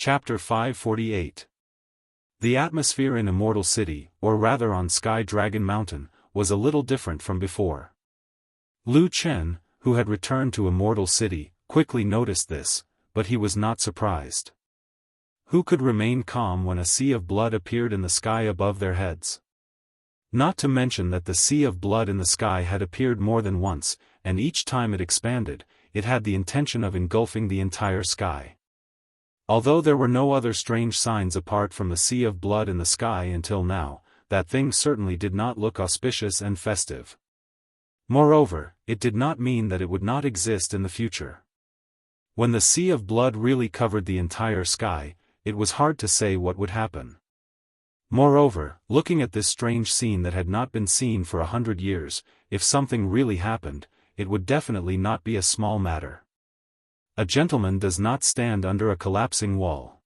Chapter 548. The atmosphere in Immortal City, or rather on Sky Dragon Mountain, was a little different from before. Lu Chen, who had returned to Immortal City, quickly noticed this, but he was not surprised. Who could remain calm when a sea of blood appeared in the sky above their heads? Not to mention that the sea of blood in the sky had appeared more than once, and each time it expanded, it had the intention of engulfing the entire sky. Although there were no other strange signs apart from the sea of blood in the sky until now, that thing certainly did not look auspicious and festive. Moreover, it did not mean that it would not exist in the future. When the sea of blood really covered the entire sky, it was hard to say what would happen. Moreover, looking at this strange scene that had not been seen for 100 years, if something really happened, it would definitely not be a small matter. A gentleman does not stand under a collapsing wall.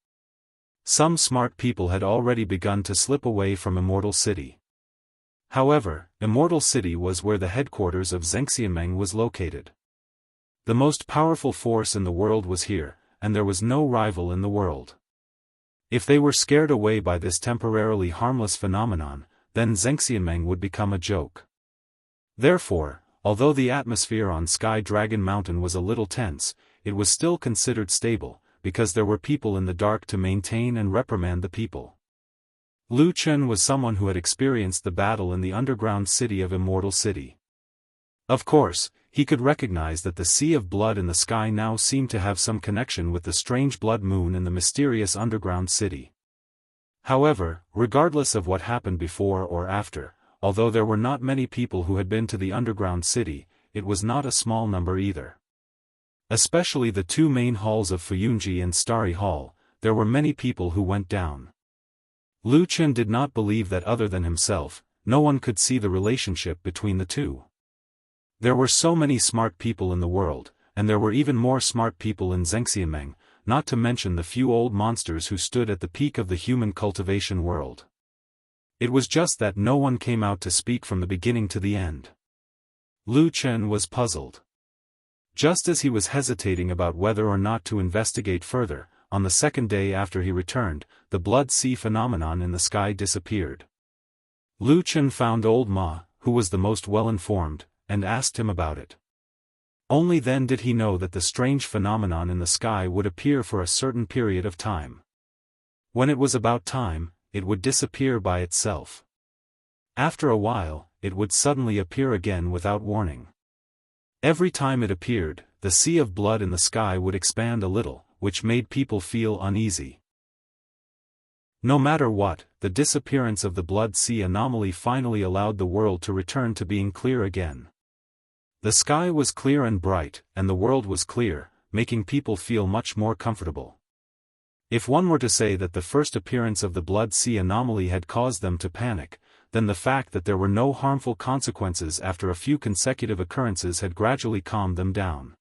Some smart people had already begun to slip away from Immortal City. However, Immortal City was where the headquarters of Xianxia was located. The most powerful force in the world was here, and there was no rival in the world. If they were scared away by this temporarily harmless phenomenon, then Xianxia would become a joke. Therefore, although the atmosphere on Sky Dragon Mountain was a little tense, it was still considered stable, because there were people in the dark to maintain and reprimand the people. Lu Chen was someone who had experienced the battle in the underground city of Immortal City. Of course, he could recognize that the sea of blood in the sky now seemed to have some connection with the strange blood moon in the mysterious underground city. However, regardless of what happened before or after, although there were not many people who had been to the underground city, it was not a small number either. Especially the two main halls of Fuyunji and Starry Hall, there were many people who went down. Lu Chen did not believe that other than himself, no one could see the relationship between the two. There were so many smart people in the world, and there were even more smart people in Xianxia, not to mention the few old monsters who stood at the peak of the human cultivation world. It was just that no one came out to speak from the beginning to the end. Lu Chen was puzzled. Just as he was hesitating about whether or not to investigate further, on the second day after he returned, the blood sea phenomenon in the sky disappeared. Lu Chen found old Ma, who was the most well-informed, and asked him about it. Only then did he know that the strange phenomenon in the sky would appear for a certain period of time. When it was about time, it would disappear by itself. After a while, it would suddenly appear again without warning. Every time it appeared, the sea of blood in the sky would expand a little, which made people feel uneasy. No matter what, the disappearance of the blood sea anomaly finally allowed the world to return to being clear again. The sky was clear and bright, and the world was clear, making people feel much more comfortable. If one were to say that the first appearance of the blood sea anomaly had caused them to panic, then the fact that there were no harmful consequences after a few consecutive occurrences had gradually calmed them down.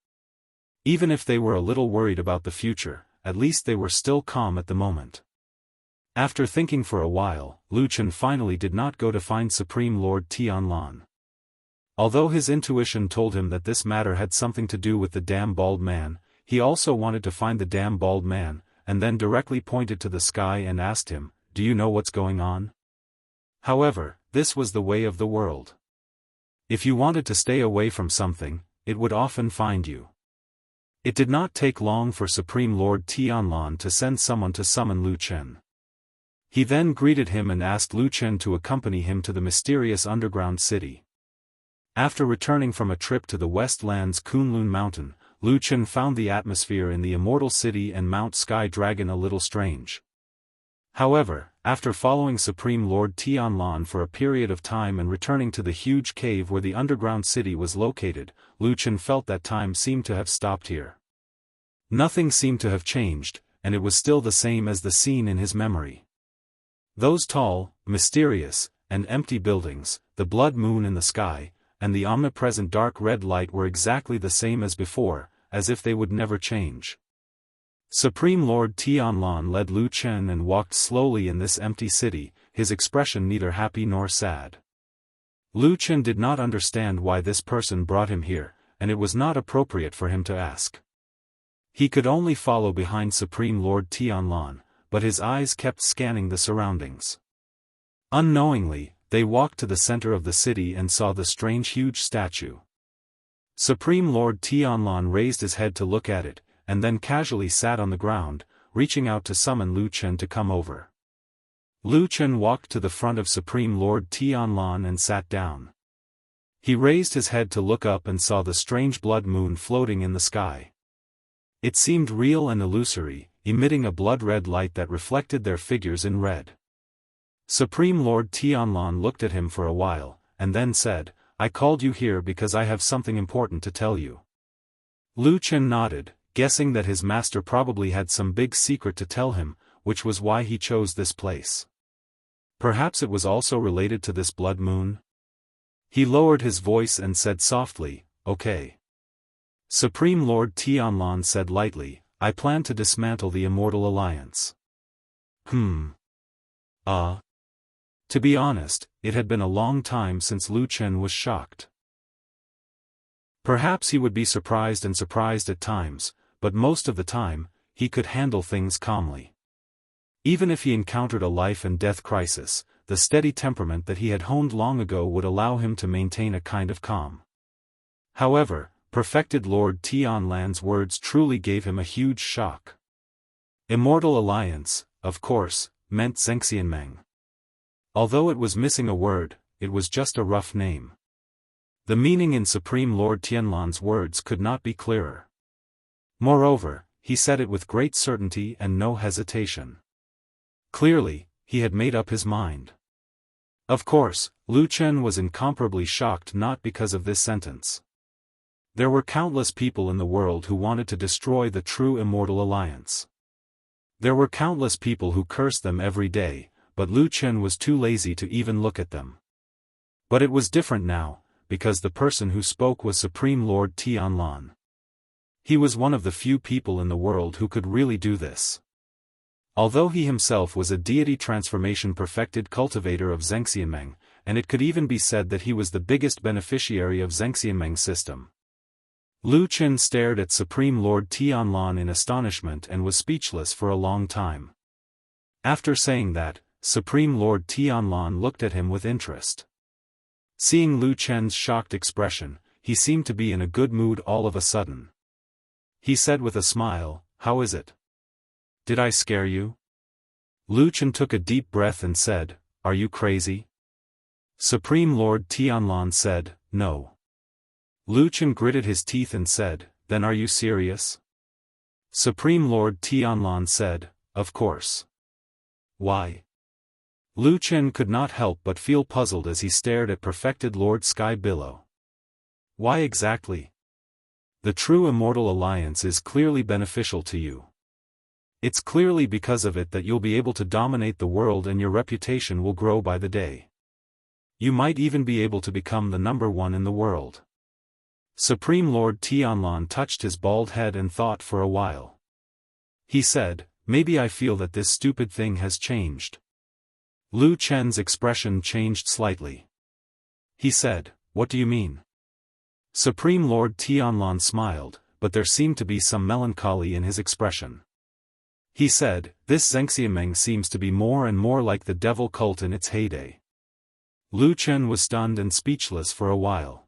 Even if they were a little worried about the future, at least they were still calm at the moment. After thinking for a while, Lu Chen finally did not go to find Supreme Lord Tianlan. Although his intuition told him that this matter had something to do with the damn bald man, he also wanted to find the damn bald man, and then directly pointed to the sky and asked him, "Do you know what's going on?" However, this was the way of the world. If you wanted to stay away from something, it would often find you. It did not take long for Supreme Lord Tianlan to send someone to summon Lu Chen. He then greeted him and asked Lu Chen to accompany him to the mysterious underground city. After returning from a trip to the Westland's Kunlun Mountain, Lu Chen found the atmosphere in the Immortal City and Mount Sky Dragon a little strange. However, after following Supreme Lord Tianlan for a period of time and returning to the huge cave where the underground city was located, Lu Chen felt that time seemed to have stopped here. Nothing seemed to have changed, and it was still the same as the scene in his memory. Those tall, mysterious, and empty buildings, the blood moon in the sky, and the omnipresent dark red light were exactly the same as before, as if they would never change. Supreme Lord Tianlan led Lu Chen and walked slowly in this empty city, his expression neither happy nor sad. Lu Chen did not understand why this person brought him here, and it was not appropriate for him to ask. He could only follow behind Supreme Lord Tianlan, but his eyes kept scanning the surroundings. Unknowingly, they walked to the center of the city and saw the strange huge statue. Supreme Lord Tianlan raised his head to look at it, and then casually sat on the ground, reaching out to summon Lu Chen to come over. Lu Chen walked to the front of Supreme Lord Tianlan and sat down. He raised his head to look up and saw the strange blood moon floating in the sky. It seemed real and illusory, emitting a blood-red light that reflected their figures in red. Supreme Lord Tianlan looked at him for a while, and then said, "I called you here because I have something important to tell you." Lu Chen nodded, guessing that his master probably had some big secret to tell him, which was why he chose this place. Perhaps it was also related to this blood moon? He lowered his voice and said softly, "Okay." Supreme Lord Tianlan said lightly, "I plan to dismantle the Immortal Alliance." To be honest, it had been a long time since Lu Chen was shocked. Perhaps he would be surprised at times, but most of the time, he could handle things calmly. Even if he encountered a life-and-death crisis, the steady temperament that he had honed long ago would allow him to maintain a kind of calm. However, Perfected Lord Tianlan's words truly gave him a huge shock. Immortal Alliance, of course, meant Xianxia. Although it was missing a word, it was just a rough name. The meaning in Supreme Lord Tianlan's words could not be clearer. Moreover, he said it with great certainty and no hesitation. Clearly, he had made up his mind. Of course, Lu Chen was incomparably shocked not because of this sentence. There were countless people in the world who wanted to destroy the true Immortal Alliance. There were countless people who cursed them every day, but Lu Chen was too lazy to even look at them. But it was different now, because the person who spoke was Supreme Lord Tianlan. He was one of the few people in the world who could really do this. Although he himself was a deity transformation perfected cultivator of Xianxia, and it could even be said that he was the biggest beneficiary of Xianxia's system. Lu Chen stared at Supreme Lord Tianlan in astonishment and was speechless for a long time. After saying that, Supreme Lord Tianlan looked at him with interest. Seeing Lu Chen's shocked expression, he seemed to be in a good mood all of a sudden. He said with a smile, "How is it? Did I scare you?" Lu Chen took a deep breath and said, "Are you crazy?" Supreme Lord Tianlan said, "No." Lu Chen gritted his teeth and said, "Then are you serious?" Supreme Lord Tianlan said, "Of course." "Why?" Lu Chen could not help but feel puzzled as he stared at Perfected Lord Sky Billow. "Why exactly? The true Immortal Alliance is clearly beneficial to you. It's clearly because of it that you'll be able to dominate the world and your reputation will grow by the day. You might even be able to become the #1 in the world." Supreme Lord Tianlan touched his bald head and thought for a while. He said, "Maybe I feel that this stupid thing has changed." Lu Chen's expression changed slightly. He said, "What do you mean?" Supreme Lord Tianlan smiled, but there seemed to be some melancholy in his expression. He said, "This Xianxia seems to be more and more like the devil cult in its heyday." Lu Chen was stunned and speechless for a while.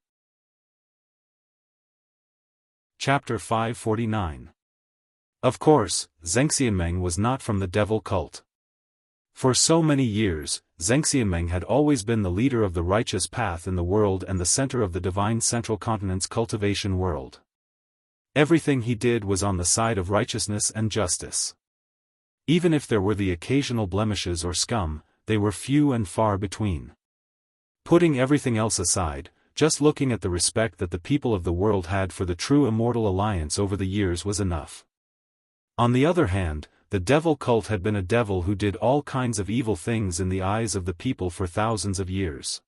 Chapter 549. Of course, Xianxia was not from the devil cult. For so many years, Xianxia had always been the leader of the righteous path in the world and the center of the divine central continent's cultivation world. Everything he did was on the side of righteousness and justice. Even if there were the occasional blemishes or scum, they were few and far between. Putting everything else aside, just looking at the respect that the people of the world had for the true Immortal Alliance over the years was enough. On the other hand, the devil cult had been a devil who did all kinds of evil things in the eyes of the people for thousands of years.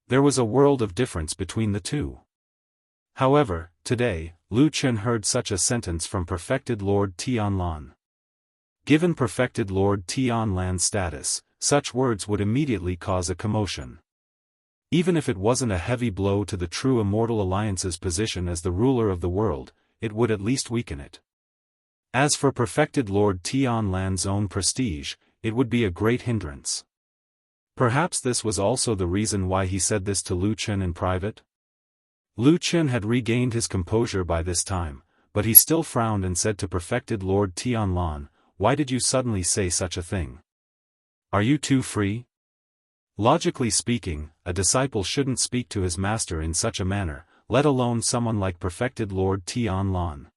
There was a world of difference between the two. However, today, Lu Chen heard such a sentence from Perfected Lord Tianlan. Given Perfected Lord Tianlan's status, such words would immediately cause a commotion. Even if it wasn't a heavy blow to the true Immortal Alliance's position as the ruler of the world, it would at least weaken it. As for perfected Lord Tianlan's own prestige, it would be a great hindrance. Perhaps this was also the reason why he said this to Lu Chen in private? Lu Chen had regained his composure by this time, but he still frowned and said to perfected Lord Tianlan, "Why did you suddenly say such a thing? Are you too free?" Logically speaking, a disciple shouldn't speak to his master in such a manner, let alone someone like perfected Lord Tianlan.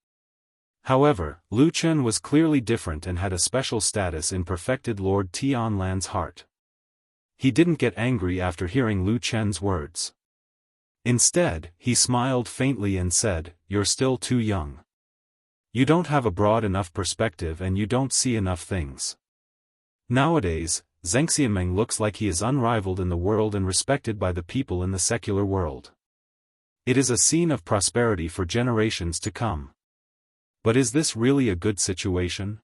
However, Lu Chen was clearly different and had a special status in perfected Lord Tianlan's heart. He didn't get angry after hearing Lu Chen's words. Instead, he smiled faintly and said, "You're still too young. You don't have a broad enough perspective and you don't see enough things. Nowadays, Xianxia looks like he is unrivaled in the world and respected by the people in the secular world. It is a scene of prosperity for generations to come. But is this really a good situation?"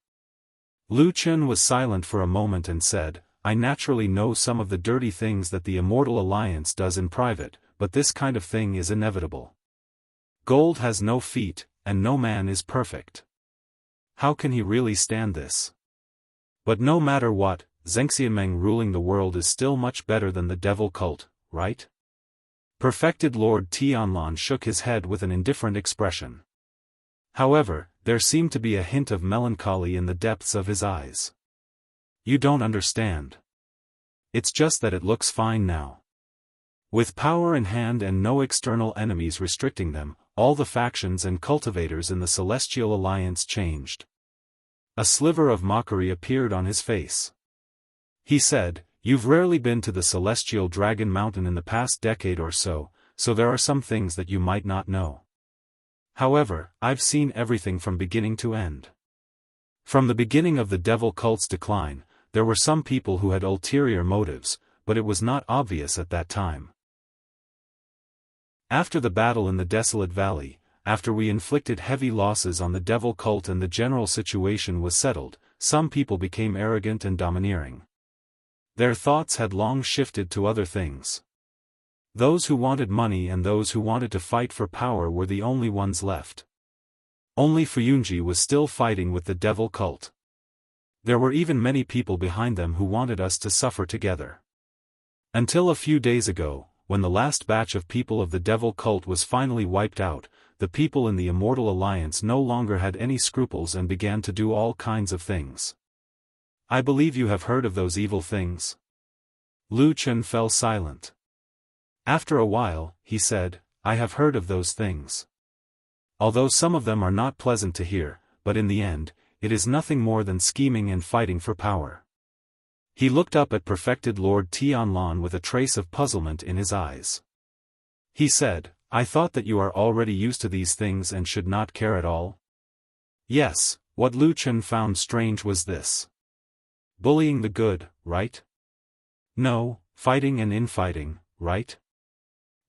Lu Chen was silent for a moment and said, "I naturally know some of the dirty things that the Immortal Alliance does in private, but this kind of thing is inevitable. Gold has no feet, and no man is perfect. How can he really stand this? But no matter what, Xianxia ruling the world is still much better than the devil cult, right?" Perfected Lord Tianlan shook his head with an indifferent expression. However, there seemed to be a hint of melancholy in the depths of his eyes. "You don't understand. It's just that it looks fine now. With power in hand and no external enemies restricting them, all the factions and cultivators in the Celestial Alliance changed." A sliver of mockery appeared on his face. He said, "You've rarely been to the Celestial Dragon Mountain in the past decade or so, so there are some things that you might not know. However, I've seen everything from beginning to end. From the beginning of the devil cult's decline, there were some people who had ulterior motives, but it was not obvious at that time. After the battle in the desolate valley, after we inflicted heavy losses on the devil cult and the general situation was settled, some people became arrogant and domineering. Their thoughts had long shifted to other things. Those who wanted money and those who wanted to fight for power were the only ones left. Only Fuyunji was still fighting with the devil cult. There were even many people behind them who wanted us to suffer together. Until a few days ago, when the last batch of people of the devil cult was finally wiped out, the people in the Immortal Alliance no longer had any scruples and began to do all kinds of things. I believe you have heard of those evil things?" Lu Chen fell silent. After a while, he said, "I have heard of those things. Although some of them are not pleasant to hear, but in the end, it is nothing more than scheming and fighting for power." He looked up at perfected Lord Tianlan with a trace of puzzlement in his eyes. He said, "I thought that you are already used to these things and should not care at all?" Yes, what Lu Chen found strange was this. Bullying the good, right? No, fighting and infighting, right?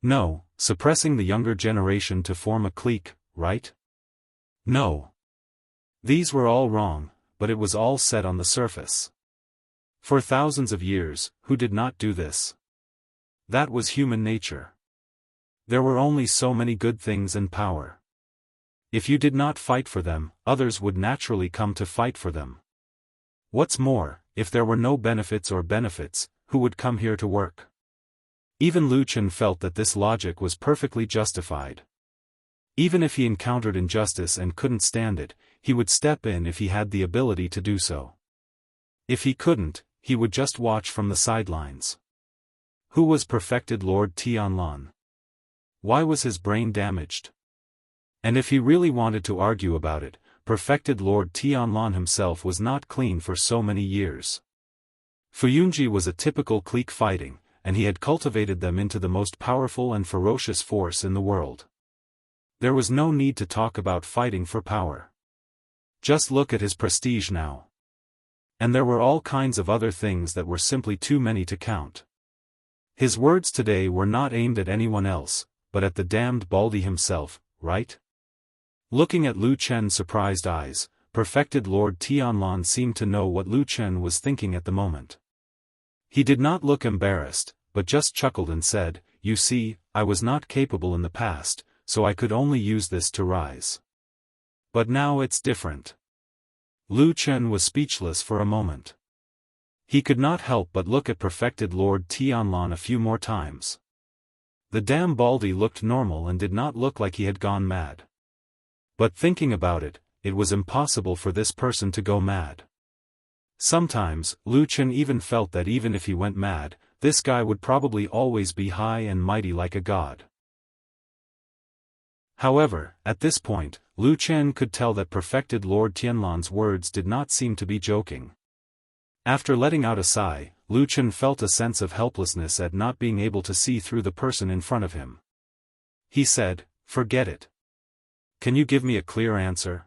No, suppressing the younger generation to form a clique, right? No. These were all wrong, but it was all said on the surface. For thousands of years, who did not do this? That was human nature. There were only so many good things and power. If you did not fight for them, others would naturally come to fight for them. What's more, if there were no benefits, who would come here to work? Even Lu Chen felt that this logic was perfectly justified. Even if he encountered injustice and couldn't stand it, he would step in if he had the ability to do so. If he couldn't, he would just watch from the sidelines. Who was perfected Lord Tianlan? Why was his brain damaged? And if he really wanted to argue about it, perfected Lord Tianlan himself was not clean for so many years. Fuyunji was a typical clique fighting, and he had cultivated them into the most powerful and ferocious force in the world. There was no need to talk about fighting for power. Just look at his prestige now. And there were all kinds of other things that were simply too many to count. His words today were not aimed at anyone else, but at the damned Baldy himself, right? Looking at Lu Chen's surprised eyes, perfected Lord Tianlan seemed to know what Lu Chen was thinking at the moment. He did not look embarrassed, but just chuckled and said, "You see, I was not capable in the past, so I could only use this to rise. But now it's different. Lu Chen was speechless for a moment. He could not help but look at perfected Lord Tianlan a few more times. The damn baldy looked normal and did not look like he had gone mad. But thinking about it, it was impossible for this person to go mad. Sometimes, Lu Chen even felt that even if he went mad, this guy would probably always be high and mighty like a god. However, at this point, Lu Chen could tell that perfected Lord Tianlan's words did not seem to be joking. After letting out a sigh, Lu Chen felt a sense of helplessness at not being able to see through the person in front of him. He said, "Forget it. Can you give me a clear answer?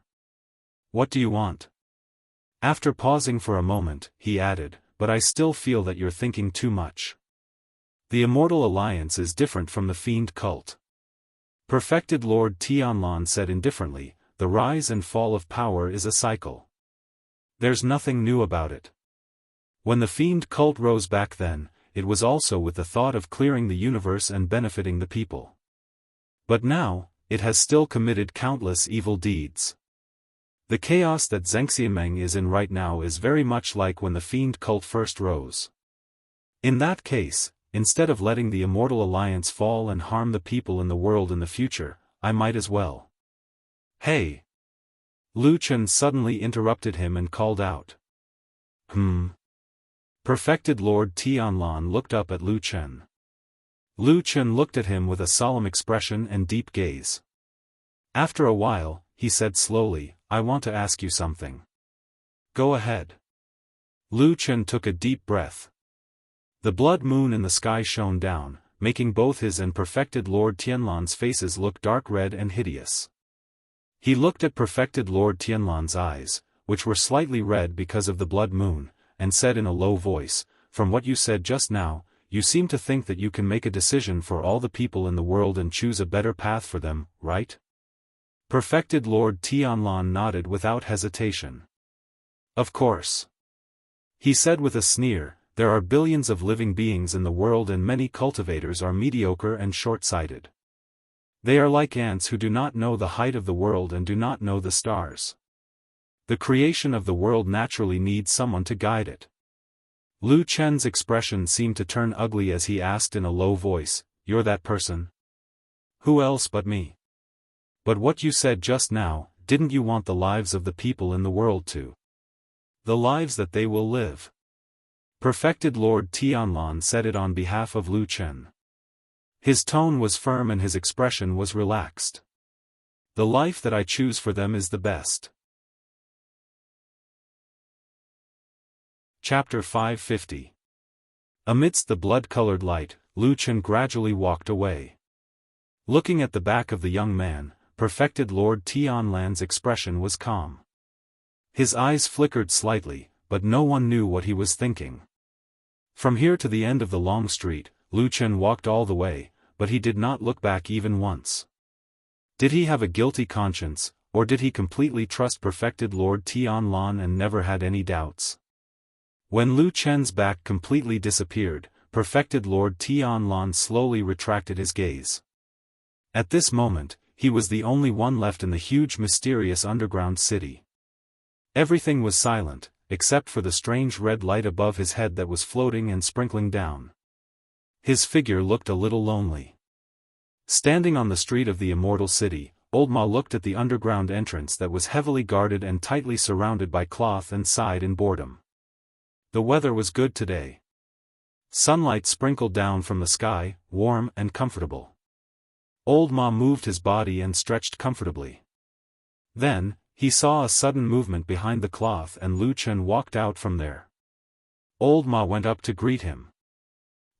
What do you want?" After pausing for a moment, he added, "But I still feel that you're thinking too much. The Immortal Alliance is different from the Fiend cult." Perfected Lord Tianlan said indifferently, "The rise and fall of power is a cycle. There's nothing new about it. When the Fiend cult rose back then, it was also with the thought of clearing the universe and benefiting the people. But now, it has still committed countless evil deeds. The chaos that Xianxia is in right now is very much like when the Fiend cult first rose. In that case, instead of letting the Immortal Alliance fall and harm the people in the world in the future, I might as well." "Hey!" Lu Chen suddenly interrupted him and called out. Perfected Lord Tianlan looked up at Lu Chen. Lu Chen looked at him with a solemn expression and deep gaze. After a while, he said slowly, "I want to ask you something." "Go ahead." Lu Chen took a deep breath. The blood moon in the sky shone down, making both his and perfected Lord Tianlan's faces look dark red and hideous. He looked at perfected Lord Tianlan's eyes, which were slightly red because of the blood moon, and said in a low voice, "From what you said just now, you seem to think that you can make a decision for all the people in the world and choose a better path for them, right?" Perfected Lord Tianlan nodded without hesitation. "Of course," he said with a sneer, "there are billions of living beings in the world and many cultivators are mediocre and short-sighted. They are like ants who do not know the height of the world and do not know the stars. The creation of the world naturally needs someone to guide it." Lu Chen's expression seemed to turn ugly as he asked in a low voice, "You're that person? Who else but me? But what you said just now, didn't you want the lives of the people in the world too? The lives that they will live?" Perfected Lord Tianlan said it on behalf of Lu Chen. His tone was firm and his expression was relaxed. "The life that I choose for them is the best." Chapter 550. Amidst the blood-colored light, Lu Chen gradually walked away. Looking at the back of the young man, perfected Lord Tianlan's expression was calm. His eyes flickered slightly, but no one knew what he was thinking. From here to the end of the long street, Lu Chen walked all the way, but he did not look back even once. Did he have a guilty conscience, or did he completely trust perfected Lord Tianlan and never had any doubts? When Lu Chen's back completely disappeared, perfected Lord Tianlan slowly retracted his gaze. At this moment, he was the only one left in the huge mysterious underground city. Everything was silent, except for the strange red light above his head that was floating and sprinkling down. His figure looked a little lonely. Standing on the street of the Immortal City, Old Ma looked at the underground entrance that was heavily guarded and tightly surrounded by cloth and sighed in boredom. The weather was good today. Sunlight sprinkled down from the sky, warm and comfortable. Old Ma moved his body and stretched comfortably. Then, he saw a sudden movement behind the cloth and Lu Chen walked out from there. Old Ma went up to greet him.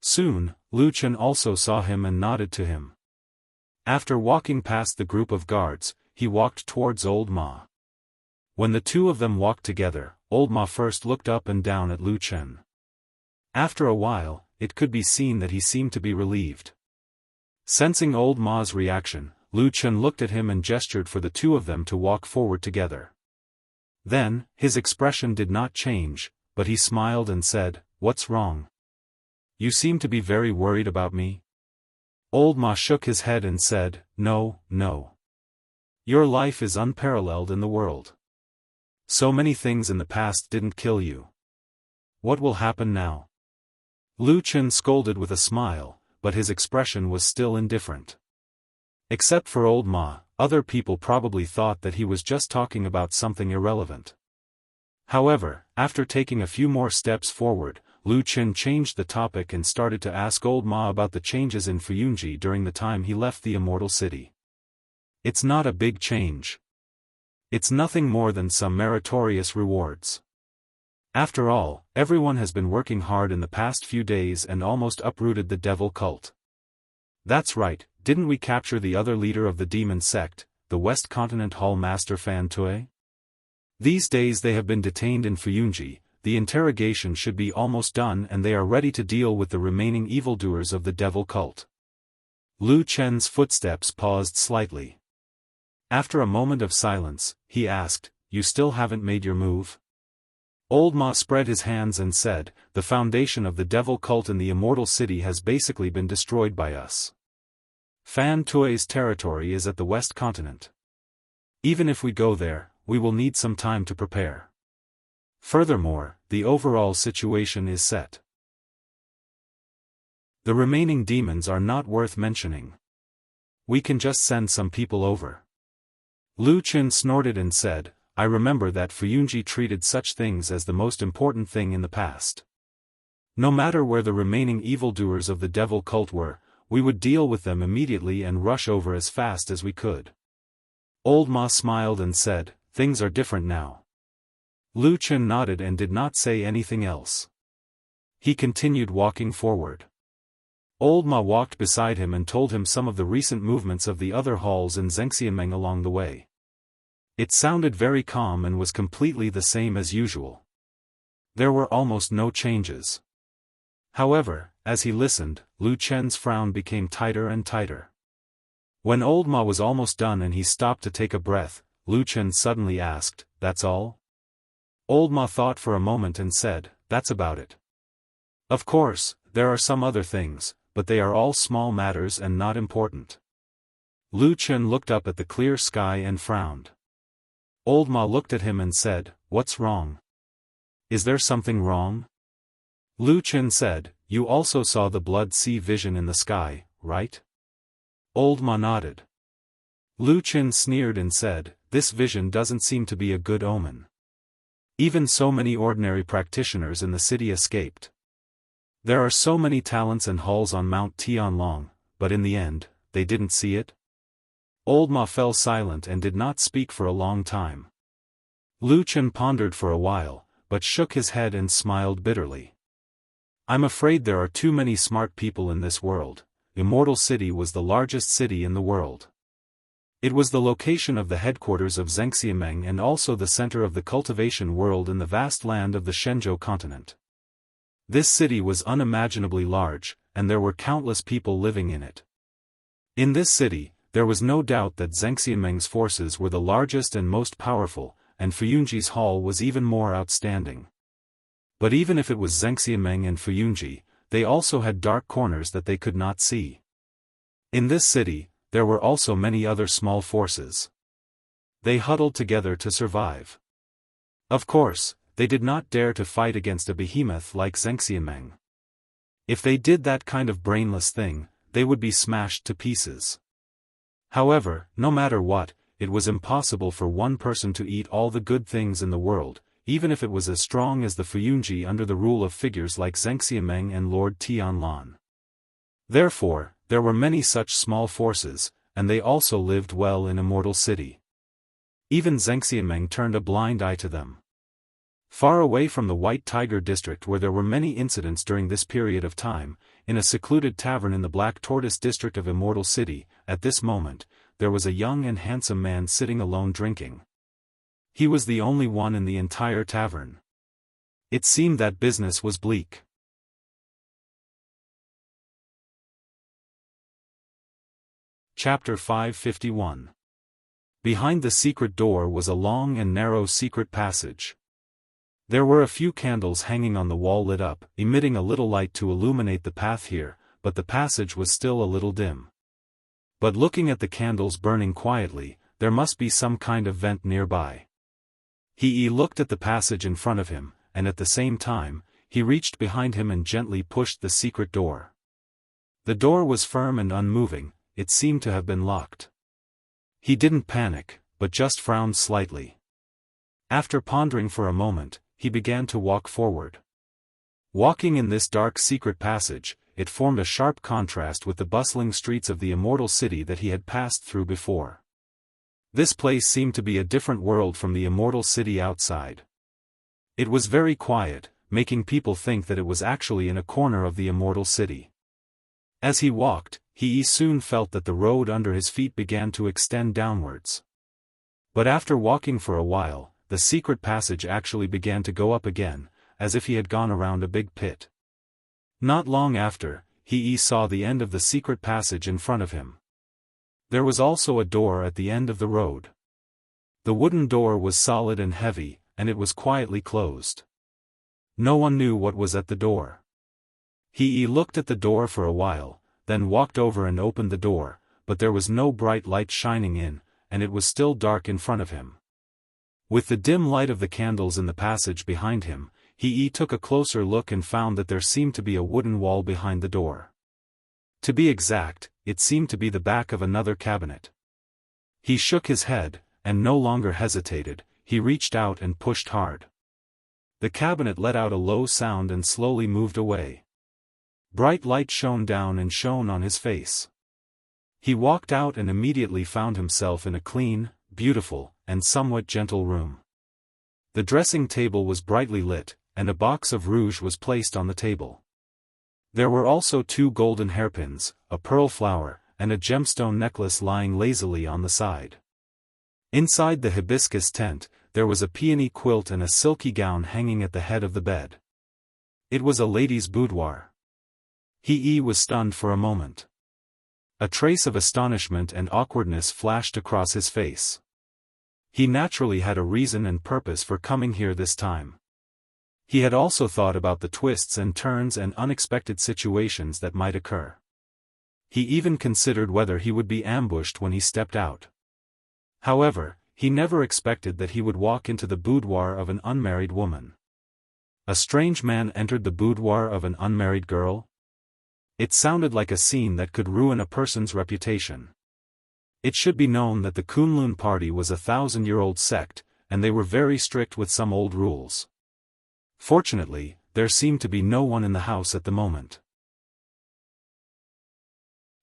Soon, Lu Chen also saw him and nodded to him. After walking past the group of guards, he walked towards Old Ma. When the two of them walked together, Old Ma first looked up and down at Lu Chen. After a while, it could be seen that he seemed to be relieved. Sensing Old Ma's reaction, Lu Chen looked at him and gestured for the two of them to walk forward together. Then, his expression did not change, but he smiled and said, "What's wrong? You seem to be very worried about me?" Old Ma shook his head and said, "No, no. Your life is unparalleled in the world. So many things in the past didn't kill you. What will happen now? Lu Chen scolded with a smile, but his expression was still indifferent. Except for old Ma, other people probably thought that he was just talking about something irrelevant. However, after taking a few more steps forward, Lu Chen changed the topic and started to ask old Ma about the changes in Fuyunji during the time he left the Immortal City. It's not a big change. It's nothing more than some meritorious rewards. After all, everyone has been working hard in the past few days and almost uprooted the devil cult. That's right, didn't we capture the other leader of the demon sect, the West Continent Hall Master Fan Tui? These days they have been detained in Fuyunji, the interrogation should be almost done and they are ready to deal with the remaining evildoers of the devil cult. Lu Chen's footsteps paused slightly. After a moment of silence, he asked, "You still haven't made your move?" Old Ma spread his hands and said, "The foundation of the devil cult in the Immortal City has basically been destroyed by us. Fan Tui's territory is at the West Continent. Even if we go there, we will need some time to prepare. Furthermore, the overall situation is set. The remaining demons are not worth mentioning. We can just send some people over." Lu Chen snorted and said, "I remember that Fuyunji treated such things as the most important thing in the past. No matter where the remaining evildoers of the devil cult were, we would deal with them immediately and rush over as fast as we could." Old Ma smiled and said, "Things are different now." Lu Chen nodded and did not say anything else. He continued walking forward. Old Ma walked beside him and told him some of the recent movements of the other halls in Zhengxianmeng along the way. It sounded very calm and was completely the same as usual. There were almost no changes. However, as he listened, Lu Chen's frown became tighter and tighter. When Old Ma was almost done and he stopped to take a breath, Lu Chen suddenly asked, "That's all?" Old Ma thought for a moment and said, "That's about it. Of course, there are some other things, but they are all small matters and not important." Lu Chen looked up at the clear sky and frowned. Old Ma looked at him and said, "What's wrong? Is there something wrong?" Lu Chen said, "You also saw the blood sea vision in the sky, right?" Old Ma nodded. Lu Chen sneered and said, "This vision doesn't seem to be a good omen. Even so many ordinary practitioners in the city escaped. There are so many talents and halls on Mount Tianlong, but in the end, they didn't see it?" Old Ma fell silent and did not speak for a long time. Lu Chen pondered for a while, but shook his head and smiled bitterly. "I'm afraid there are too many smart people in this world." Immortal City was the largest city in the world. It was the location of the headquarters of Zhengxianmeng and also the center of the cultivation world in the vast land of the Shenzhou continent. This city was unimaginably large, and there were countless people living in it. In this city, there was no doubt that Zhengxianmeng's forces were the largest and most powerful, and Fuyunji's hall was even more outstanding. But even if it was Zhengxianmeng and Fuyunji, they also had dark corners that they could not see. In this city, there were also many other small forces. They huddled together to survive. Of course, they did not dare to fight against a behemoth like Zhengxianmeng. If they did that kind of brainless thing, they would be smashed to pieces. However, no matter what, it was impossible for one person to eat all the good things in the world, even if it was as strong as the Fuyunji under the rule of figures like Zhengxianmeng and Lord Tianlan. Therefore, there were many such small forces, and they also lived well in Immortal City. Even Zhengxianmeng turned a blind eye to them. Far away from the White Tiger district where there were many incidents during this period of time, in a secluded tavern in the Black Tortoise district of Immortal City, at this moment, there was a young and handsome man sitting alone drinking. He was the only one in the entire tavern. It seemed that business was bleak. Chapter 551. Behind the secret door was a long and narrow secret passage. There were a few candles hanging on the wall lit up, emitting a little light to illuminate the path here, but the passage was still a little dim. But looking at the candles burning quietly, there must be some kind of vent nearby. He looked at the passage in front of him, and at the same time, he reached behind him and gently pushed the secret door. The door was firm and unmoving, it seemed to have been locked. He didn't panic, but just frowned slightly. After pondering for a moment, he began to walk forward. Walking in this dark secret passage, it formed a sharp contrast with the bustling streets of the immortal city that he had passed through before. This place seemed to be a different world from the immortal city outside. It was very quiet, making people think that it was actually in a corner of the immortal city. As he walked, he soon felt that the road under his feet began to extend downwards. But after walking for a while, the secret passage actually began to go up again, as if he had gone around a big pit. Not long after, he saw the end of the secret passage in front of him. There was also a door at the end of the road. The wooden door was solid and heavy, and it was quietly closed. No one knew what was at the door. He looked at the door for a while, then walked over and opened the door, but there was no bright light shining in, and it was still dark in front of him. With the dim light of the candles in the passage behind him, he took a closer look and found that there seemed to be a wooden wall behind the door. To be exact, it seemed to be the back of another cabinet. He shook his head, and no longer hesitated, he reached out and pushed hard. The cabinet let out a low sound and slowly moved away. Bright light shone down and shone on his face. He walked out and immediately found himself in a clean, beautiful, and somewhat gentle room. The dressing table was brightly lit, and a box of rouge was placed on the table. There were also 2 golden hairpins, a pearl flower, and a gemstone necklace lying lazily on the side. Inside the hibiscus tent, there was a peony quilt and a silky gown hanging at the head of the bed. It was a lady's boudoir. He was stunned for a moment. A trace of astonishment and awkwardness flashed across his face. He naturally had a reason and purpose for coming here this time. He had also thought about the twists and turns and unexpected situations that might occur. He even considered whether he would be ambushed when he stepped out. However, he never expected that he would walk into the boudoir of an unmarried woman. A strange man entered the boudoir of an unmarried girl? It sounded like a scene that could ruin a person's reputation. It should be known that the Kunlun party was a 1,000-year-old sect, and they were very strict with some old rules. Fortunately, there seemed to be no one in the house at the moment.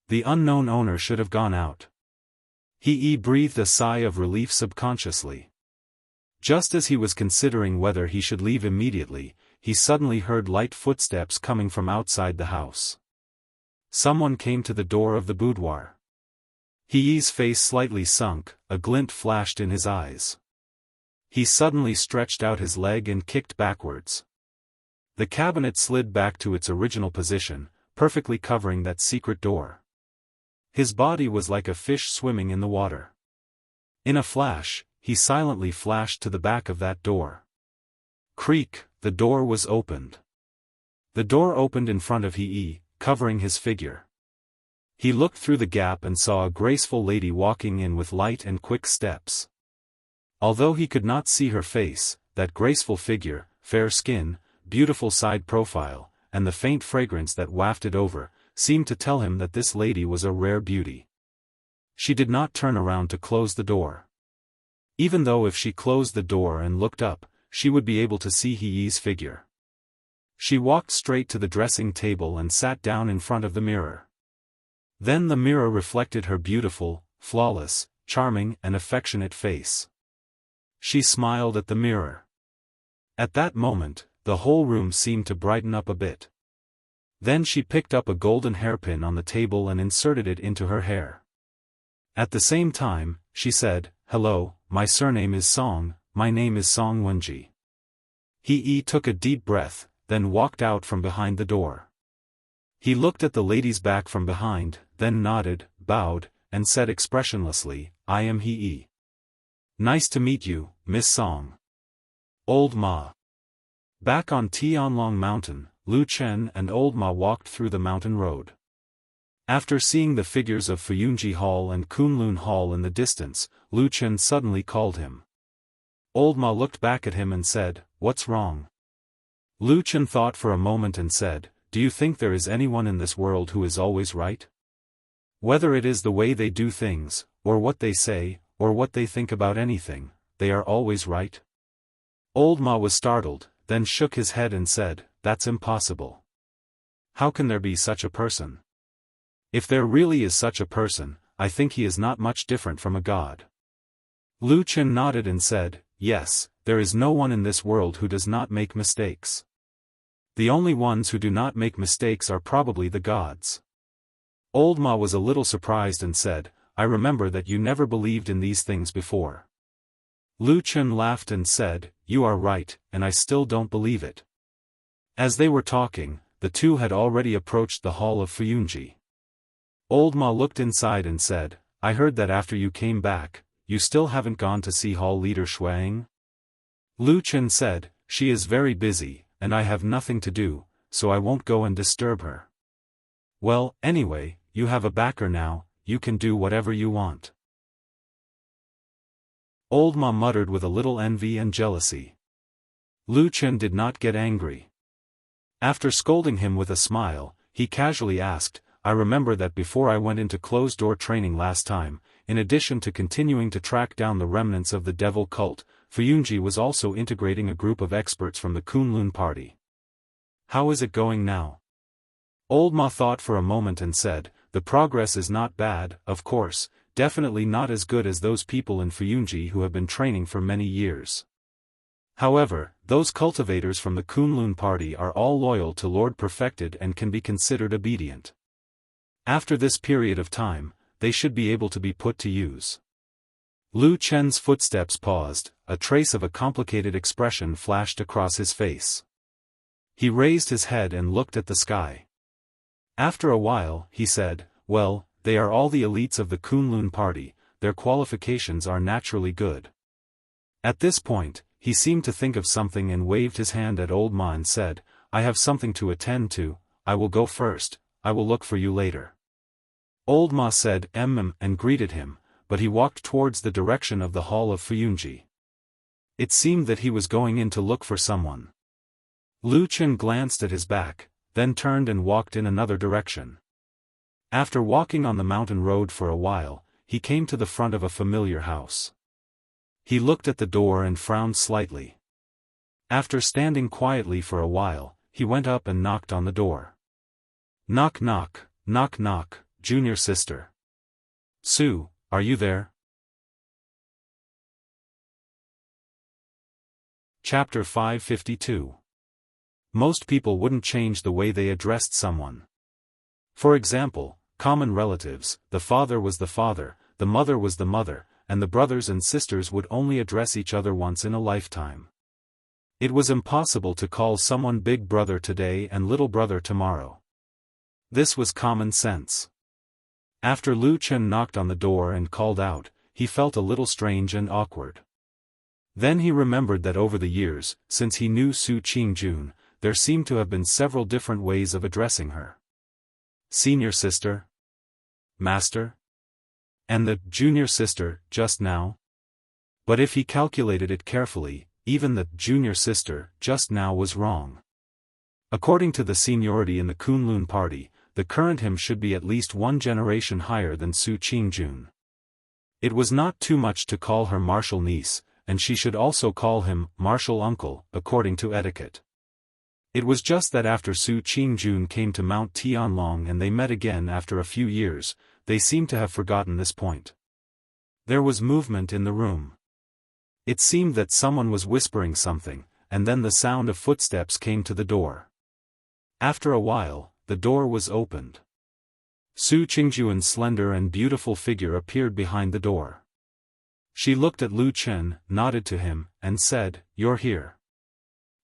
The unknown owner should have gone out. He breathed a sigh of relief subconsciously. Just as he was considering whether he should leave immediately, he suddenly heard light footsteps coming from outside the house. Someone came to the door of the boudoir. He's face slightly sunk, a glint flashed in his eyes. He suddenly stretched out his leg and kicked backwards. The cabinet slid back to its original position, perfectly covering that secret door. His body was like a fish swimming in the water. In a flash, he silently flashed to the back of that door. Creak, the door was opened. The door opened in front of He, covering his figure. He looked through the gap and saw a graceful lady walking in with light and quick steps. Although he could not see her face, that graceful figure, fair skin, beautiful side profile, and the faint fragrance that wafted over, seemed to tell him that this lady was a rare beauty. She did not turn around to close the door. Even though if she closed the door and looked up, she would be able to see He's figure. She walked straight to the dressing table and sat down in front of the mirror. Then the mirror reflected her beautiful, flawless, charming and affectionate face. She smiled at the mirror. At that moment, the whole room seemed to brighten up a bit. Then she picked up a golden hairpin on the table and inserted it into her hair. At the same time, she said, "Hello, my surname is Song, my name is Song Wenji." He took a deep breath, then walked out from behind the door. He looked at the lady's back from behind, then nodded, bowed, and said expressionlessly, "I am He. Nice to meet you, Miss Song." Old Ma. Back on Tianlong Mountain, Lu Chen and Old Ma walked through the mountain road. After seeing the figures of Fuyunji Hall and Kunlun Hall in the distance, Lu Chen suddenly called him. Old Ma looked back at him and said, "What's wrong?" Lu Chen thought for a moment and said, "Do you think there is anyone in this world who is always right? Whether it is the way they do things, or what they say, or what they think about anything, they are always right?" Old Ma was startled, then shook his head and said, "That's impossible. How can there be such a person? If there really is such a person, I think he is not much different from a god." Lu Chen nodded and said, "Yes, there is no one in this world who does not make mistakes. The only ones who do not make mistakes are probably the gods." Old Ma was a little surprised and said, "I remember that you never believed in these things before." Lu Chen laughed and said, "You are right, and I still don't believe it." As they were talking, the two had already approached the hall of Fuyunji. Old Ma looked inside and said, "I heard that after you came back, you still haven't gone to see hall leader Shuang?" Lu Chen said, "She is very busy, and I have nothing to do, so I won't go and disturb her." "Well, anyway, you have a backer now, you can do whatever you want." Old Ma muttered with a little envy and jealousy. Lu Chen did not get angry. After scolding him with a smile, he casually asked, "I remember that before I went into closed-door training last time, in addition to continuing to track down the remnants of the devil cult, Fuyunji was also integrating a group of experts from the Kunlun party. How is it going now?" Old Ma thought for a moment and said, "The progress is not bad, of course, definitely not as good as those people in Fuyunji who have been training for many years. However, those cultivators from the Kunlun party are all loyal to Lord Perfected and can be considered obedient. After this period of time, they should be able to be put to use." Lu Chen's footsteps paused, a trace of a complicated expression flashed across his face. He raised his head and looked at the sky. After a while, he said, "Well, they are all the elites of the Kunlun party, their qualifications are naturally good." At this point, he seemed to think of something and waved his hand at Old Ma and said, "I have something to attend to, I will go first, I will look for you later." Old Ma said and greeted him, but he walked towards the direction of the hall of Fuyunji. It seemed that he was going in to look for someone. Lu Chen glanced at his back, then turned and walked in another direction. After walking on the mountain road for a while, he came to the front of a familiar house. He looked at the door and frowned slightly. After standing quietly for a while, he went up and knocked on the door. "Knock knock, knock knock, junior sister. Sue, are you there?" Chapter 552. Most people wouldn't change the way they addressed someone. For example, common relatives, the father was the father, the mother was the mother, and the brothers and sisters would only address each other once in a lifetime. It was impossible to call someone big brother today and little brother tomorrow. This was common sense. After Lu Chen knocked on the door and called out, he felt a little strange and awkward. Then he remembered that over the years, since he knew Su Qingjun, there seemed to have been several different ways of addressing her. Senior sister? Master? And the junior sister, just now? But if he calculated it carefully, even the junior sister, just now was wrong. According to the seniority in the Kunlun party, the current him should be at least one generation higher than Su Qingjun. It was not too much to call her martial niece, and she should also call him martial uncle, according to etiquette. It was just that after Su Qingjun came to Mount Tianlong and they met again after a few years, they seemed to have forgotten this point. There was movement in the room. It seemed that someone was whispering something, and then the sound of footsteps came to the door. After a while, the door was opened. Su Qingjuan's slender and beautiful figure appeared behind the door. She looked at Lu Chen, nodded to him, and said, "You're here."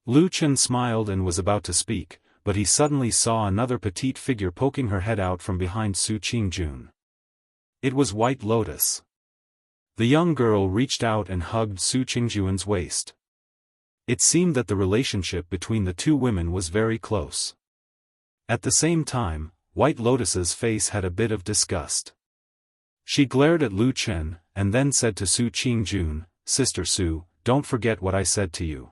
Lu Chen smiled and was about to speak, but he suddenly saw another petite figure poking her head out from behind Su Qingjun. It was White Lotus. The young girl reached out and hugged Su Qingjuan's waist. It seemed that the relationship between the two women was very close. At the same time, White Lotus's face had a bit of disgust. She glared at Lu Chen, and then said to Su Qingjun, "Sister Su, don't forget what I said to you."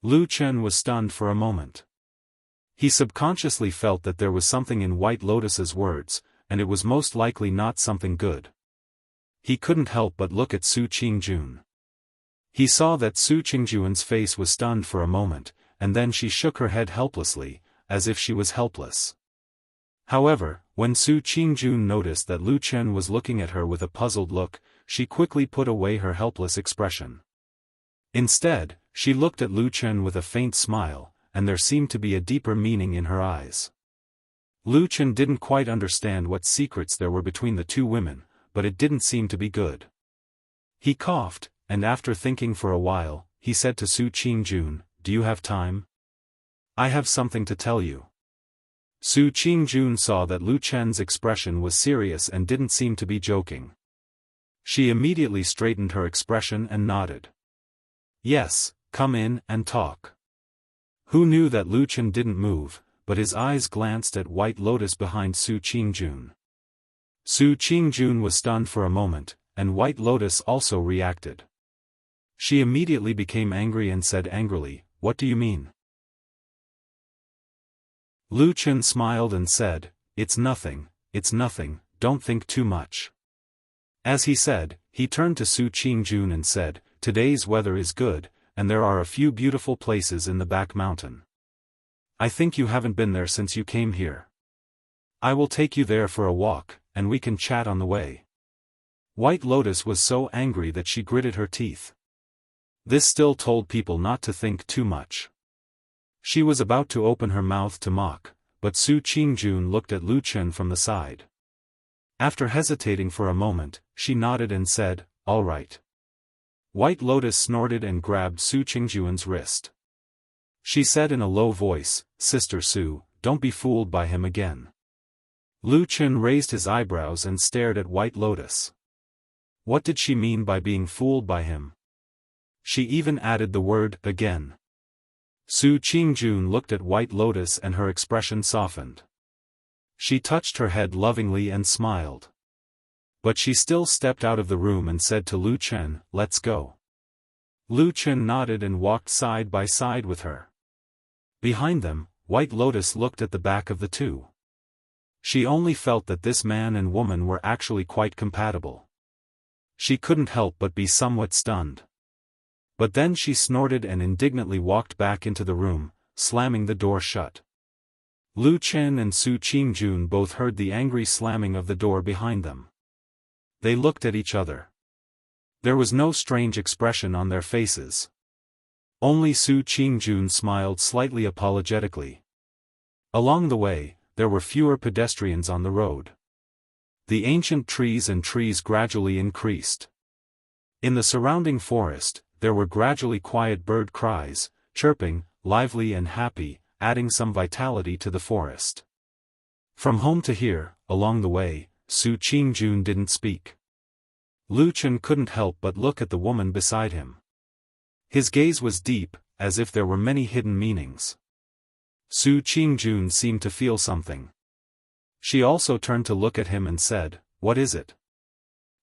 Lu Chen was stunned for a moment. He subconsciously felt that there was something in White Lotus's words, and it was most likely not something good. He couldn't help but look at Su Qingjun. He saw that Su Qingjun's face was stunned for a moment, and then she shook her head helplessly, as if she was helpless. However, when Su Qingjun noticed that Lu Chen was looking at her with a puzzled look, she quickly put away her helpless expression. Instead, she looked at Lu Chen with a faint smile, and there seemed to be a deeper meaning in her eyes. Lu Chen didn't quite understand what secrets there were between the two women, but it didn't seem to be good. He coughed, and after thinking for a while, he said to Su Qingjun, "Do you have time? I have something to tell you." Su Qingjun saw that Lu Chen's expression was serious and didn't seem to be joking. She immediately straightened her expression and nodded. "Yes, come in and talk." Who knew that Lu Chen didn't move, but his eyes glanced at White Lotus behind Su Qingjun. Su Qingjun was stunned for a moment, and White Lotus also reacted. She immediately became angry and said angrily, "What do you mean?" Lu Chen smiled and said, it's nothing, don't think too much." As he said, he turned to Su Qingjun and said, "Today's weather is good, and there are a few beautiful places in the back mountain. I think you haven't been there since you came here. I will take you there for a walk, and we can chat on the way." White Lotus was so angry that she gritted her teeth. This still told people not to think too much. She was about to open her mouth to mock, but Su Qingjun looked at Lu Chen from the side. After hesitating for a moment, she nodded and said, "All right." White Lotus snorted and grabbed Su Qingjun's wrist. She said in a low voice, "Sister Su, don't be fooled by him again." Lu Chen raised his eyebrows and stared at White Lotus. What did she mean by being fooled by him? She even added the word, "again." Su Qingjun looked at White Lotus and her expression softened. She touched her head lovingly and smiled. But she still stepped out of the room and said to Lu Chen, "Let's go." Lu Chen nodded and walked side by side with her. Behind them, White Lotus looked at the back of the two. She only felt that this man and woman were actually quite compatible. She couldn't help but be somewhat stunned. But then she snorted and indignantly walked back into the room, slamming the door shut. Lu Chen and Su Qingjun both heard the angry slamming of the door behind them. They looked at each other. There was no strange expression on their faces. Only Su Qingjun smiled slightly apologetically. Along the way, there were fewer pedestrians on the road. The ancient trees gradually increased. In the surrounding forest, there were gradually quiet bird cries, chirping, lively and happy, adding some vitality to the forest. From home to here, along the way, Su Qingjun didn't speak. Lu Chen couldn't help but look at the woman beside him. His gaze was deep, as if there were many hidden meanings. Su Qingjun seemed to feel something. She also turned to look at him and said, "What is it?"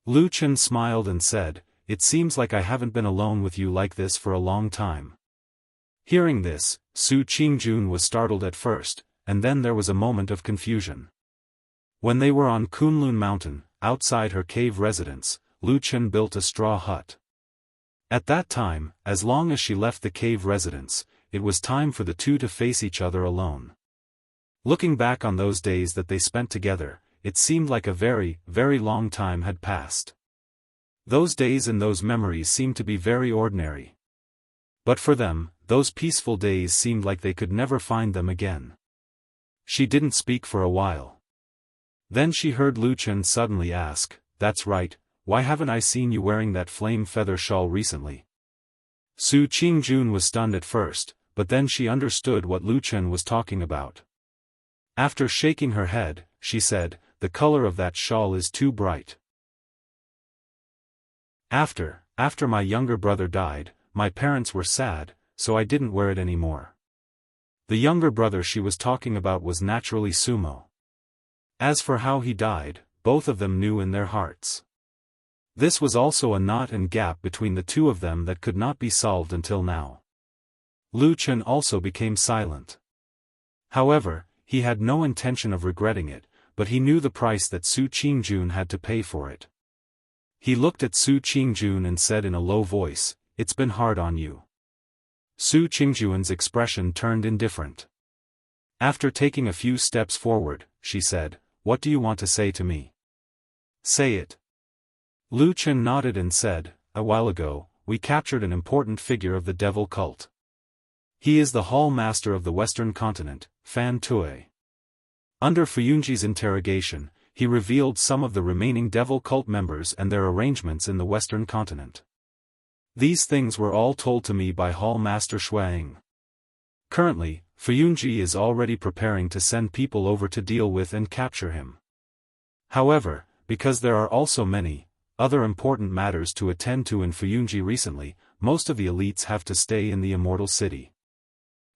Lu Chen smiled and said, "It seems like I haven't been alone with you like this for a long time." Hearing this, Su Qingjun was startled at first, and then there was a moment of confusion. When they were on Kunlun Mountain, outside her cave residence, Lu Chen built a straw hut. At that time, as long as she left the cave residence, it was time for the two to face each other alone. Looking back on those days that they spent together, it seemed like a very, very long time had passed. Those days and those memories seemed to be very ordinary. But for them, those peaceful days seemed like they could never find them again. She didn't speak for a while. Then she heard Lu Chen suddenly ask, "That's right, why haven't I seen you wearing that flame feather shawl recently?" Su Qingjun was stunned at first, but then she understood what Lu Chen was talking about. After shaking her head, she said, "The color of that shawl is too bright. After my younger brother died, my parents were sad, so I didn't wear it anymore." The younger brother she was talking about was naturally Sumo. As for how he died, both of them knew in their hearts. This was also a knot and gap between the two of them that could not be solved until now. Lu Chen also became silent. However, he had no intention of regretting it, but he knew the price that Su Qingjun had to pay for it. He looked at Su Qingjun and said in a low voice, "It's been hard on you." Su Qingjun's expression turned indifferent. After taking a few steps forward, she said, "What do you want to say to me? Say it." Lu Chen nodded and said, "A while ago, we captured an important figure of the devil cult. He is the hall master of the western continent, Fan Tue." Under Fuyunji's interrogation, he revealed some of the remaining devil cult members and their arrangements in the western continent. These things were all told to me by Hall Master Shuang. Currently, Fuyunji is already preparing to send people over to deal with and capture him. However, because there are also many other important matters to attend to in Fuyunji recently, most of the elites have to stay in the Immortal City.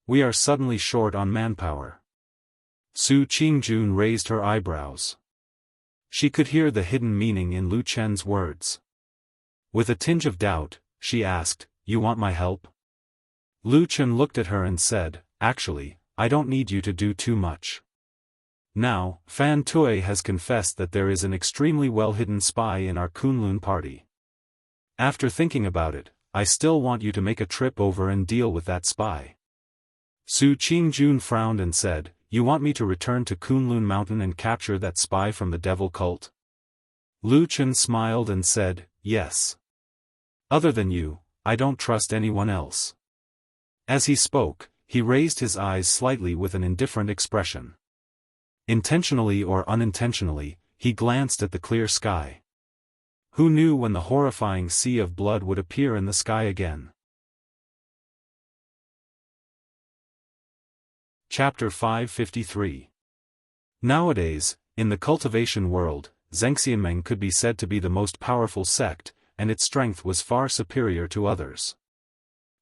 We are suddenly short on manpower. Su Qingjun raised her eyebrows. She could hear the hidden meaning in Lu Chen's words. With a tinge of doubt, she asked, "You want my help?" Lu Chen looked at her and said, "Actually, I don't need you to do too much. Now, Fan Tue has confessed that there is an extremely well-hidden spy in our Kunlun party. After thinking about it, I still want you to make a trip over and deal with that spy." Su Qingjun frowned and said, "You want me to return to Kunlun Mountain and capture that spy from the devil cult?" Lu Chen smiled and said, "Yes. Other than you, I don't trust anyone else." As he spoke, he raised his eyes slightly with an indifferent expression. Intentionally or unintentionally, he glanced at the clear sky. Who knew when the horrifying sea of blood would appear in the sky again? Chapter 553. Nowadays, in the cultivation world, Zhengxianmeng could be said to be the most powerful sect, and its strength was far superior to others.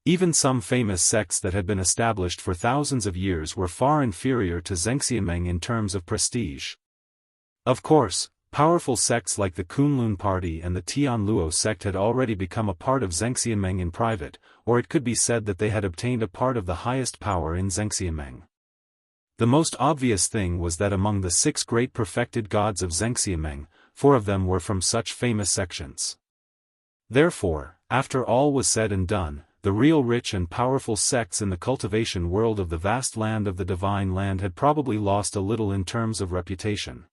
Even some famous sects that had been established for thousands of years were far inferior to Zhengxianmeng in terms of prestige. Of course, powerful sects like the Kunlun Party and the Tianluo sect had already become a part of Zhengxianmeng in private, or it could be said that they had obtained a part of the highest power in Zhengxianmeng. The most obvious thing was that among the 6 great perfected gods of Zhengxianmeng, 4 of them were from such famous sections. Therefore, after all was said and done, the real rich and powerful sects in the cultivation world of the vast land of the Divine Land had probably lost a little in terms of reputation.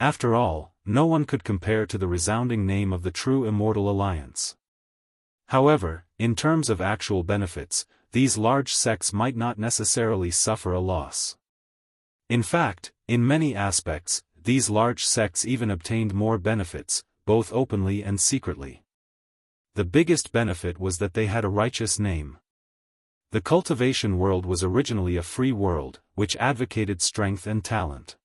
After all, no one could compare to the resounding name of the true Immortal Alliance. However, in terms of actual benefits, these large sects might not necessarily suffer a loss. In fact, in many aspects, these large sects even obtained more benefits, both openly and secretly. The biggest benefit was that they had a righteous name. The cultivation world was originally a free world, which advocated strength and talent.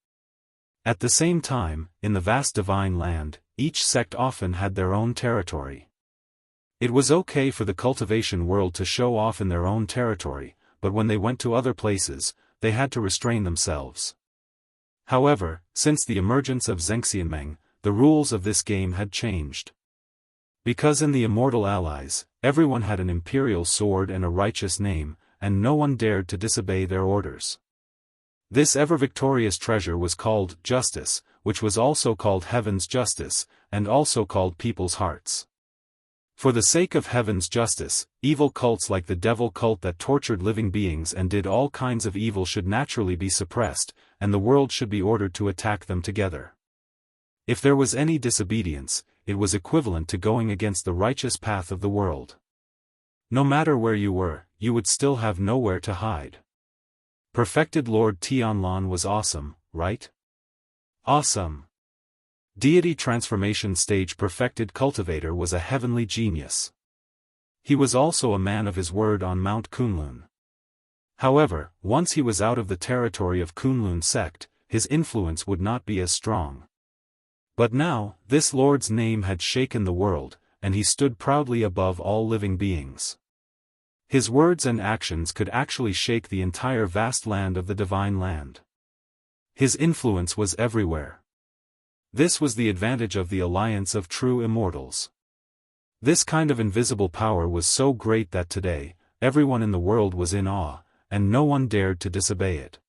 At the same time, in the vast divine land, each sect often had their own territory. It was okay for the cultivation world to show off in their own territory, but when they went to other places, they had to restrain themselves. However, since the emergence of Zhengxianmeng, the rules of this game had changed. Because in the Immortal Allies, everyone had an imperial sword and a righteous name, and no one dared to disobey their orders. This ever-victorious treasure was called justice, which was also called heaven's justice, and also called people's hearts. For the sake of heaven's justice, evil cults like the devil cult that tortured living beings and did all kinds of evil should naturally be suppressed, and the world should be ordered to attack them together. If there was any disobedience, it was equivalent to going against the righteous path of the world. No matter where you were, you would still have nowhere to hide. Perfected Lord Tianlan was awesome, right? Awesome. Deity Transformation Stage Perfected Cultivator was a heavenly genius. He was also a man of his word on Mount Kunlun. However, once he was out of the territory of Kunlun sect, his influence would not be as strong. But now, this Lord's name had shaken the world, and he stood proudly above all living beings. His words and actions could actually shake the entire vast land of the Divine Land. His influence was everywhere. This was the advantage of the alliance of true immortals. This kind of invisible power was so great that today, everyone in the world was in awe, and no one dared to disobey it.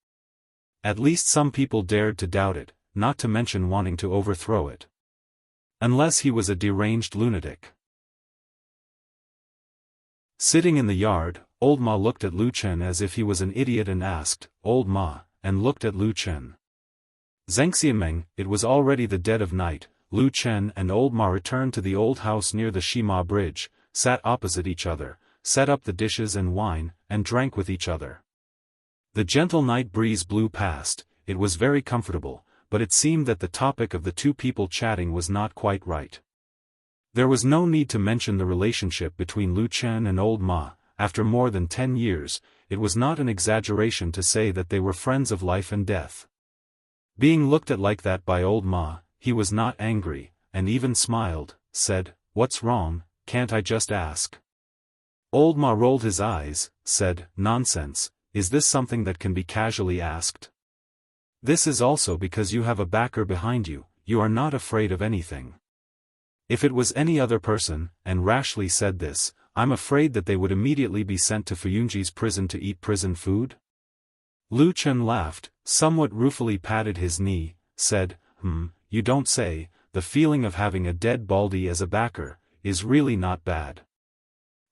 At least some people dared to doubt it, not to mention wanting to overthrow it. Unless he was a deranged lunatic. Sitting in the yard, Old Ma looked at Lu Chen as if he was an idiot and asked, "Old Ma," and looked at Lu Chen. Zhengxiameng, it was already the dead of night. Lu Chen and Old Ma returned to the old house near the Shima Bridge, sat opposite each other, set up the dishes and wine, and drank with each other. The gentle night breeze blew past, it was very comfortable, but it seemed that the topic of the two people chatting was not quite right. There was no need to mention the relationship between Lu Chen and Old Ma. After more than 10 years, it was not an exaggeration to say that they were friends of life and death. Being looked at like that by Old Ma, he was not angry, and even smiled, said, "What's wrong, can't I just ask?" Old Ma rolled his eyes, said, "Nonsense, is this something that can be casually asked? This is also because you have a backer behind you, you are not afraid of anything. If it was any other person, and rashly said this, I'm afraid that they would immediately be sent to Fuyunji's prison to eat prison food." Lu Chen laughed, somewhat ruefully patted his knee, said, "You don't say, the feeling of having a dead Baldy as a backer, is really not bad."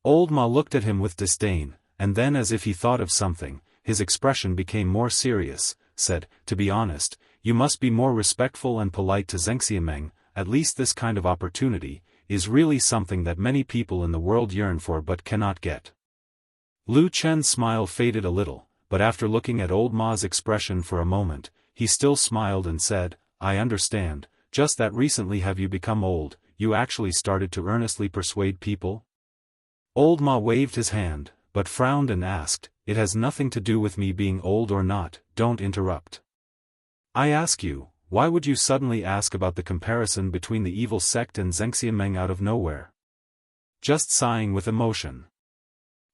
Old Ma looked at him with disdain, and then as if he thought of something, his expression became more serious, said, "To be honest, you must be more respectful and polite to Zhengxiameng, at least this kind of opportunity, is really something that many people in the world yearn for but cannot get." Lu Chen's smile faded a little, but after looking at Old Ma's expression for a moment, he still smiled and said, "I understand, just that recently have you become old, you actually started to earnestly persuade people?" Old Ma waved his hand, but frowned and asked, "It has nothing to do with me being old or not, don't interrupt. I ask you, why would you suddenly ask about the comparison between the evil sect and Zhengxiameng out of nowhere?" Just sighing with emotion.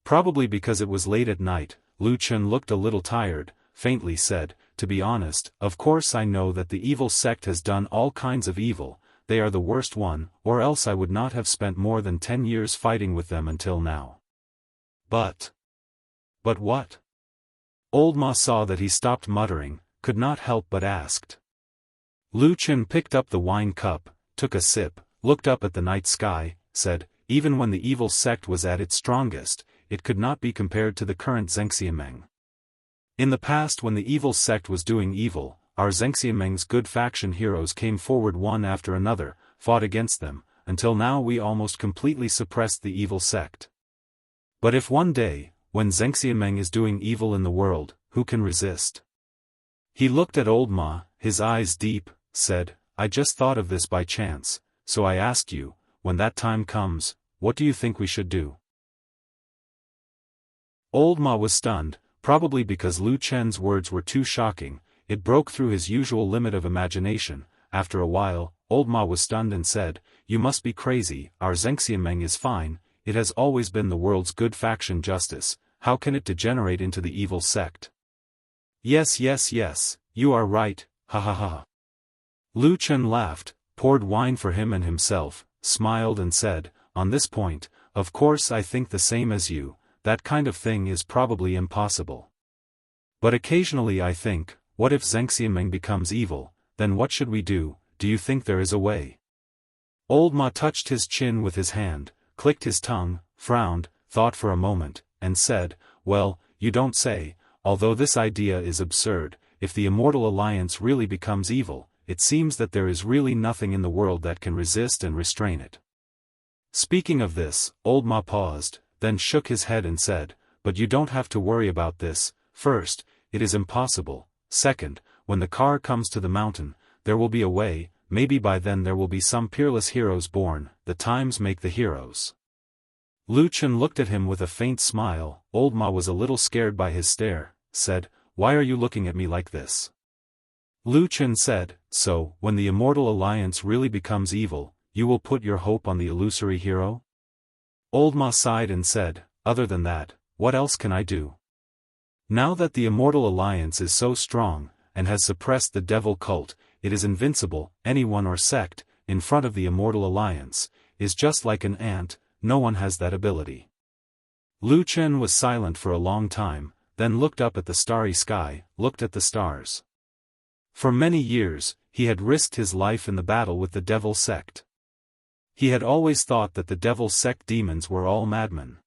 Probably because it was late at night, Lu Chen looked a little tired, faintly said, "To be honest, of course I know that the evil sect has done all kinds of evil, they are the worst one, or else I would not have spent more than 10 years fighting with them until now. But what?" Old Ma saw that he stopped muttering, could not help but asked. Lu Chen picked up the wine cup, took a sip, looked up at the night sky, said, "Even when the evil sect was at its strongest, it could not be compared to the current Zhengxiameng. In the past when the evil sect was doing evil, our Zhengxiameng's good faction heroes came forward one after another, fought against them, until now we almost completely suppressed the evil sect. But if one day, when Zhengxiameng is doing evil in the world, who can resist?" He looked at Old Ma, his eyes deep, said, "I just thought of this by chance, so I asked you, when that time comes, what do you think we should do?" Old Ma was stunned, probably because Lu Chen's words were too shocking, it broke through his usual limit of imagination. After a while, Old Ma was stunned and said, "You must be crazy, our Zhengxiameng is fine, it has always been the world's good faction justice, how can it degenerate into the evil sect?" Yes, you are right, ha ha ha." Lu Chen laughed, poured wine for him and himself, smiled and said, "On this point, of course I think the same as you, that kind of thing is probably impossible. But occasionally I think, what if Zhengxiameng becomes evil, then what should we do, do you think there is a way?" Old Ma touched his chin with his hand, clicked his tongue, frowned, thought for a moment, and said, "Well, you don't say, although this idea is absurd, if the Immortal Alliance really becomes evil, it seems that there is really nothing in the world that can resist and restrain it." Speaking of this, Old Ma paused, then shook his head and said, "But you don't have to worry about this. First, it is impossible. Second, when the car comes to the mountain, there will be a way, maybe by then there will be some peerless heroes born, the times make the heroes." Lu Chen looked at him with a faint smile. Old Ma was a little scared by his stare, said, "Why are you looking at me like this?" Lu Chen said, "So, when the Immortal Alliance really becomes evil, you will put your hope on the illusory hero?" Old Ma sighed and said, "Other than that, what else can I do? Now that the Immortal Alliance is so strong, and has suppressed the devil cult, it is invincible. Anyone or sect, in front of the Immortal Alliance, is just like an ant, no one has that ability. Lu Chen was silent for a long time, then looked up at the starry sky, looked at the stars. For many years, he had risked his life in the battle with the Devil sect. He had always thought that the Devil sect demons were all madmen.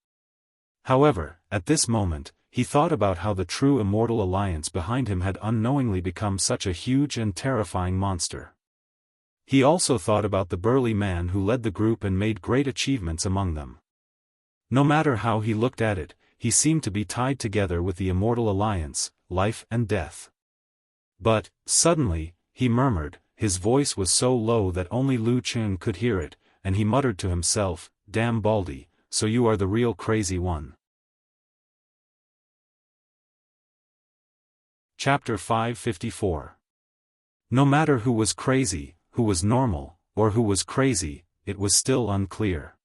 However, at this moment, he thought about how the true Immortal Alliance behind him had unknowingly become such a huge and terrifying monster. He also thought about the burly man who led the group and made great achievements among them. No matter how he looked at it, he seemed to be tied together with the Immortal Alliance, life and death. But, suddenly, he murmured, his voice was so low that only Lu Chen could hear it, and he muttered to himself, "Damn Baldy, so you are the real crazy one." Chapter 554. No matter who was crazy, who was normal, or who was crazy, it was still unclear.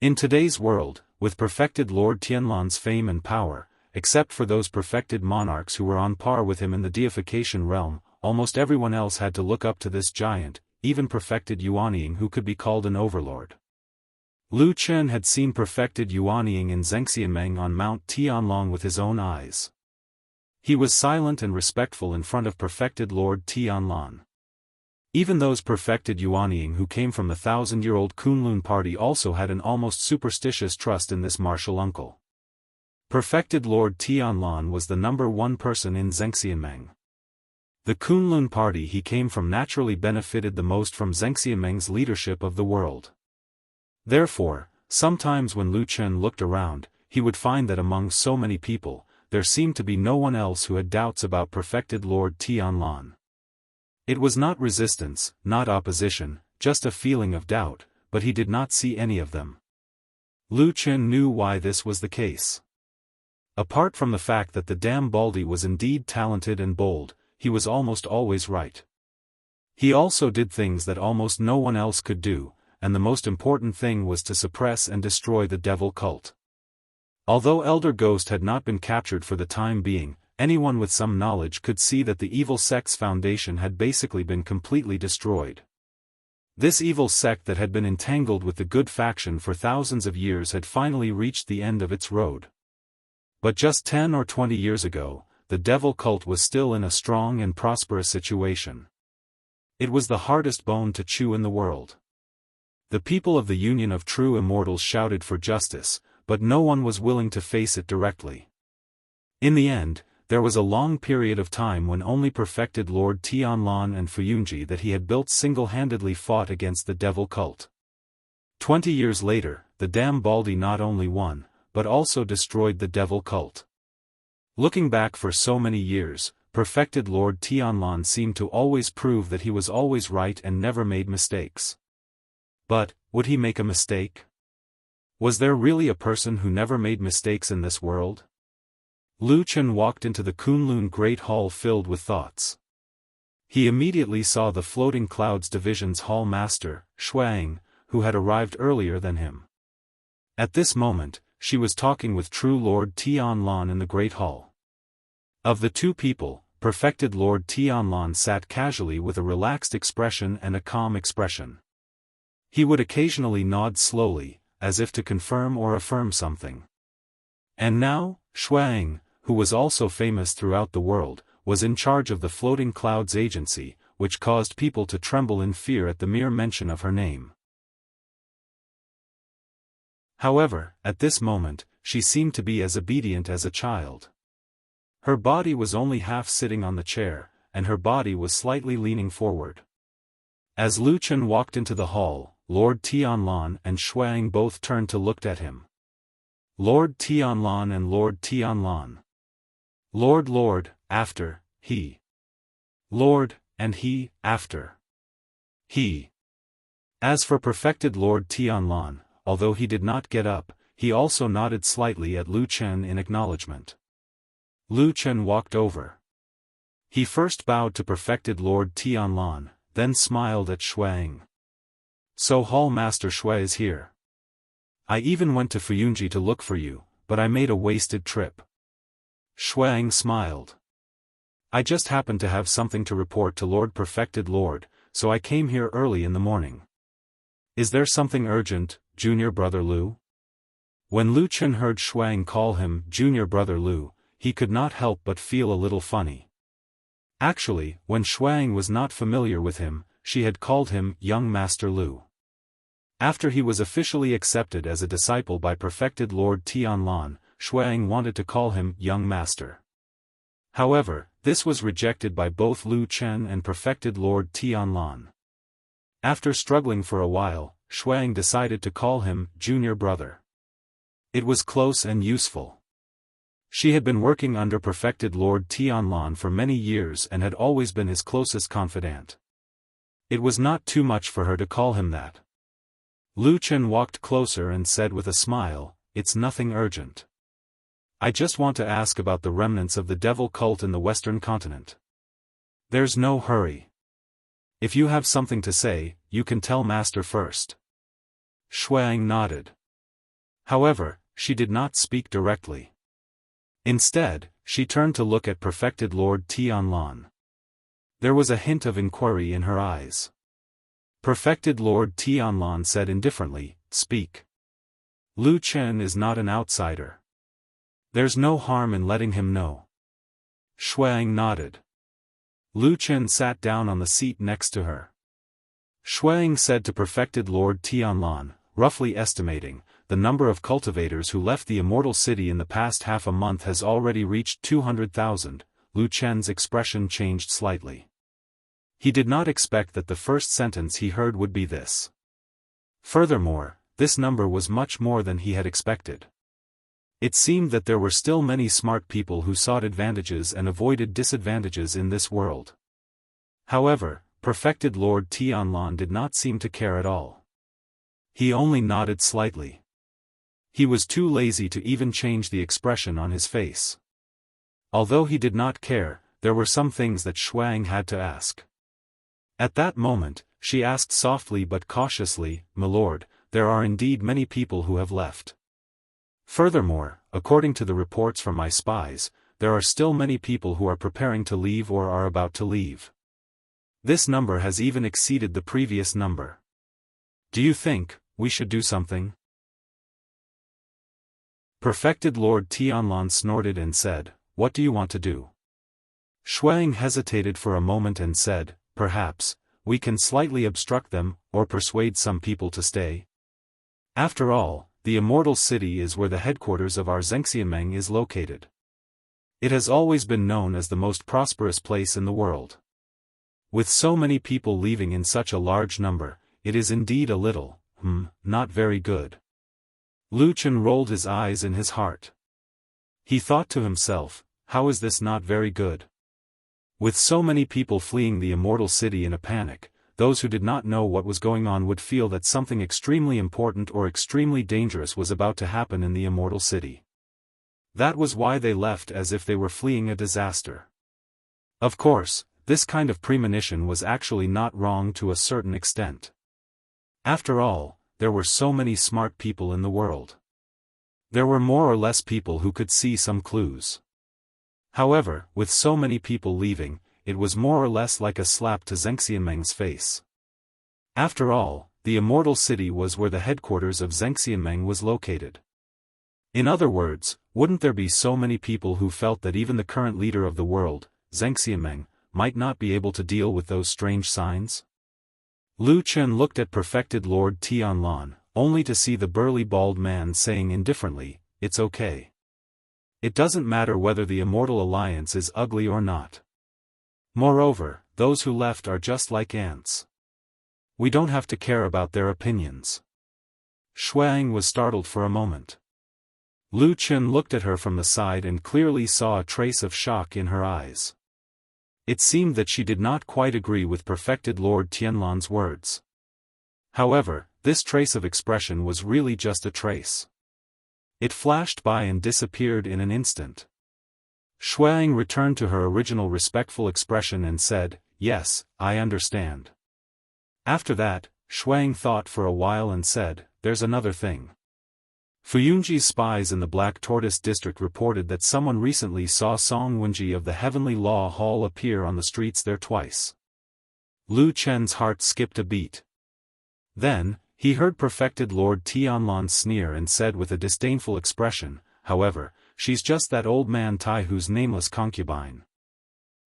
In today's world, with perfected Lord Tianlan's fame and power, except for those perfected monarchs who were on par with him in the deification realm, almost everyone else had to look up to this giant, even perfected Yuanying who could be called an overlord. Lu Chen had seen perfected Yuanying in Zhengxianmeng on Mount Tianlong with his own eyes. He was silent and respectful in front of perfected Lord Tianlan. Even those perfected Yuanying who came from the 1,000-year-old Kunlun party also had an almost superstitious trust in this martial uncle. Perfected Lord Tianlan was the number one person in Zhengxianmeng. The Kunlun party he came from naturally benefited the most from Zhengxianmeng's leadership of the world. Therefore, sometimes when Lu Chen looked around, he would find that among so many people, there seemed to be no one else who had doubts about perfected Lord Tianlan. It was not resistance, not opposition, just a feeling of doubt, but he did not see any of them. Lu Chen knew why this was the case. Apart from the fact that the damn Baldy was indeed talented and bold, he was almost always right. He also did things that almost no one else could do, and the most important thing was to suppress and destroy the devil cult. Although Elder Ghost had not been captured for the time being, anyone with some knowledge could see that the evil sect's foundation had basically been completely destroyed. This evil sect that had been entangled with the good faction for thousands of years had finally reached the end of its road. But just 10 or 20 years ago, the devil cult was still in a strong and prosperous situation. It was the hardest bone to chew in the world. The people of the Union of True Immortals shouted for justice, but no one was willing to face it directly. In the end, there was a long period of time when only perfected Lord Tianlan and Fuyunji that he had built single-handedly fought against the devil cult. 20 years later, the damn Baldy not only won, but also destroyed the devil cult. Looking back for so many years, perfected Lord Tianlan seemed to always prove that he was always right and never made mistakes. But, would he make a mistake? Was there really a person who never made mistakes in this world? Lu Chen walked into the Kunlun Great Hall filled with thoughts. He immediately saw the Floating Clouds Division's Hall Master, Shuang, who had arrived earlier than him. At this moment, she was talking with True Lord Tianlan in the Great Hall. Of the two people, perfected Lord Tianlan sat casually with a relaxed expression and a calm expression. He would occasionally nod slowly, as if to confirm or affirm something. And now, Shuang, who was also famous throughout the world, was in charge of the Floating Clouds Agency, which caused people to tremble in fear at the mere mention of her name. However, at this moment, she seemed to be as obedient as a child. Her body was only half sitting on the chair, and her body was slightly leaning forward. As Lu Chen walked into the hall, Lord Tianlan and Shuang both turned to look at him. Lord Tianlan and Lord Tianlan. Lord, after, he. Lord, and he, after. He. As for perfected Lord Tianlan, although he did not get up, he also nodded slightly at Lu Chen in acknowledgement. Lu Chen walked over. He first bowed to perfected Lord Tianlan, then smiled at Shuang. So Hall Master Shui is here. I even went to Fuyunji to look for you, but I made a wasted trip. Shuang smiled. I just happened to have something to report to Lord Perfected Lord, so I came here early in the morning. Is there something urgent, Junior Brother Lu? When Lu Chen heard Shuang call him Junior Brother Lu, he could not help but feel a little funny. Actually, when Shuang was not familiar with him, she had called him Young Master Lu. After he was officially accepted as a disciple by Perfected Lord Tianlan, Shuang wanted to call him Young Master. However, this was rejected by both Lu Chen and Perfected Lord Tianlan. After struggling for a while, Shuang decided to call him Junior Brother. It was close and useful. She had been working under Perfected Lord Tianlan for many years and had always been his closest confidant. It was not too much for her to call him that. Lu Chen walked closer and said with a smile, "It's nothing urgent. I just want to ask about the remnants of the devil cult in the Western continent. There's no hurry. If you have something to say, you can tell Master first." Shuang nodded. However, she did not speak directly. Instead, she turned to look at Perfected Lord Tianlan. There was a hint of inquiry in her eyes. Perfected Lord Tianlan said indifferently, "Speak. Lu Chen is not an outsider. There's no harm in letting him know." Shuang nodded. Lu Chen sat down on the seat next to her. Shuang said to Perfected Lord Tianlan, roughly estimating, the number of cultivators who left the Immortal City in the past half a month has already reached 200,000. Lu Chen's expression changed slightly. He did not expect that the first sentence he heard would be this. Furthermore, this number was much more than he had expected. It seemed that there were still many smart people who sought advantages and avoided disadvantages in this world. However, Perfected Lord Tianlan did not seem to care at all. He only nodded slightly. He was too lazy to even change the expression on his face. Although he did not care, there were some things that Shuang had to ask. At that moment, she asked softly but cautiously, "My lord, there are indeed many people who have left. Furthermore, according to the reports from my spies, there are still many people who are preparing to leave or are about to leave. This number has even exceeded the previous number. Do you think we should do something?" Perfected Lord Tianlan snorted and said, "What do you want to do?" Shuang hesitated for a moment and said, "Perhaps, we can slightly obstruct them, or persuade some people to stay. After all, the Immortal City is where the headquarters of our Xianxia is located. It has always been known as the most prosperous place in the world. With so many people leaving in such a large number, it is indeed a little, not very good." Lu Chen rolled his eyes in his heart. He thought to himself, how is this not very good? With so many people fleeing the Immortal City in a panic, those who did not know what was going on would feel that something extremely important or extremely dangerous was about to happen in the Immortal City. That was why they left as if they were fleeing a disaster. Of course, this kind of premonition was actually not wrong to a certain extent. After all, there were so many smart people in the world. There were more or less people who could see some clues. However, with so many people leaving, it was more or less like a slap to Xianxianmeng's face. After all, the Immortal City was where the headquarters of Xianxianmeng was located. In other words, wouldn't there be so many people who felt that even the current leader of the world, Xianxianmeng, might not be able to deal with those strange signs? Lu Chen looked at Perfected Lord Tianlan, only to see the burly bald man saying indifferently, "It's okay. It doesn't matter whether the Immortal Alliance is ugly or not. Moreover, those who left are just like ants. We don't have to care about their opinions." Shuang was startled for a moment. Lu Chen looked at her from the side and clearly saw a trace of shock in her eyes. It seemed that she did not quite agree with Perfected Lord Tianlan's words. However, this trace of expression was really just a trace. It flashed by and disappeared in an instant. Shuang returned to her original respectful expression and said, "Yes, I understand." After that, Shuang thought for a while and said, "There's another thing. Fuyunji's spies in the Black Tortoise district reported that someone recently saw Song Wenji of the Heavenly Law Hall appear on the streets there twice. Lu Chen's heart skipped a beat. Then, he heard Perfected Lord Tianlan sneer and said with a disdainful expression, "However, she's just that old man Taihu's nameless concubine.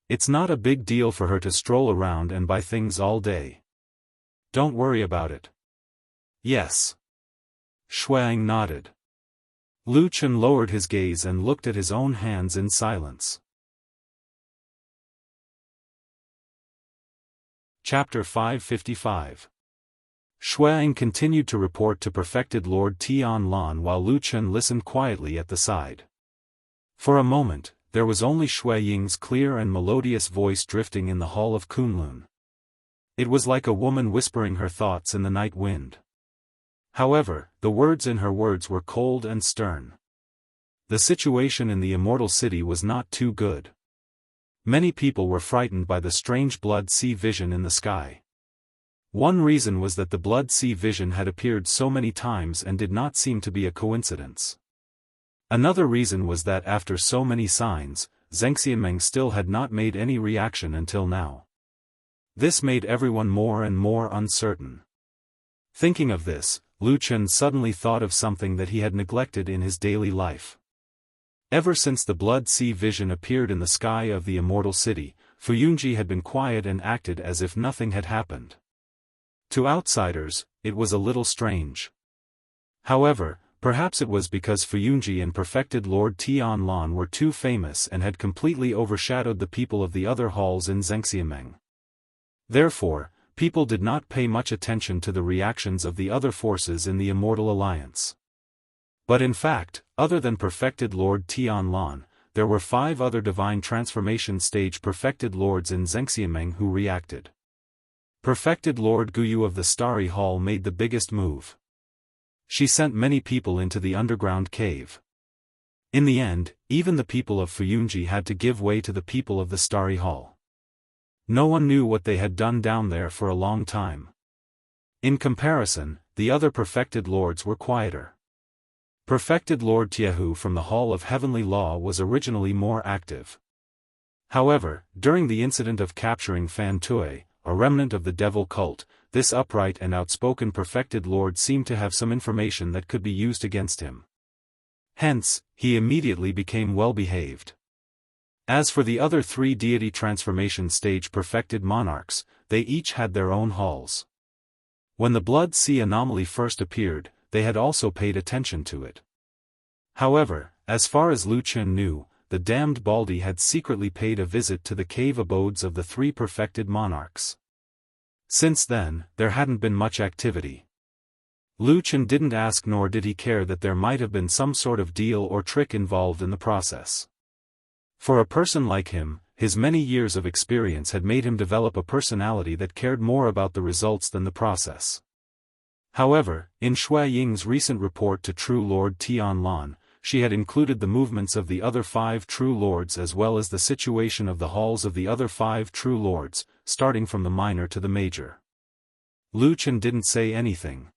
It's not a big deal for her to stroll around and buy things all day. Don't worry about it." "Yes." Xueying nodded. Lu Chen lowered his gaze and looked at his own hands in silence. Chapter 555. Xueying continued to report to Perfected Lord Tianlan while Lu Chen listened quietly at the side. For a moment, there was only Xueying's clear and melodious voice drifting in the hall of Kunlun. It was like a woman whispering her thoughts in the night wind. However, the words in her words were cold and stern. The situation in the Immortal City was not too good. Many people were frightened by the strange blood sea vision in the sky. One reason was that the blood sea vision had appeared so many times and did not seem to be a coincidence. Another reason was that after so many signs, Zhengxianmeng still had not made any reaction until now. This made everyone more and more uncertain. Thinking of this, Lu Chen suddenly thought of something that he had neglected in his daily life. Ever since the blood sea vision appeared in the sky of the Immortal City, Fuyunji had been quiet and acted as if nothing had happened. To outsiders, it was a little strange. However, perhaps it was because Fuyunji and Perfected Lord Tianlan were too famous and had completely overshadowed the people of the other halls in Zhengxianmeng. Therefore, people did not pay much attention to the reactions of the other forces in the Immortal Alliance. But in fact, other than Perfected Lord Tianlan, there were 5 other Divine Transformation Stage Perfected Lords in Zhengxianmeng who reacted. Perfected Lord Guyu of the Starry Hall made the biggest move. She sent many people into the underground cave. In the end, even the people of Fuyunji had to give way to the people of the Starry Hall. No one knew what they had done down there for a long time. In comparison, the other Perfected Lords were quieter. Perfected Lord Jianghu from the Hall of Heavenly Law was originally more active. However, during the incident of capturing Fan Tue, a remnant of the devil cult, this upright and outspoken Perfected Lord seemed to have some information that could be used against him. Hence, he immediately became well-behaved. As for the other 3 deity transformation stage perfected monarchs, they each had their own halls. When the blood sea anomaly first appeared, they had also paid attention to it. However, as far as Lu Chen knew, the damned Baldy had secretly paid a visit to the cave abodes of the 3 perfected monarchs. Since then, there hadn't been much activity. Lu Chen didn't ask nor did he care that there might have been some sort of deal or trick involved in the process. For a person like him, his many years of experience had made him develop a personality that cared more about the results than the process. However, in Xueying's recent report to True Lord Tianlan, she had included the movements of the other 5 True Lords as well as the situation of the halls of the other 5 True Lords, starting from the minor to the major. Lu Chen didn't say anything.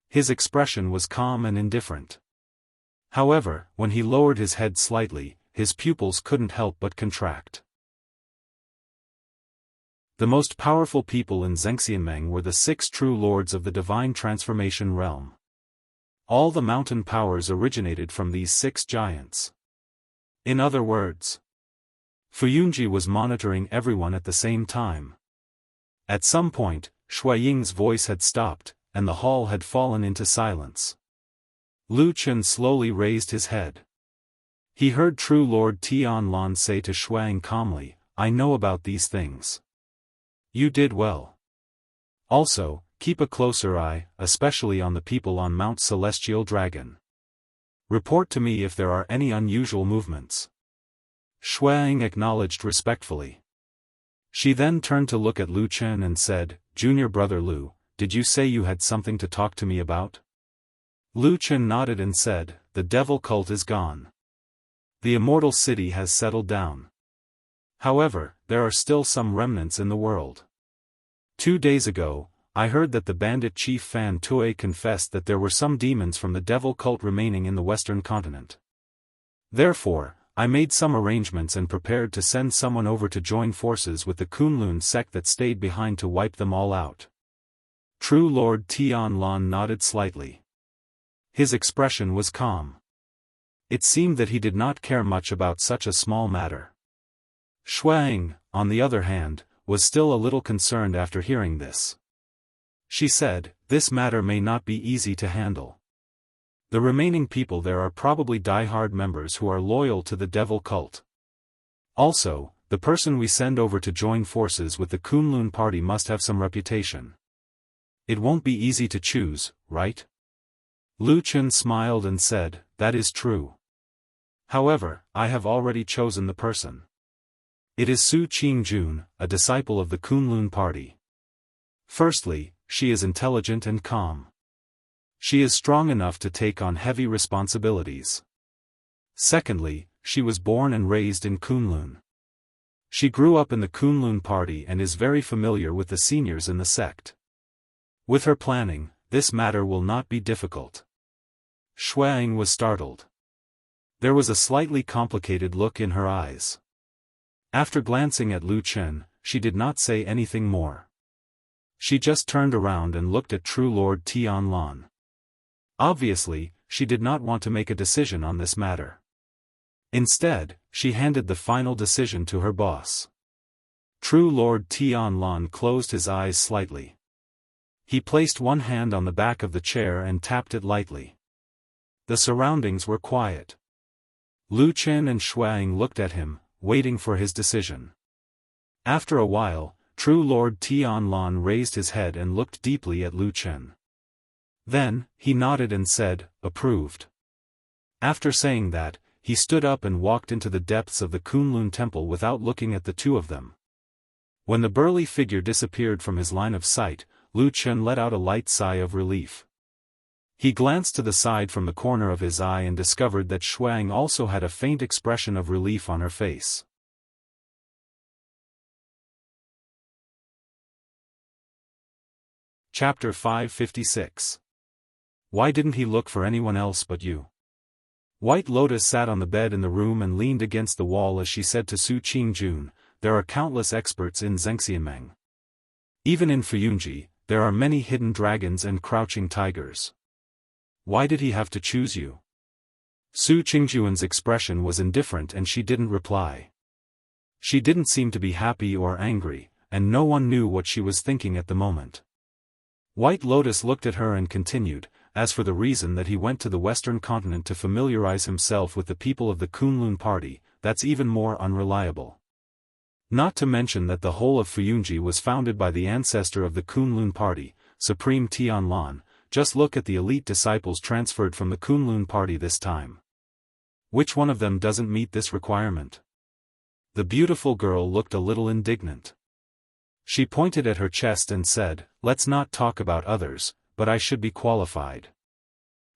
His expression was calm and indifferent. However, when he lowered his head slightly, his pupils couldn't help but contract. The most powerful people in Zhengxianmeng were the 6 true lords of the divine transformation realm. All the mountain powers originated from these 6 giants. In other words, Fuyunji was monitoring everyone at the same time. At some point, Xueying's voice had stopped, and the hall had fallen into silence. Lu Chen slowly raised his head. He heard True Lord Tianlan say to Xueying calmly, "I know about these things. You did well. Also, keep a closer eye, especially on the people on Mount Celestial Dragon. Report to me if there are any unusual movements." Xueying acknowledged respectfully. She then turned to look at Lu Chen and said, "Junior brother Lu, did you say you had something to talk to me about?" Lu Chen nodded and said, "The devil cult is gone. The Immortal City has settled down. However, there are still some remnants in the world. 2 days ago, I heard that the bandit chief Fan Tue confessed that there were some demons from the devil cult remaining in the western continent. Therefore, I made some arrangements and prepared to send someone over to join forces with the Kunlun sect that stayed behind to wipe them all out. True Lord Tianlan nodded slightly. His expression was calm. It seemed that he did not care much about such a small matter. Xuang, on the other hand, was still a little concerned after hearing this. She said, "This matter may not be easy to handle. The remaining people there are probably die-hard members who are loyal to the devil cult. Also, the person we send over to join forces with the Kunlun party must have some reputation. It won't be easy to choose, right?" Lu Chen smiled and said, "That is true. However, I have already chosen the person. It is Su Qingjun, a disciple of the Kunlun party. Firstly, she is intelligent and calm. She is strong enough to take on heavy responsibilities. Secondly, she was born and raised in Kunlun. She grew up in the Kunlun party and is very familiar with the seniors in the sect. With her planning, this matter will not be difficult." Xuang was startled. There was a slightly complicated look in her eyes. After glancing at Lu Chen, she did not say anything more. She just turned around and looked at True Lord Tianlan. Obviously, she did not want to make a decision on this matter. Instead, she handed the final decision to her boss. True Lord Tianlan closed his eyes slightly. He placed one hand on the back of the chair and tapped it lightly. The surroundings were quiet. Lu Chen and Xuang looked at him, waiting for his decision. After a while, True Lord Tianlan raised his head and looked deeply at Lu Chen. Then, he nodded and said, "Approved." After saying that, he stood up and walked into the depths of the Kunlun temple without looking at the two of them. When the burly figure disappeared from his line of sight, Lu Chen let out a light sigh of relief. He glanced to the side from the corner of his eye and discovered that Xuang also had a faint expression of relief on her face. Chapter 556. Why didn't he look for anyone else but you? White Lotus sat on the bed in the room and leaned against the wall as she said to Su Qingjun, "There are countless experts in Zhengxianmeng. Even in Fuyunji, there are many hidden dragons and crouching tigers. Why did he have to choose you?" Su Qingjun's expression was indifferent and she didn't reply. She didn't seem to be happy or angry, and no one knew what she was thinking at the moment. White Lotus looked at her and continued, "As for the reason that he went to the western continent to familiarize himself with the people of the Kunlun party, that's even more unreliable. Not to mention that the whole of Fuyunji was founded by the ancestor of the Kunlun party, Supreme Tianlan. Just look at the elite disciples transferred from the Kunlun party this time. Which one of them doesn't meet this requirement?" The beautiful girl looked a little indignant. She pointed at her chest and said, "Let's not talk about others, but I should be qualified."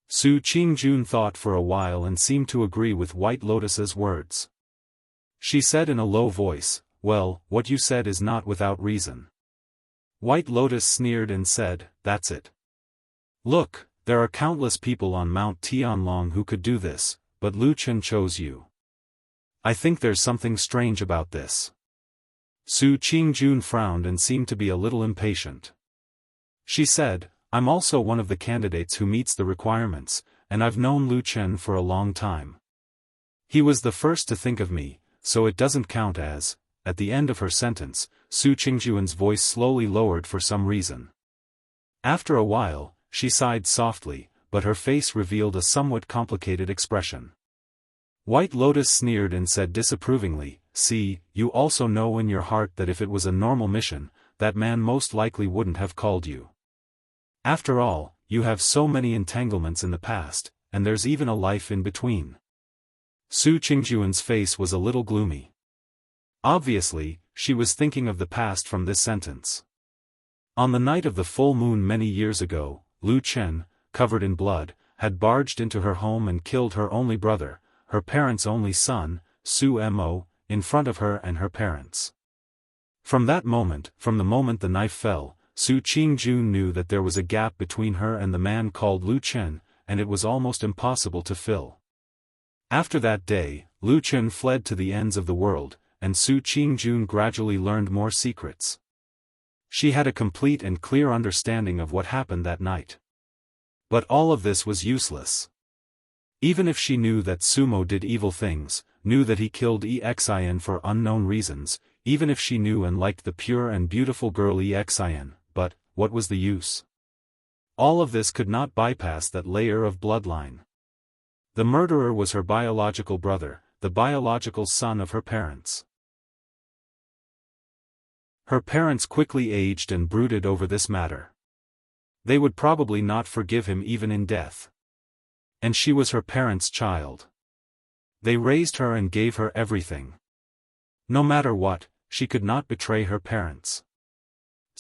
Su Qingjun thought for a while and seemed to agree with White Lotus's words. She said in a low voice, "Well, what you said is not without reason." White Lotus sneered and said, "That's it. Look, there are countless people on Mount Tianlong who could do this, but Lu Chen chose you. I think there's something strange about this." Su Qingjun frowned and seemed to be a little impatient. She said, "I'm also one of the candidates who meets the requirements, and I've known Lu Chen for a long time. He was the first to think of me, so it doesn't count as..." At the end of her sentence, Su Qingjun's voice slowly lowered for some reason. After a while, she sighed softly, but her face revealed a somewhat complicated expression. White Lotus sneered and said disapprovingly, "See, you also know in your heart that if it was a normal mission, that man most likely wouldn't have called you. After all, you have so many entanglements in the past, and there's even a life in between." Su Qingjun's face was a little gloomy. Obviously, she was thinking of the past from this sentence. On the night of the full moon many years ago, Lu Chen, covered in blood, had barged into her home and killed her only brother, her parents' only son, Su Mo, in front of her and her parents. From the moment the knife fell, Su Qingjun knew that there was a gap between her and the man called Lu Chen, and it was almost impossible to fill. After that day, Lu Chen fled to the ends of the world, and Su Qingjun gradually learned more secrets. She had a complete and clear understanding of what happened that night. But all of this was useless. Even if she knew that Sumo did evil things, knew that he killed Exin for unknown reasons, even if she knew and liked the pure and beautiful girl Exin, but, what was the use? All of this could not bypass that layer of bloodline. The murderer was her biological brother, the biological son of her parents. Her parents quickly aged and brooded over this matter. They would probably not forgive him even in death. And she was her parents' child. They raised her and gave her everything. No matter what, she could not betray her parents.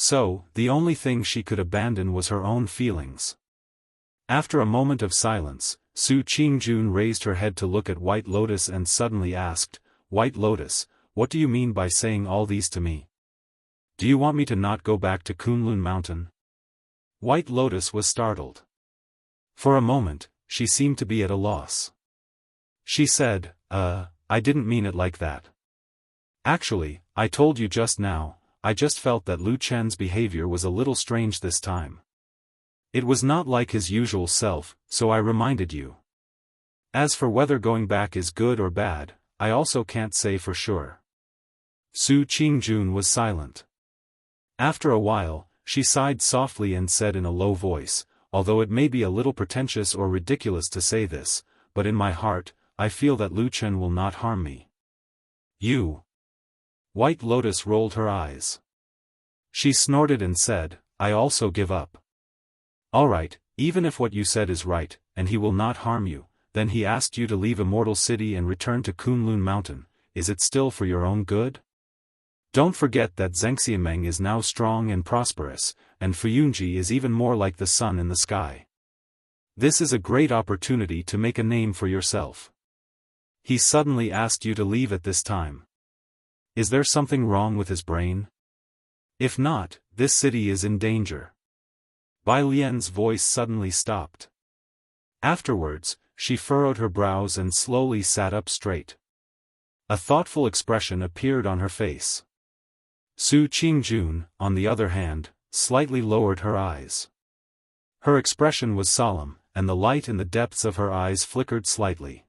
So, the only thing she could abandon was her own feelings. After a moment of silence, Su Qingjun raised her head to look at White Lotus and suddenly asked, "White Lotus, what do you mean by saying all these to me? Do you want me to not go back to Kunlun Mountain?" White Lotus was startled. For a moment, she seemed to be at a loss. She said, I didn't mean it like that. Actually, I told you just now, I just felt that Lu Chen's behavior was a little strange this time. It was not like his usual self, so I reminded you. As for whether going back is good or bad, I also can't say for sure. Su Qingjun was silent. After a while, she sighed softly and said in a low voice, "Although it may be a little pretentious or ridiculous to say this, but in my heart, I feel that Lu Chen will not harm me." "You?" White Lotus rolled her eyes. She snorted and said, "I also give up." "Alright, even if what you said is right, and he will not harm you, then he asked you to leave Immortal City and return to Kunlun Mountain, is it still for your own good? Don't forget that Zhengxianmeng is now strong and prosperous, and Fuyunji is even more like the sun in the sky. This is a great opportunity to make a name for yourself. He suddenly asked you to leave at this time. Is there something wrong with his brain? If not, this city is in danger." Bai Lian's voice suddenly stopped. Afterwards, she furrowed her brows and slowly sat up straight. A thoughtful expression appeared on her face. Su Qingjun, on the other hand, slightly lowered her eyes. Her expression was solemn, and the light in the depths of her eyes flickered slightly.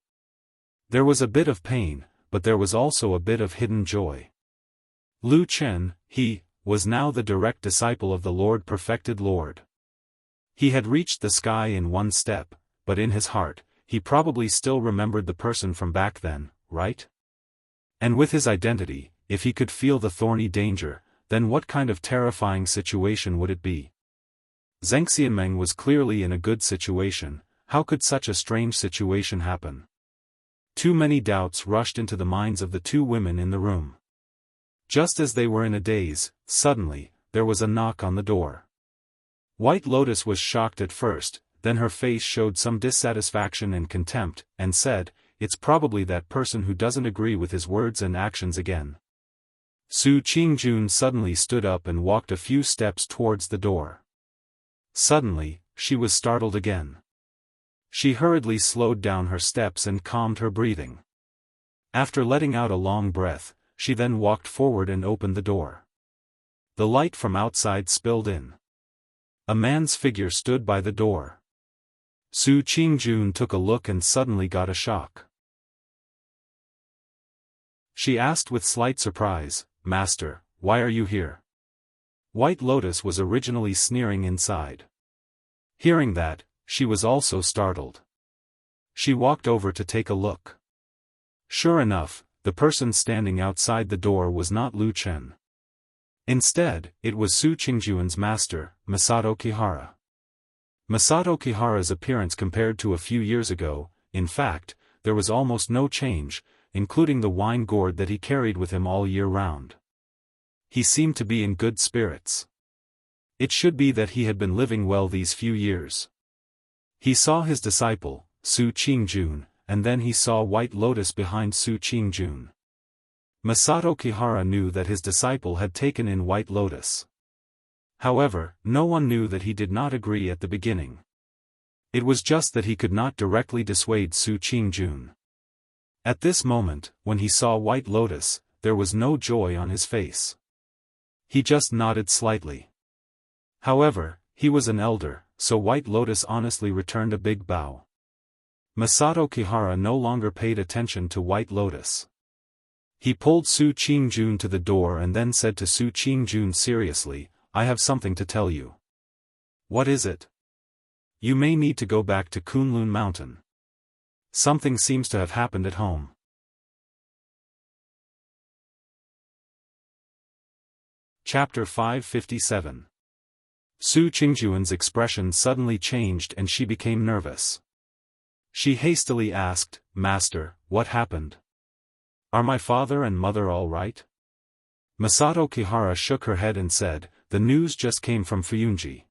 There was a bit of pain, but there was also a bit of hidden joy. Lu Chen, he, was now the direct disciple of the Lord Perfected Lord. He had reached the sky in one step, but in his heart, he probably still remembered the person from back then, right? And with his identity, if he could feel the thorny danger, then what kind of terrifying situation would it be? Zhengxianmeng was clearly in a good situation, how could such a strange situation happen? Too many doubts rushed into the minds of the two women in the room. Just as they were in a daze, suddenly, there was a knock on the door. White Lotus was shocked at first, then her face showed some dissatisfaction and contempt, and said, "It's probably that person who doesn't agree with his words and actions again." Su Qingjun suddenly stood up and walked a few steps towards the door. Suddenly, she was startled again. She hurriedly slowed down her steps and calmed her breathing. After letting out a long breath, she then walked forward and opened the door. The light from outside spilled in. A man's figure stood by the door. Su Qingjun took a look and suddenly got a shock. She asked with slight surprise, "Master, why are you here?" White Lotus was originally sneering inside. Hearing that, she was also startled. She walked over to take a look. Sure enough, the person standing outside the door was not Lu Chen. Instead, it was Su Qingjun's master, Masato Kihara. Masato Kihara's appearance compared to a few years ago, in fact, there was almost no change, including the wine gourd that he carried with him all year round. He seemed to be in good spirits. It should be that he had been living well these few years. He saw his disciple, Su Qingjun, and then he saw White Lotus behind Su Qingjun. Masato Kihara knew that his disciple had taken in White Lotus. However, no one knew that he did not agree at the beginning. It was just that he could not directly dissuade Su Qingjun. At this moment, when he saw White Lotus, there was no joy on his face. He just nodded slightly. However, he was an elder, so White Lotus honestly returned a big bow. Masato Kihara no longer paid attention to White Lotus. He pulled Su Qingjun to the door and then said to Su Qingjun seriously, "I have something to tell you." "What is it?" "You may need to go back to Kunlun Mountain. Something seems to have happened at home." Chapter 557. Su Qingjuan's expression suddenly changed and she became nervous. She hastily asked, "Master, what happened? Are my father and mother all right?" Masato Kihara shook her head and said, "The news just came from Fuyunji.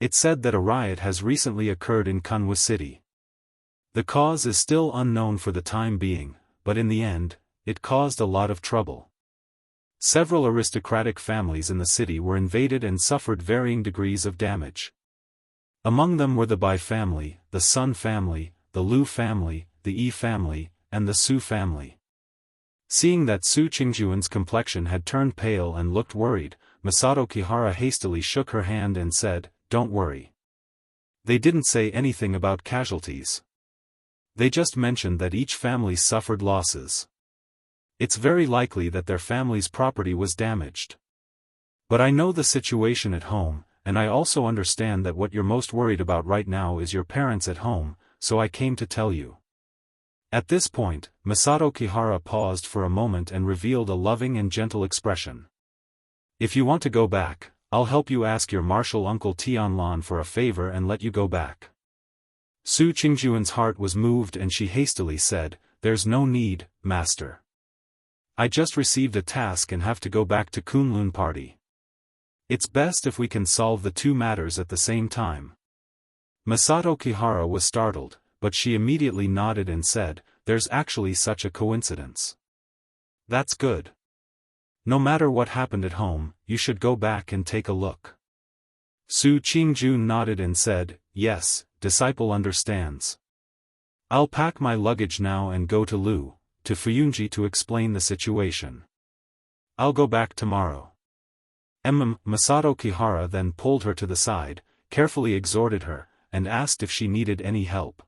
It said that a riot has recently occurred in Kunwa City. The cause is still unknown for the time being, but in the end, it caused a lot of trouble. Several aristocratic families in the city were invaded and suffered varying degrees of damage. Among them were the Bai family, the Sun family, the Lu family, the Yi family, and the Su family." Seeing that Su Qingjuan's complexion had turned pale and looked worried, Masato Kihara hastily shook her hand and said, "Don't worry. They didn't say anything about casualties. They just mentioned that each family suffered losses. It's very likely that their family's property was damaged. But I know the situation at home, and I also understand that what you're most worried about right now is your parents at home, so I came to tell you." At this point, Masato Kihara paused for a moment and revealed a loving and gentle expression. "If you want to go back, I'll help you ask your martial uncle Tianlan for a favor and let you go back." Su Qingjuan's heart was moved and she hastily said, "There's no need, master. I just received a task and have to go back to Kunlun Party. It's best if we can solve the two matters at the same time." Masato Kihara was startled, but she immediately nodded and said, "There's actually such a coincidence. That's good. No matter what happened at home, you should go back and take a look." Su Qingjun nodded and said, "Yes, disciple understands. I'll pack my luggage now and go to Fuyunji to explain the situation. I'll go back tomorrow." Masato Kihara then pulled her to the side, carefully exhorted her, and asked if she needed any help.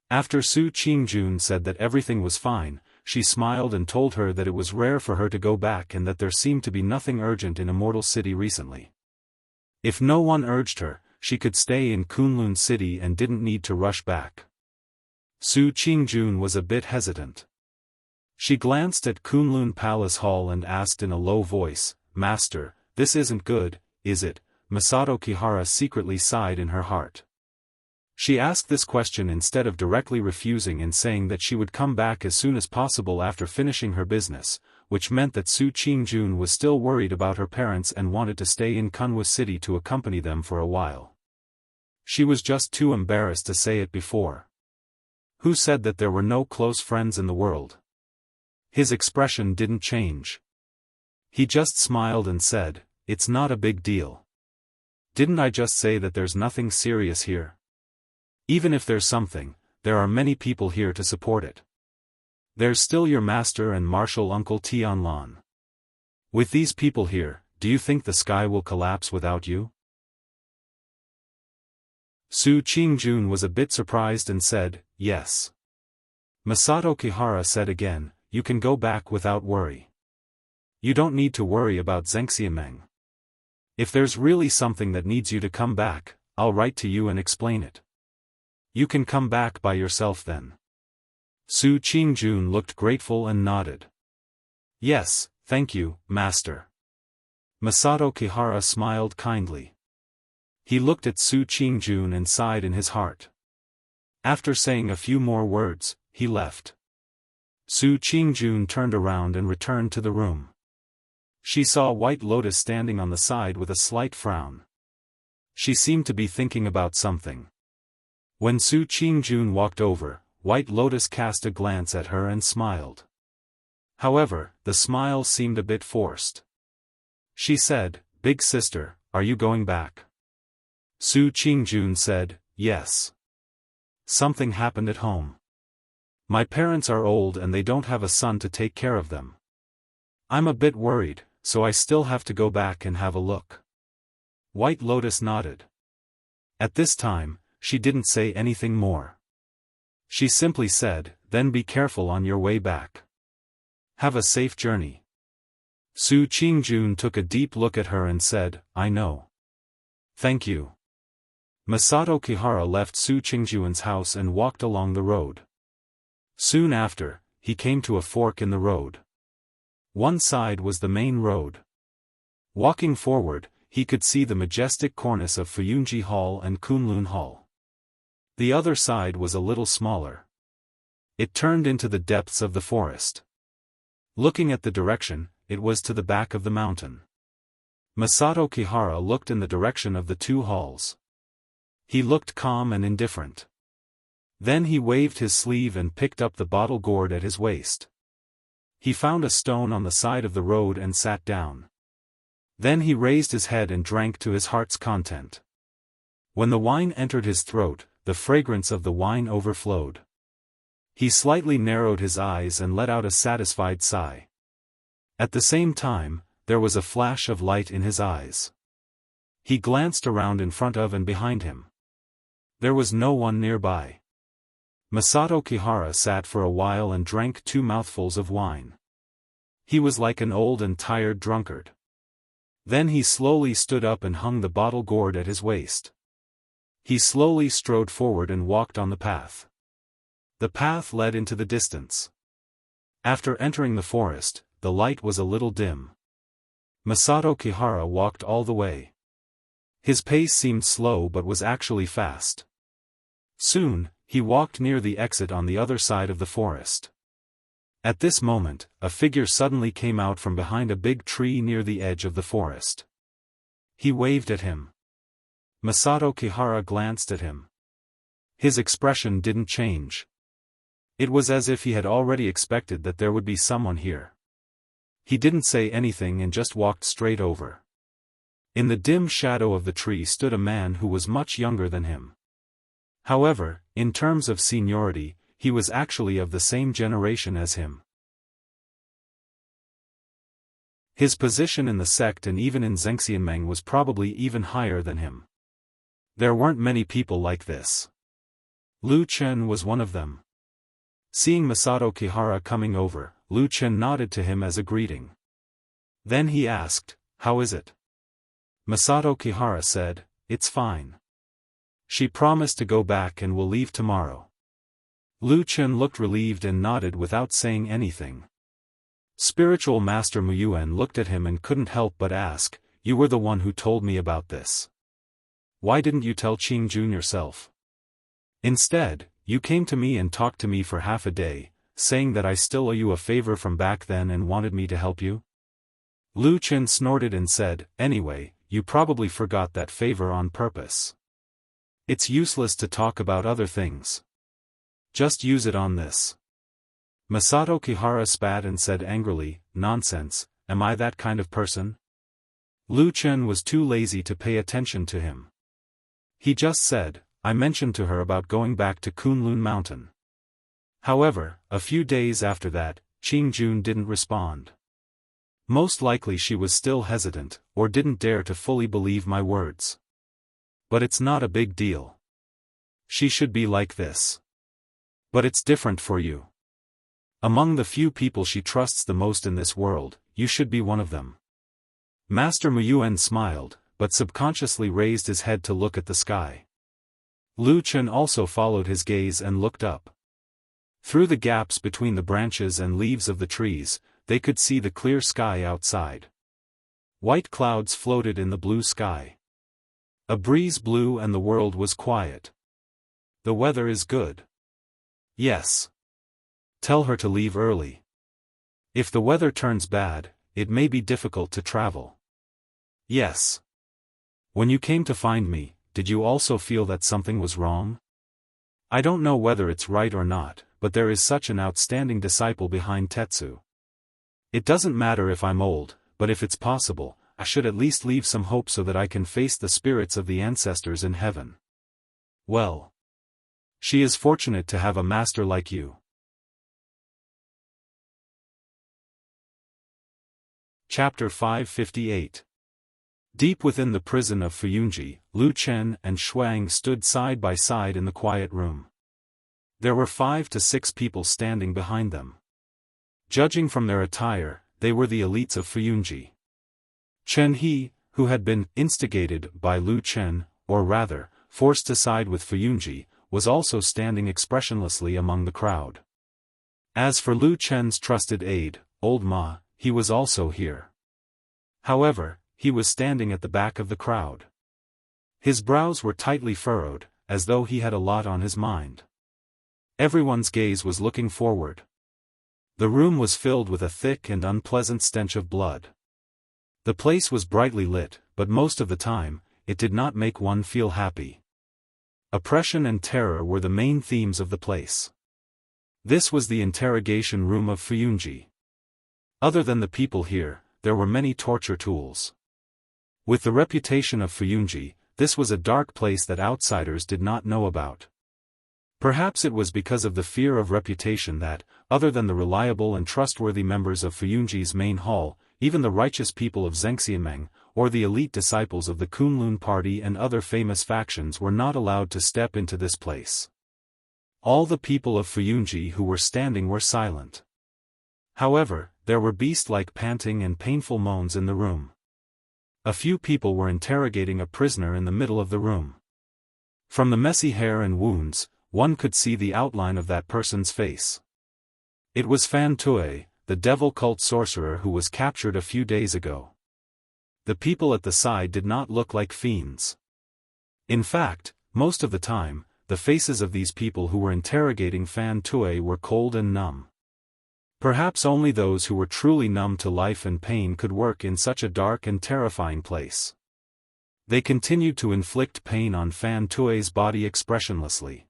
After Su Qingjun said that everything was fine, she smiled and told her that it was rare for her to go back and that there seemed to be nothing urgent in Immortal City recently. If no one urged her, she could stay in Kunlun City and didn't need to rush back. Su Qingjun was a bit hesitant. She glanced at Kunlun Palace Hall and asked in a low voice, "Master, this isn't good, is it?" Masato Kihara secretly sighed in her heart. She asked this question instead of directly refusing and saying that she would come back as soon as possible after finishing her business, which meant that Su Qingjun was still worried about her parents and wanted to stay in Kunwa City to accompany them for a while. She was just too embarrassed to say it before. Who said that there were no close friends in the world? His expression didn't change. He just smiled and said, "It's not a big deal. Didn't I just say that there's nothing serious here? Even if there's something, there are many people here to support it. There's still your master and martial uncle Tianlan. With these people here, do you think the sky will collapse without you?" Su Qingjun was a bit surprised and said, "Yes." Masato Kihara said again, "You can go back without worry. You don't need to worry about Zhengxiameng. If there's really something that needs you to come back, I'll write to you and explain it. You can come back by yourself then." Su Qingjun looked grateful and nodded. "Yes, thank you, master." Masato Kihara smiled kindly. He looked at Su Qingjun and sighed in his heart. After saying a few more words, he left. Su Qingjun turned around and returned to the room. She saw White Lotus standing on the side with a slight frown. She seemed to be thinking about something. When Su Qingjun walked over, White Lotus cast a glance at her and smiled. However, the smile seemed a bit forced. She said, "Big sister, are you going back? Su Qingjun said, yes. Something happened at home. My parents are old and they don't have a son to take care of them. I'm a bit worried, so I still have to go back and have a look. White Lotus nodded. At this time, she didn't say anything more. She simply said, then be careful on your way back. Have a safe journey. Su Qingjun took a deep look at her and said, I know. Thank you. Masato Kihara left Su Qingjun's house and walked along the road. Soon after, he came to a fork in the road. One side was the main road. Walking forward, he could see the majestic cornice of Fuyunji Hall and Kunlun Hall. The other side was a little smaller. It turned into the depths of the forest. Looking at the direction, it was to the back of the mountain. Masato Kihara looked in the direction of the two halls. He looked calm and indifferent. Then he waved his sleeve and picked up the bottle gourd at his waist. He found a stone on the side of the road and sat down. Then he raised his head and drank to his heart's content. When the wine entered his throat, the fragrance of the wine overflowed. He slightly narrowed his eyes and let out a satisfied sigh. At the same time, there was a flash of light in his eyes. He glanced around in front of and behind him. There was no one nearby. Masato Kihara sat for a while and drank 2 mouthfuls of wine. He was like an old and tired drunkard. Then he slowly stood up and hung the bottle gourd at his waist. He slowly strode forward and walked on the path. The path led into the distance. After entering the forest, the light was a little dim. Masato Kihara walked all the way. His pace seemed slow but was actually fast. Soon, he walked near the exit on the other side of the forest. At this moment, a figure suddenly came out from behind a big tree near the edge of the forest. He waved at him. Masato Kihara glanced at him. His expression didn't change. It was as if he had already expected that there would be someone here. He didn't say anything and just walked straight over. In the dim shadow of the tree stood a man who was much younger than him. However, in terms of seniority, he was actually of the same generation as him. His position in the sect and even in Zhengxianmeng was probably even higher than him. There weren't many people like this. Lu Chen was one of them. Seeing Masato Kihara coming over, Lu Chen nodded to him as a greeting. Then he asked, "How is it?" Masato Kihara said, "It's fine. She promised to go back and will leave tomorrow." Lu Chen looked relieved and nodded without saying anything. Spiritual Master Muyuan looked at him and couldn't help but ask, "You were the one who told me about this. Why didn't you tell Qingjun yourself? Instead, you came to me and talked to me for half a day, saying that I still owe you a favor from back then and wanted me to help you?" Lu Chen snorted and said, "Anyway, you probably forgot that favor on purpose. It's useless to talk about other things. Just use it on this." Masato Kihara spat and said angrily, "Nonsense, am I that kind of person?" Lu Chen was too lazy to pay attention to him. He just said, "I mentioned to her about going back to Kunlun Mountain." However, a few days after that, Qingjun didn't respond. Most likely she was still hesitant, or didn't dare to fully believe my words. But it's not a big deal. She should be like this. But it's different for you. Among the few people she trusts the most in this world, you should be one of them. Master Muyuan smiled, but subconsciously raised his head to look at the sky. Lu Chen also followed his gaze and looked up. Through the gaps between the branches and leaves of the trees, they could see the clear sky outside. White clouds floated in the blue sky. A breeze blew and the world was quiet. "The weather is good." "Yes. Tell her to leave early. If the weather turns bad, it may be difficult to travel." "Yes. When you came to find me, did you also feel that something was wrong? I don't know whether it's right or not, but there is such an outstanding disciple behind Tetsu. It doesn't matter if I'm old, but if it's possible, I should at least leave some hope so that I can face the spirits of the ancestors in heaven. Well. She is fortunate to have a master like you. Chapter 558. Deep within the prison of Fuyunji, Lu Chen and Shuang stood side by side in the quiet room. There were 5 to 6 people standing behind them. Judging from their attire, they were the elites of Fuyunji. Chen He, who had been instigated by Lu Chen, or rather, forced to side with Fuyunji, was also standing expressionlessly among the crowd. As for Lu Chen's trusted aide, Old Ma, he was also here. However, he was standing at the back of the crowd. His brows were tightly furrowed, as though he had a lot on his mind. Everyone's gaze was looking forward. The room was filled with a thick and unpleasant stench of blood. The place was brightly lit, but most of the time, it did not make one feel happy. Oppression and terror were the main themes of the place. This was the interrogation room of Fuyunji. Other than the people here, there were many torture tools. With the reputation of Fuyunji, this was a dark place that outsiders did not know about. Perhaps it was because of the fear of reputation that, other than the reliable and trustworthy members of Fuyunji's main hall, even the righteous people of Zhengxiameng, or the elite disciples of the Kunlun party and other famous factions were not allowed to step into this place. All the people of Fuyunji who were standing were silent. However, there were beast-like panting and painful moans in the room. A few people were interrogating a prisoner in the middle of the room. From the messy hair and wounds, one could see the outline of that person's face. It was Fan Tue, the devil cult sorcerer who was captured a few days ago. The people at the side did not look like fiends. In fact, most of the time, the faces of these people who were interrogating Fan Tue were cold and numb. Perhaps only those who were truly numb to life and pain could work in such a dark and terrifying place. They continued to inflict pain on Fan Tue's body expressionlessly.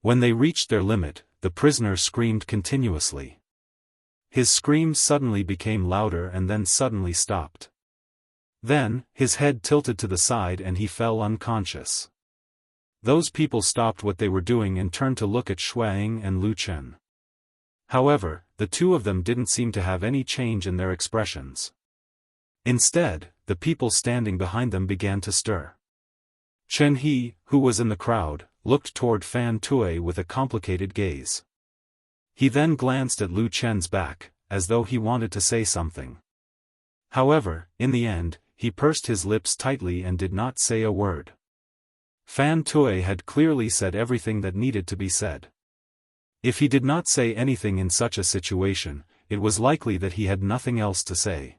When they reached their limit, the prisoner screamed continuously. His screams suddenly became louder and then suddenly stopped. Then, his head tilted to the side and he fell unconscious. Those people stopped what they were doing and turned to look at Shuang and Lu Chen. However, the two of them didn't seem to have any change in their expressions. Instead, the people standing behind them began to stir. Chen He, who was in the crowd, looked toward Fan Tue with a complicated gaze. He then glanced at Lu Chen's back, as though he wanted to say something. However, in the end, he pursed his lips tightly and did not say a word. Fan Tue had clearly said everything that needed to be said. If he did not say anything in such a situation, it was likely that he had nothing else to say.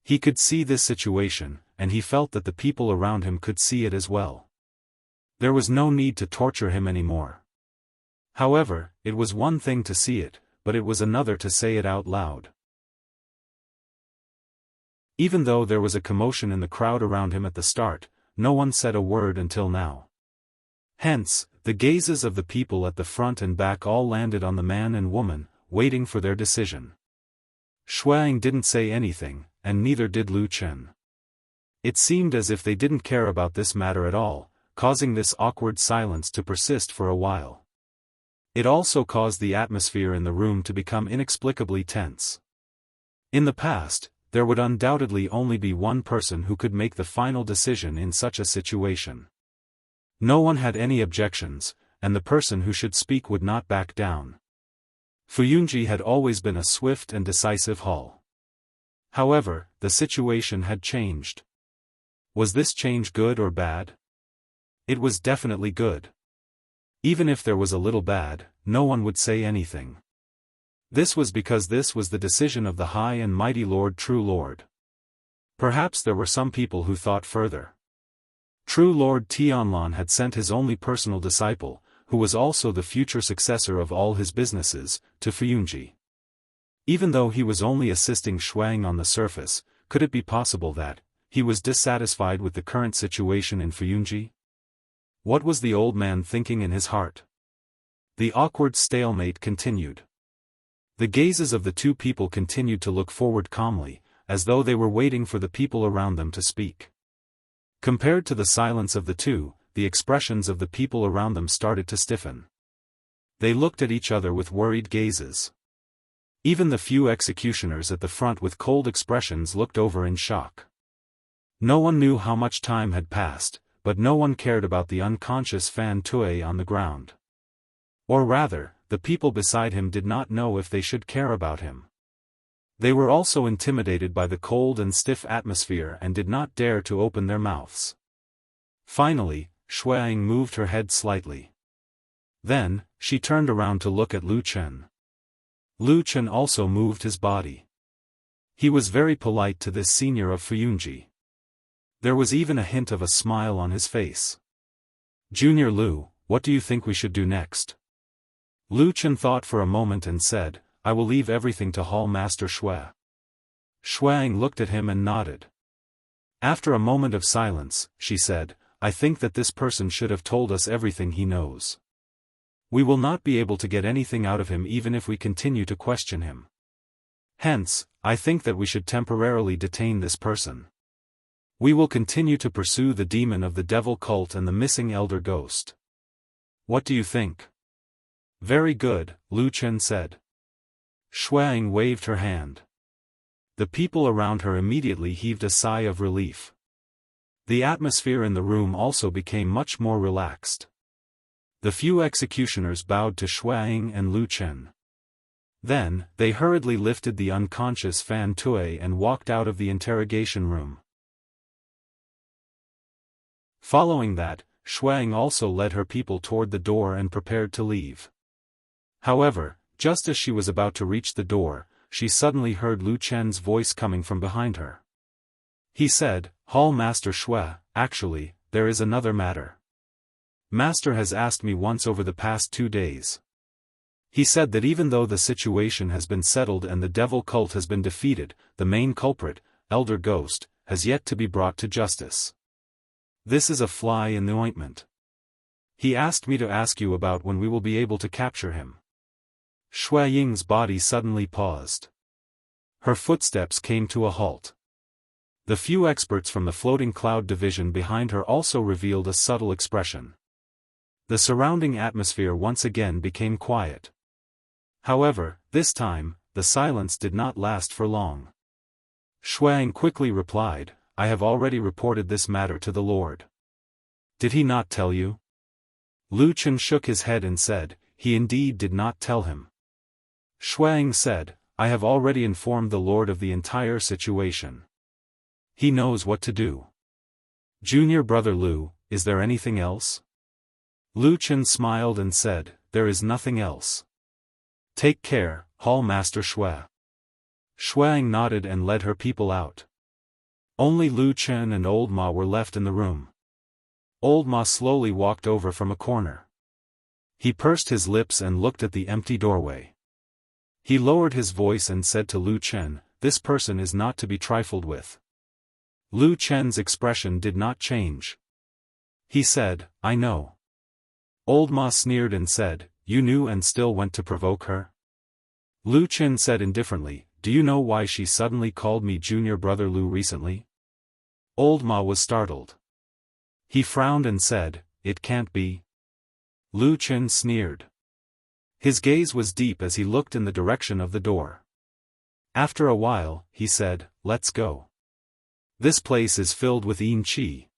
He could see this situation, and he felt that the people around him could see it as well. There was no need to torture him anymore. However, it was one thing to see it, but it was another to say it out loud. Even though there was a commotion in the crowd around him at the start, no one said a word until now. Hence, the gazes of the people at the front and back all landed on the man and woman, waiting for their decision. Shuang didn't say anything, and neither did Lu Chen. It seemed as if they didn't care about this matter at all, causing this awkward silence to persist for a while. It also caused the atmosphere in the room to become inexplicably tense. In the past, there would undoubtedly only be one person who could make the final decision in such a situation. No one had any objections, and the person who should speak would not back down. Fuyunji had always been a swift and decisive hall. However, the situation had changed. Was this change good or bad? It was definitely good. Even if there was a little bad, no one would say anything. This was because this was the decision of the High and Mighty Lord True Lord. Perhaps there were some people who thought further. True Lord Tianlan had sent his only personal disciple, who was also the future successor of all his businesses, to Fuyunji. Even though he was only assisting Shuang on the surface, could it be possible that he was dissatisfied with the current situation in Fuyunji? What was the old man thinking in his heart? The awkward stalemate continued. The gazes of the two people continued to look forward calmly, as though they were waiting for the people around them to speak. Compared to the silence of the two, the expressions of the people around them started to stiffen. They looked at each other with worried gazes. Even the few executioners at the front with cold expressions looked over in shock. No one knew how much time had passed, but no one cared about the unconscious Fan Tui on the ground. Or rather, the people beside him did not know if they should care about him. They were also intimidated by the cold and stiff atmosphere and did not dare to open their mouths. Finally, Xueying moved her head slightly. Then, she turned around to look at Lu Chen. Lu Chen also moved his body. He was very polite to this senior of Fuyunji. There was even a hint of a smile on his face. "Junior Lu, what do you think we should do next?" Lu Chen thought for a moment and said, "I will leave everything to Hall Master Xue." Xueying looked at him and nodded. After a moment of silence, she said, "I think that this person should have told us everything he knows. We will not be able to get anything out of him even if we continue to question him. Hence, I think that we should temporarily detain this person. We will continue to pursue the demon of the devil cult and the missing elder ghost. What do you think?" "Very good," Lu Chen said. Xueying waved her hand. The people around her immediately heaved a sigh of relief. The atmosphere in the room also became much more relaxed. The few executioners bowed to Xueying and Lu Chen. Then, they hurriedly lifted the unconscious Fan Tui and walked out of the interrogation room. Following that, Xueying also led her people toward the door and prepared to leave. However, just as she was about to reach the door, she suddenly heard Lu Chen's voice coming from behind her. He said, "Hall Master Xue, actually, there is another matter. Master has asked me once over the past 2 days. He said that even though the situation has been settled and the devil cult has been defeated, the main culprit, Elder Ghost, has yet to be brought to justice. This is a fly in the ointment. He asked me to ask you about when we will be able to capture him." Xueying's body suddenly paused. Her footsteps came to a halt. The few experts from the floating cloud division behind her also revealed a subtle expression. The surrounding atmosphere once again became quiet. However, this time, the silence did not last for long. Xueying quickly replied, "I have already reported this matter to the Lord." "Did he not tell you?" Lu Chen shook his head and said, "He indeed did not tell him." Xueying said, "I have already informed the Lord of the entire situation. He knows what to do. Junior brother Lu, is there anything else?" Lu Chen smiled and said, "There is nothing else. Take care, Hall Master Xue." Xueying nodded and led her people out. Only Lu Chen and Old Ma were left in the room. Old Ma slowly walked over from a corner. He pursed his lips and looked at the empty doorway. He lowered his voice and said to Lu Chen, "This person is not to be trifled with." Lu Chen's expression did not change. He said, "I know." Old Ma sneered and said, "You knew and still went to provoke her?" Lu Chen said indifferently, "Do you know why she suddenly called me Junior Brother Lu recently?" Old Ma was startled. He frowned and said, "It can't be." Lu Chen sneered. His gaze was deep as he looked in the direction of the door. After a while, he said, "Let's go. This place is filled with Yin Qi.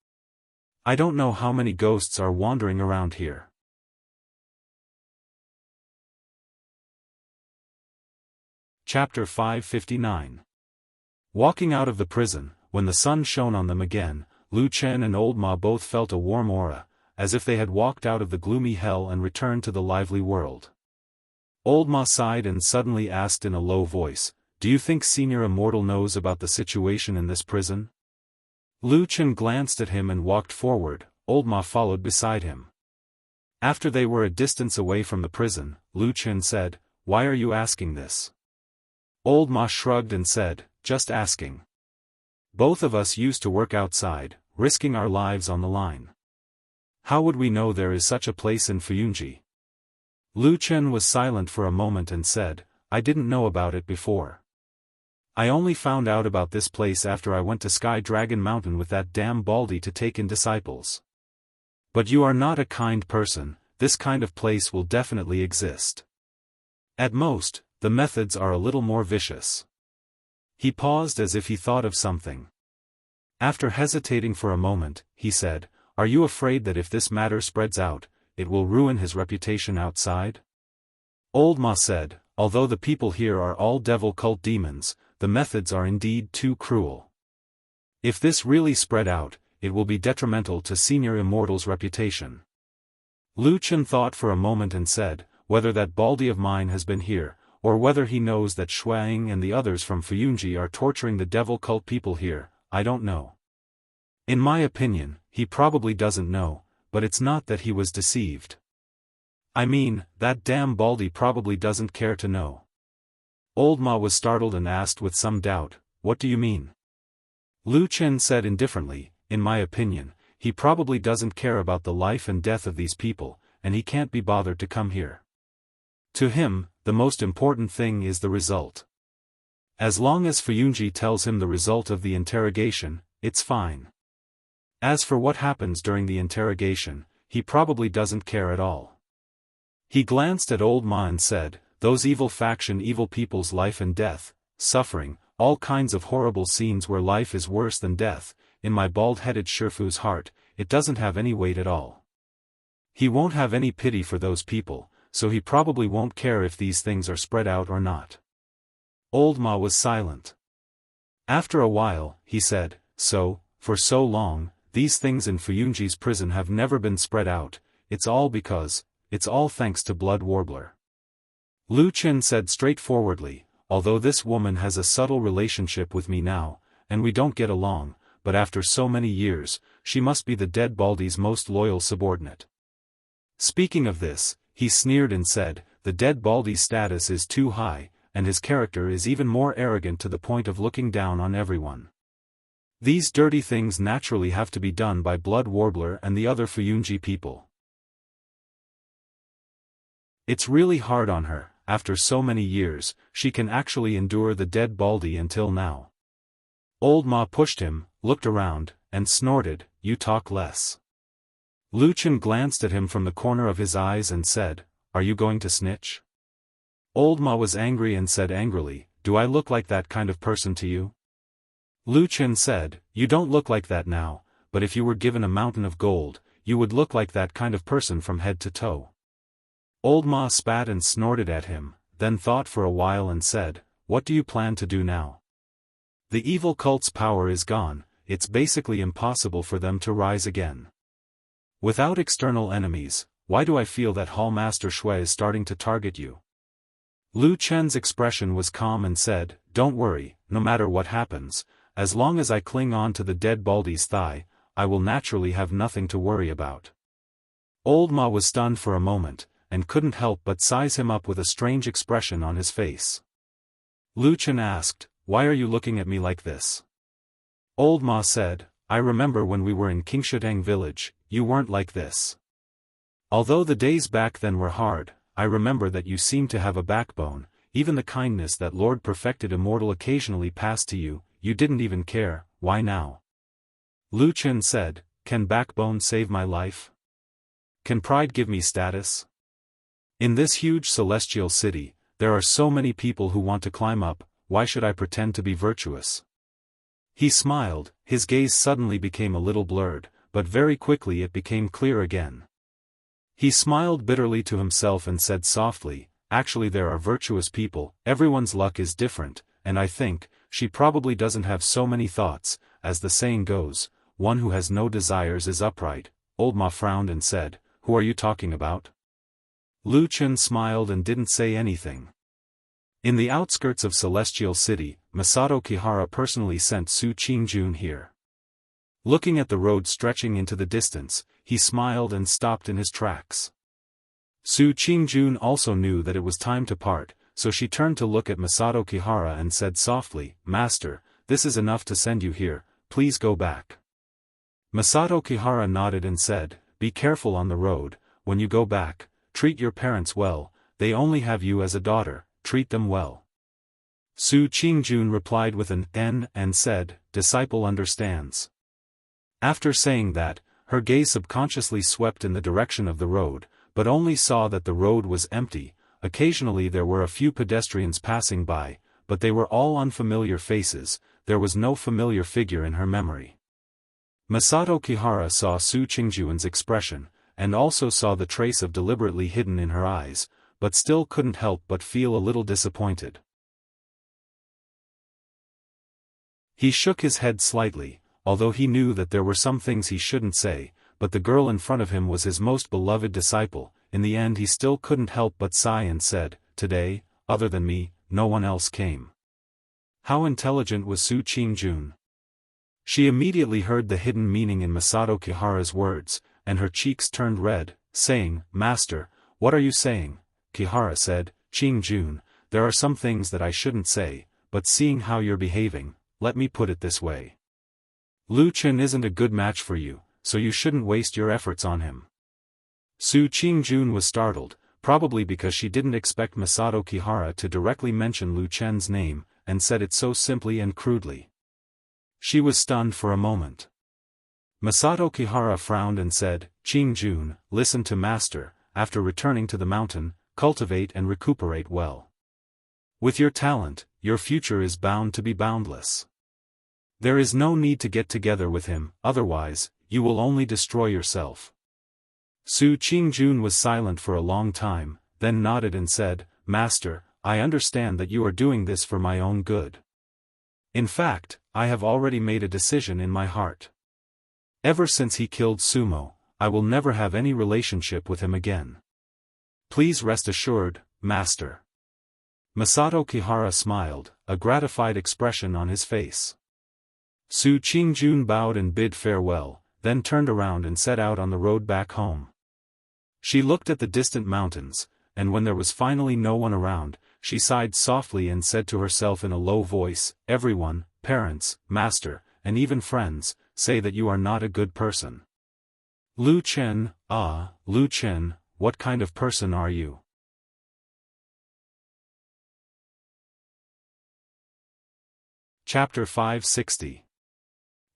I don't know how many ghosts are wandering around here." Chapter 559. Walking out of the prison, when the sun shone on them again, Lu Chen and Old Ma both felt a warm aura, as if they had walked out of the gloomy hell and returned to the lively world. Old Ma sighed and suddenly asked in a low voice, "Do you think Senior Immortal knows about the situation in this prison?" Lu Chen glanced at him and walked forward, Old Ma followed beside him. After they were a distance away from the prison, Lu Chen said, "Why are you asking this?" Old Ma shrugged and said, "Just asking. Both of us used to work outside, risking our lives on the line. How would we know there is such a place in Fuyunji?" Lu Chen was silent for a moment and said, "I didn't know about it before." I only found out about this place after I went to Sky Dragon Mountain with that damn Baldy to take in disciples. But you are not a kind person, this kind of place will definitely exist. At most, the methods are a little more vicious. He paused as if he thought of something. After hesitating for a moment, he said, "Are you afraid that if this matter spreads out, it will ruin his reputation outside?" Old Ma said, "Although the people here are all devil cult demons, the methods are indeed too cruel. If this really spread out, it will be detrimental to Senior Immortal's reputation." Lu Chen thought for a moment and said, "Whether that Baldy of mine has been here, or whether he knows that Shuang and the others from Fuyunji are torturing the devil cult people here, I don't know. In my opinion, he probably doesn't know, but it's not that he was deceived. I mean, that damn Baldy probably doesn't care to know." Old Ma was startled and asked with some doubt, "What do you mean?" Lu Chen said indifferently, "In my opinion, he probably doesn't care about the life and death of these people, and he can't be bothered to come here. To him, the most important thing is the result. As long as Fuyunji tells him the result of the interrogation, it's fine. As for what happens during the interrogation, he probably doesn't care at all." He glanced at Old Ma and said, "Those evil people's life and death, suffering, all kinds of horrible scenes where life is worse than death, in my bald-headed Shifu's heart, it doesn't have any weight at all. He won't have any pity for those people, so he probably won't care if these things are spread out or not." Old Ma was silent. After a while, he said, "So, for so long, these things in Fuyunji's prison have never been spread out, it's all thanks to Blood Warbler." Lu Chen said straightforwardly, "Although this woman has a subtle relationship with me now, and we don't get along, but after so many years, she must be the dead Baldy's most loyal subordinate." Speaking of this, he sneered and said, "The dead Baldy's status is too high, and his character is even more arrogant to the point of looking down on everyone. These dirty things naturally have to be done by Blood Warbler and the other Fuyunji people. It's really hard on her, after so many years, she can actually endure the dead Baldy until now." Old Ma pushed him, looked around, and snorted, "You talk less." Lu Chen glanced at him from the corner of his eyes and said, "Are you going to snitch?" Old Ma was angry and said angrily, "Do I look like that kind of person to you?" Lu Chen said, "You don't look like that now, but if you were given a mountain of gold, you would look like that kind of person from head to toe." Old Ma spat and snorted at him, then thought for a while and said, "What do you plan to do now? The evil cult's power is gone, it's basically impossible for them to rise again. Without external enemies, why do I feel that Hall Master Shui is starting to target you?" Lu Chen's expression was calm and said, "Don't worry, no matter what happens, as long as I cling on to the dead Baldy's thigh, I will naturally have nothing to worry about." Old Ma was stunned for a moment, and couldn't help but size him up with a strange expression on his face. Lu Chen asked, "Why are you looking at me like this?" Old Ma said, "I remember when we were in Qingshidang village, you weren't like this. Although the days back then were hard, I remember that you seemed to have a backbone, even the kindness that Lord Perfected Immortal occasionally passed to you, you didn't even care, why now?" Lu Chen said, "Can backbone save my life? Can pride give me status? In this huge celestial city, there are so many people who want to climb up, why should I pretend to be virtuous?" He smiled, his gaze suddenly became a little blurred, but very quickly it became clear again. He smiled bitterly to himself and said softly, "Actually there are virtuous people, everyone's luck is different, and I think, she probably doesn't have so many thoughts, as the saying goes, one who has no desires is upright." Old Ma frowned and said, "Who are you talking about?" Lu Chen smiled and didn't say anything. In the outskirts of Celestial City, Masato Kihara personally sent Su Qingjun here. Looking at the road stretching into the distance, he smiled and stopped in his tracks. Su Qingjun also knew that it was time to part, so she turned to look at Masato Kihara and said softly, "Master, this is enough to send you here, please go back." Masato Kihara nodded and said, "Be careful on the road, when you go back, treat your parents well, they only have you as a daughter, treat them well." Su Qingjun replied with an N and said, "Disciple understands." After saying that, her gaze subconsciously swept in the direction of the road, but only saw that the road was empty. Occasionally there were a few pedestrians passing by, but they were all unfamiliar faces. There was no familiar figure in her memory. Masato Kihara saw Su Qingjun's expression, and also saw the trace of deliberately hidden in her eyes, but still couldn't help but feel a little disappointed. He shook his head slightly, although he knew that there were some things he shouldn't say, but the girl in front of him was his most beloved disciple. In the end he still couldn't help but sigh and said, "Today, other than me, no one else came." How intelligent was Su Qingjun? She immediately heard the hidden meaning in Masato Kihara's words, and her cheeks turned red, saying, "Master, what are you saying?" Kihara said, "Qingjun, there are some things that I shouldn't say, but seeing how you're behaving, let me put it this way. Lu Chen isn't a good match for you, so you shouldn't waste your efforts on him." Su Qingjun was startled, probably because she didn't expect Masato Kihara to directly mention Lu Chen's name, and said it so simply and crudely. She was stunned for a moment. Masato Kihara frowned and said, "Qingjun, listen to Master, after returning to the mountain, cultivate and recuperate well. With your talent, your future is bound to be boundless. There is no need to get together with him, otherwise, you will only destroy yourself." Su Qingjun was silent for a long time, then nodded and said, "Master, I understand that you are doing this for my own good. In fact, I have already made a decision in my heart. Ever since he killed Sumo, I will never have any relationship with him again. Please rest assured, Master." Masato Kihara smiled, a gratified expression on his face. Su Qingjun bowed and bid farewell, then turned around and set out on the road back home. She looked at the distant mountains, and when there was finally no one around, she sighed softly and said to herself in a low voice, "Everyone, parents, master, and even friends, say that you are not a good person. Lu Chen, Lu Chen, what kind of person are you?" Chapter 560.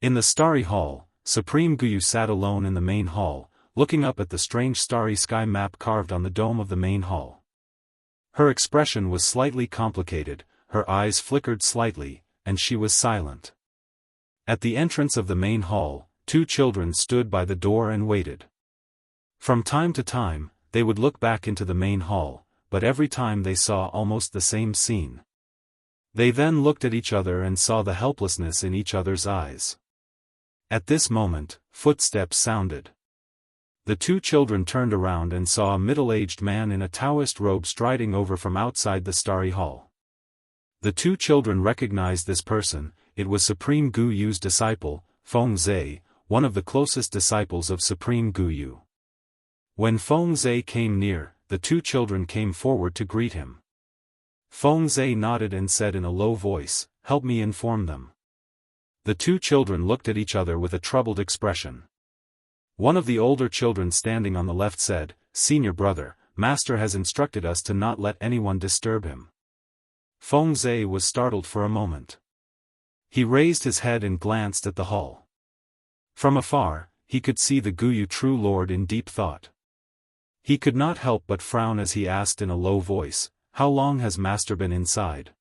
In the Starry Hall, Supreme Guyu sat alone in the main hall, looking up at the strange starry sky map carved on the dome of the main hall. Her expression was slightly complicated, her eyes flickered slightly, and she was silent. At the entrance of the main hall, two children stood by the door and waited. From time to time, they would look back into the main hall, but every time they saw almost the same scene. They then looked at each other and saw the helplessness in each other's eyes. At this moment, footsteps sounded. The two children turned around and saw a middle-aged man in a Daoist robe striding over from outside the starry hall. The two children recognized this person. It was Supreme Guyu's disciple, Feng Zhe, one of the closest disciples of Supreme Guyu. When Feng Zhe came near, the two children came forward to greet him. Feng Zhe nodded and said in a low voice, "Help me inform them." The two children looked at each other with a troubled expression. One of the older children standing on the left said, "Senior brother, Master has instructed us to not let anyone disturb him." Feng Zhe was startled for a moment. He raised his head and glanced at the hall. From afar, he could see the Guyu True Lord in deep thought. He could not help but frown as he asked in a low voice, "How long has Master been inside?"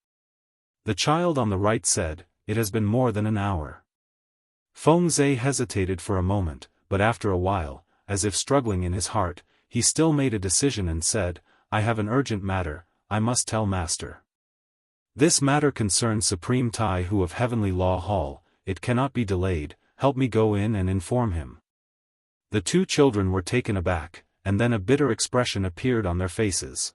The child on the right said, "It has been more than an hour." Feng Zhe hesitated for a moment, but after a while, as if struggling in his heart, he still made a decision and said, "I have an urgent matter, I must tell Master. This matter concerns Supreme Tai Hu of Heavenly Law Hall, it cannot be delayed, help me go in and inform him." The two children were taken aback, and then a bitter expression appeared on their faces.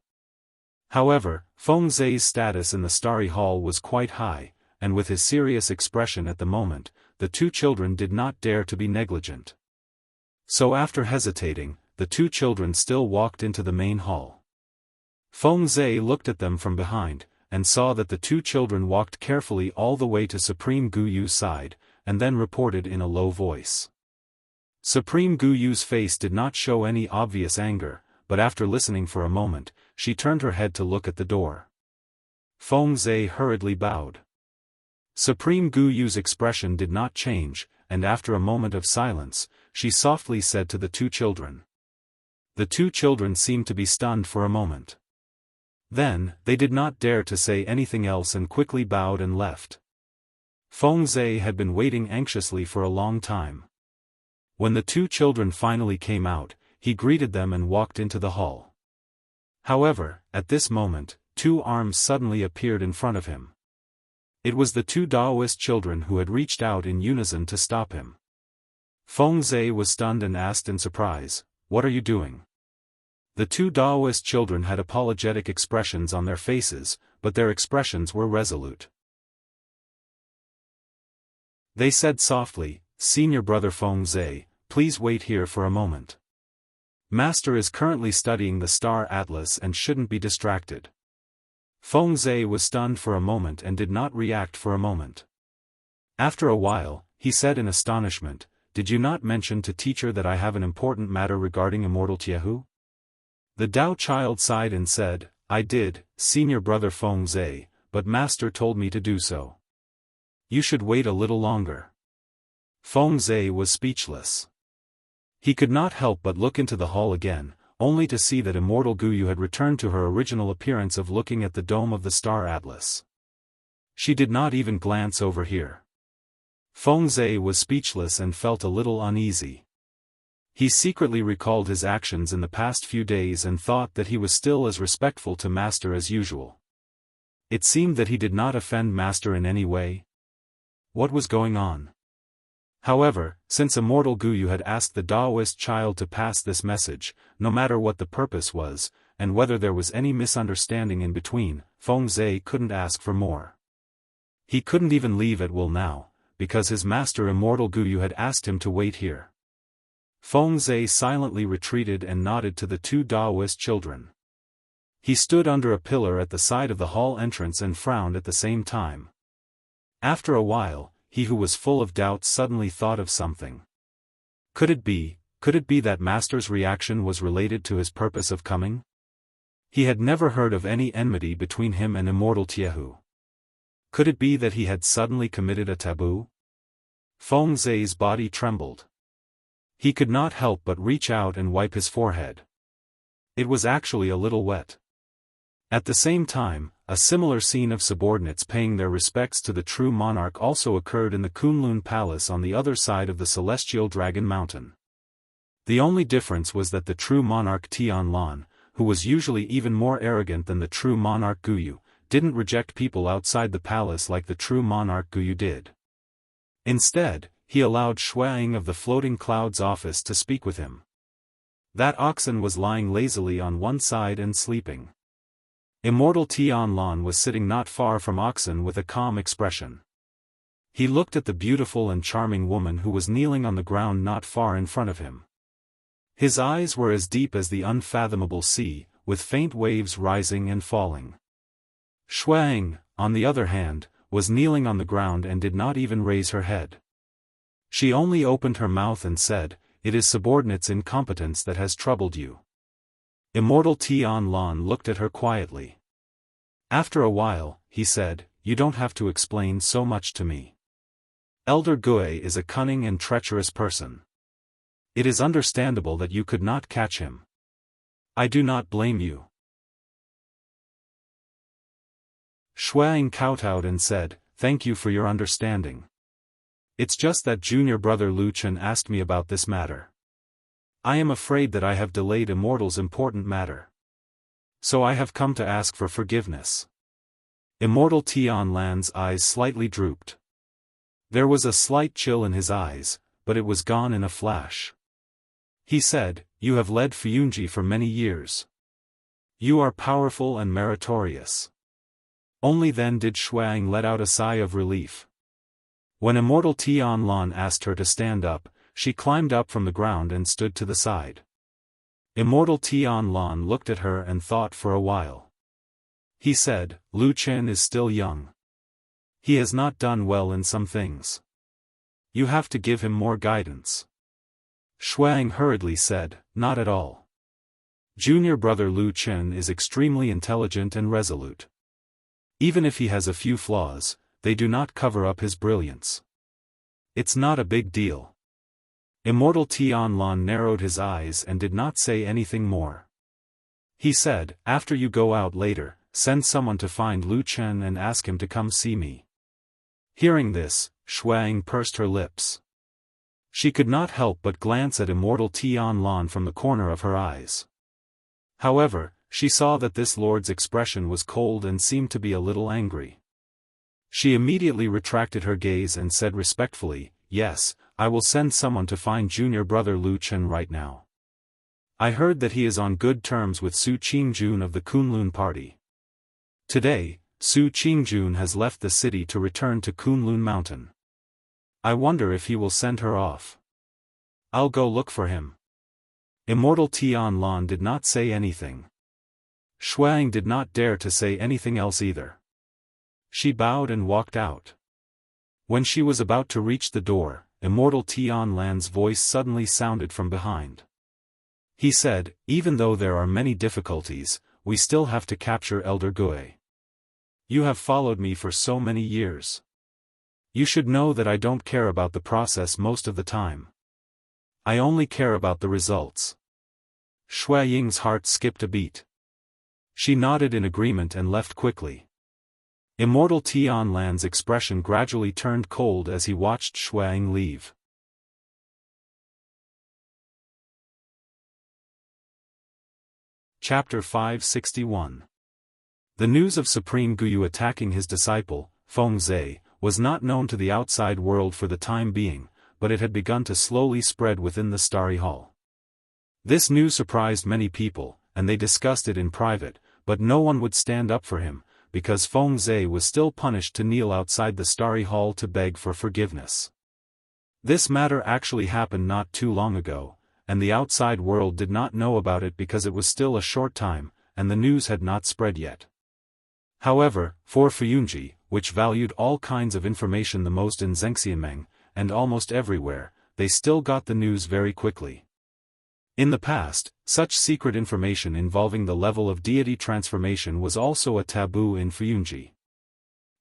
However, Feng Zhe's status in the Starry Hall was quite high, and with his serious expression at the moment, the two children did not dare to be negligent. So after hesitating, the two children still walked into the main hall. Feng Zhe looked at them from behind, and saw that the two children walked carefully all the way to Supreme Guyu's side, and then reported in a low voice. Supreme Guyu's face did not show any obvious anger, but after listening for a moment, she turned her head to look at the door. Feng Zhe hurriedly bowed. Supreme Gu Yu's expression did not change, and after a moment of silence, she softly said to the two children. The two children seemed to be stunned for a moment. Then, they did not dare to say anything else and quickly bowed and left. Feng Zhe had been waiting anxiously for a long time. When the two children finally came out, he greeted them and walked into the hall. However, at this moment, two arms suddenly appeared in front of him. It was the two Daoist children who had reached out in unison to stop him. Feng Zhe was stunned and asked in surprise, "What are you doing?" The two Daoist children had apologetic expressions on their faces, but their expressions were resolute. They said softly, "Senior brother Feng Zhe, please wait here for a moment. Master is currently studying the star atlas and shouldn't be distracted." Feng Zhe was stunned for a moment and did not react for a moment. After a while, he said in astonishment, "Did you not mention to teacher that I have an important matter regarding Immortal Jianghu?" The Dao child sighed and said, "I did, senior brother Feng Zhe, but master told me to do so. You should wait a little longer." Feng Zhe was speechless. He could not help but look into the hall again, only to see that Immortal Gu Yu had returned to her original appearance of looking at the dome of the star atlas. She did not even glance over here. Feng Zhe was speechless and felt a little uneasy. He secretly recalled his actions in the past few days and thought that he was still as respectful to Master as usual. It seemed that he did not offend Master in any way. What was going on? However, since Immortal Gu Yu had asked the Daoist child to pass this message, no matter what the purpose was, and whether there was any misunderstanding in between, Feng Zhe couldn't ask for more. He couldn't even leave at will now, because his master Immortal Gu Yu had asked him to wait here. Feng Zhe silently retreated and nodded to the two Daoist children. He stood under a pillar at the side of the hall entrance and frowned at the same time. After a while, he who was full of doubts suddenly thought of something. Could it be that Master's reaction was related to his purpose of coming? He had never heard of any enmity between him and Immortal Jianghu. Could it be that he had suddenly committed a taboo? Feng Zhe's body trembled. He could not help but reach out and wipe his forehead. It was actually a little wet. At the same time, a similar scene of subordinates paying their respects to the true monarch also occurred in the Kunlun Palace on the other side of the celestial dragon mountain. The only difference was that the true monarch Tianlan, who was usually even more arrogant than the true monarch Gu Yu, didn't reject people outside the palace like the true monarch Gu Yu did. Instead, he allowed Xueying of the Floating Clouds office to speak with him. That oxen was lying lazily on one side and sleeping. Immortal Tianlan was sitting not far from oxen with a calm expression. He looked at the beautiful and charming woman who was kneeling on the ground not far in front of him. His eyes were as deep as the unfathomable sea, with faint waves rising and falling. Xueying, on the other hand, was kneeling on the ground and did not even raise her head. She only opened her mouth and said, "It is subordinates' incompetence that has troubled you." Immortal Tianlan looked at her quietly. After a while, he said, "You don't have to explain so much to me. Elder Gue is a cunning and treacherous person. It is understandable that you could not catch him. I do not blame you." Xueying kowtowed and said, "Thank you for your understanding. It's just that junior brother Lu Chen asked me about this matter. I am afraid that I have delayed Immortal's important matter. So I have come to ask for forgiveness." Immortal Tianlan's eyes slightly drooped. There was a slight chill in his eyes, but it was gone in a flash. He said, "You have led Fuyunji for many years. You are powerful and meritorious." Only then did Xueying let out a sigh of relief. When Immortal Tianlan asked her to stand up, she climbed up from the ground and stood to the side. Immortal Tianlan looked at her and thought for a while. He said, "Lu Chen is still young. He has not done well in some things. You have to give him more guidance." Xueying hurriedly said, "Not at all. Junior brother Lu Chen is extremely intelligent and resolute. Even if he has a few flaws, they do not cover up his brilliance. It's not a big deal. Immortal Tianlan narrowed his eyes and did not say anything more. He said, after you go out later, send someone to find Lu Chen and ask him to come see me. Hearing this, Shuang pursed her lips. She could not help but glance at Immortal Tianlan from the corner of her eyes. However, she saw that this lord's expression was cold and seemed to be a little angry. She immediately retracted her gaze and said respectfully, yes, I will send someone to find junior brother Lu Chen right now. I heard that he is on good terms with Su Qingjun of the Kunlun party. Today, Su Qingjun has left the city to return to Kunlun Mountain. I wonder if he will send her off. I'll go look for him. Immortal Tianlan did not say anything. Shuang did not dare to say anything else either. She bowed and walked out. When she was about to reach the door, Immortal Tianlan's voice suddenly sounded from behind. He said, even though there are many difficulties, we still have to capture Elder Gui. You have followed me for so many years. You should know that I don't care about the process most of the time. I only care about the results. Shui Ying's heart skipped a beat. She nodded in agreement and left quickly. Immortal Tianlan's expression gradually turned cold as he watched Shui Ying leave. Chapter 561. The news of Supreme Guyu attacking his disciple, Feng Zhe, was not known to the outside world for the time being, but it had begun to slowly spread within the Starry Hall. This news surprised many people, and they discussed it in private, but no one would stand up for him, because Feng Zhe was still punished to kneel outside the Starry Hall to beg for forgiveness. This matter actually happened not too long ago, and the outside world did not know about it because it was still a short time, and the news had not spread yet. However, for Fuyunji, which valued all kinds of information the most in Zhengxianmeng, and almost everywhere, they still got the news very quickly. In the past, such secret information involving the level of deity transformation was also a taboo in Fuyunji.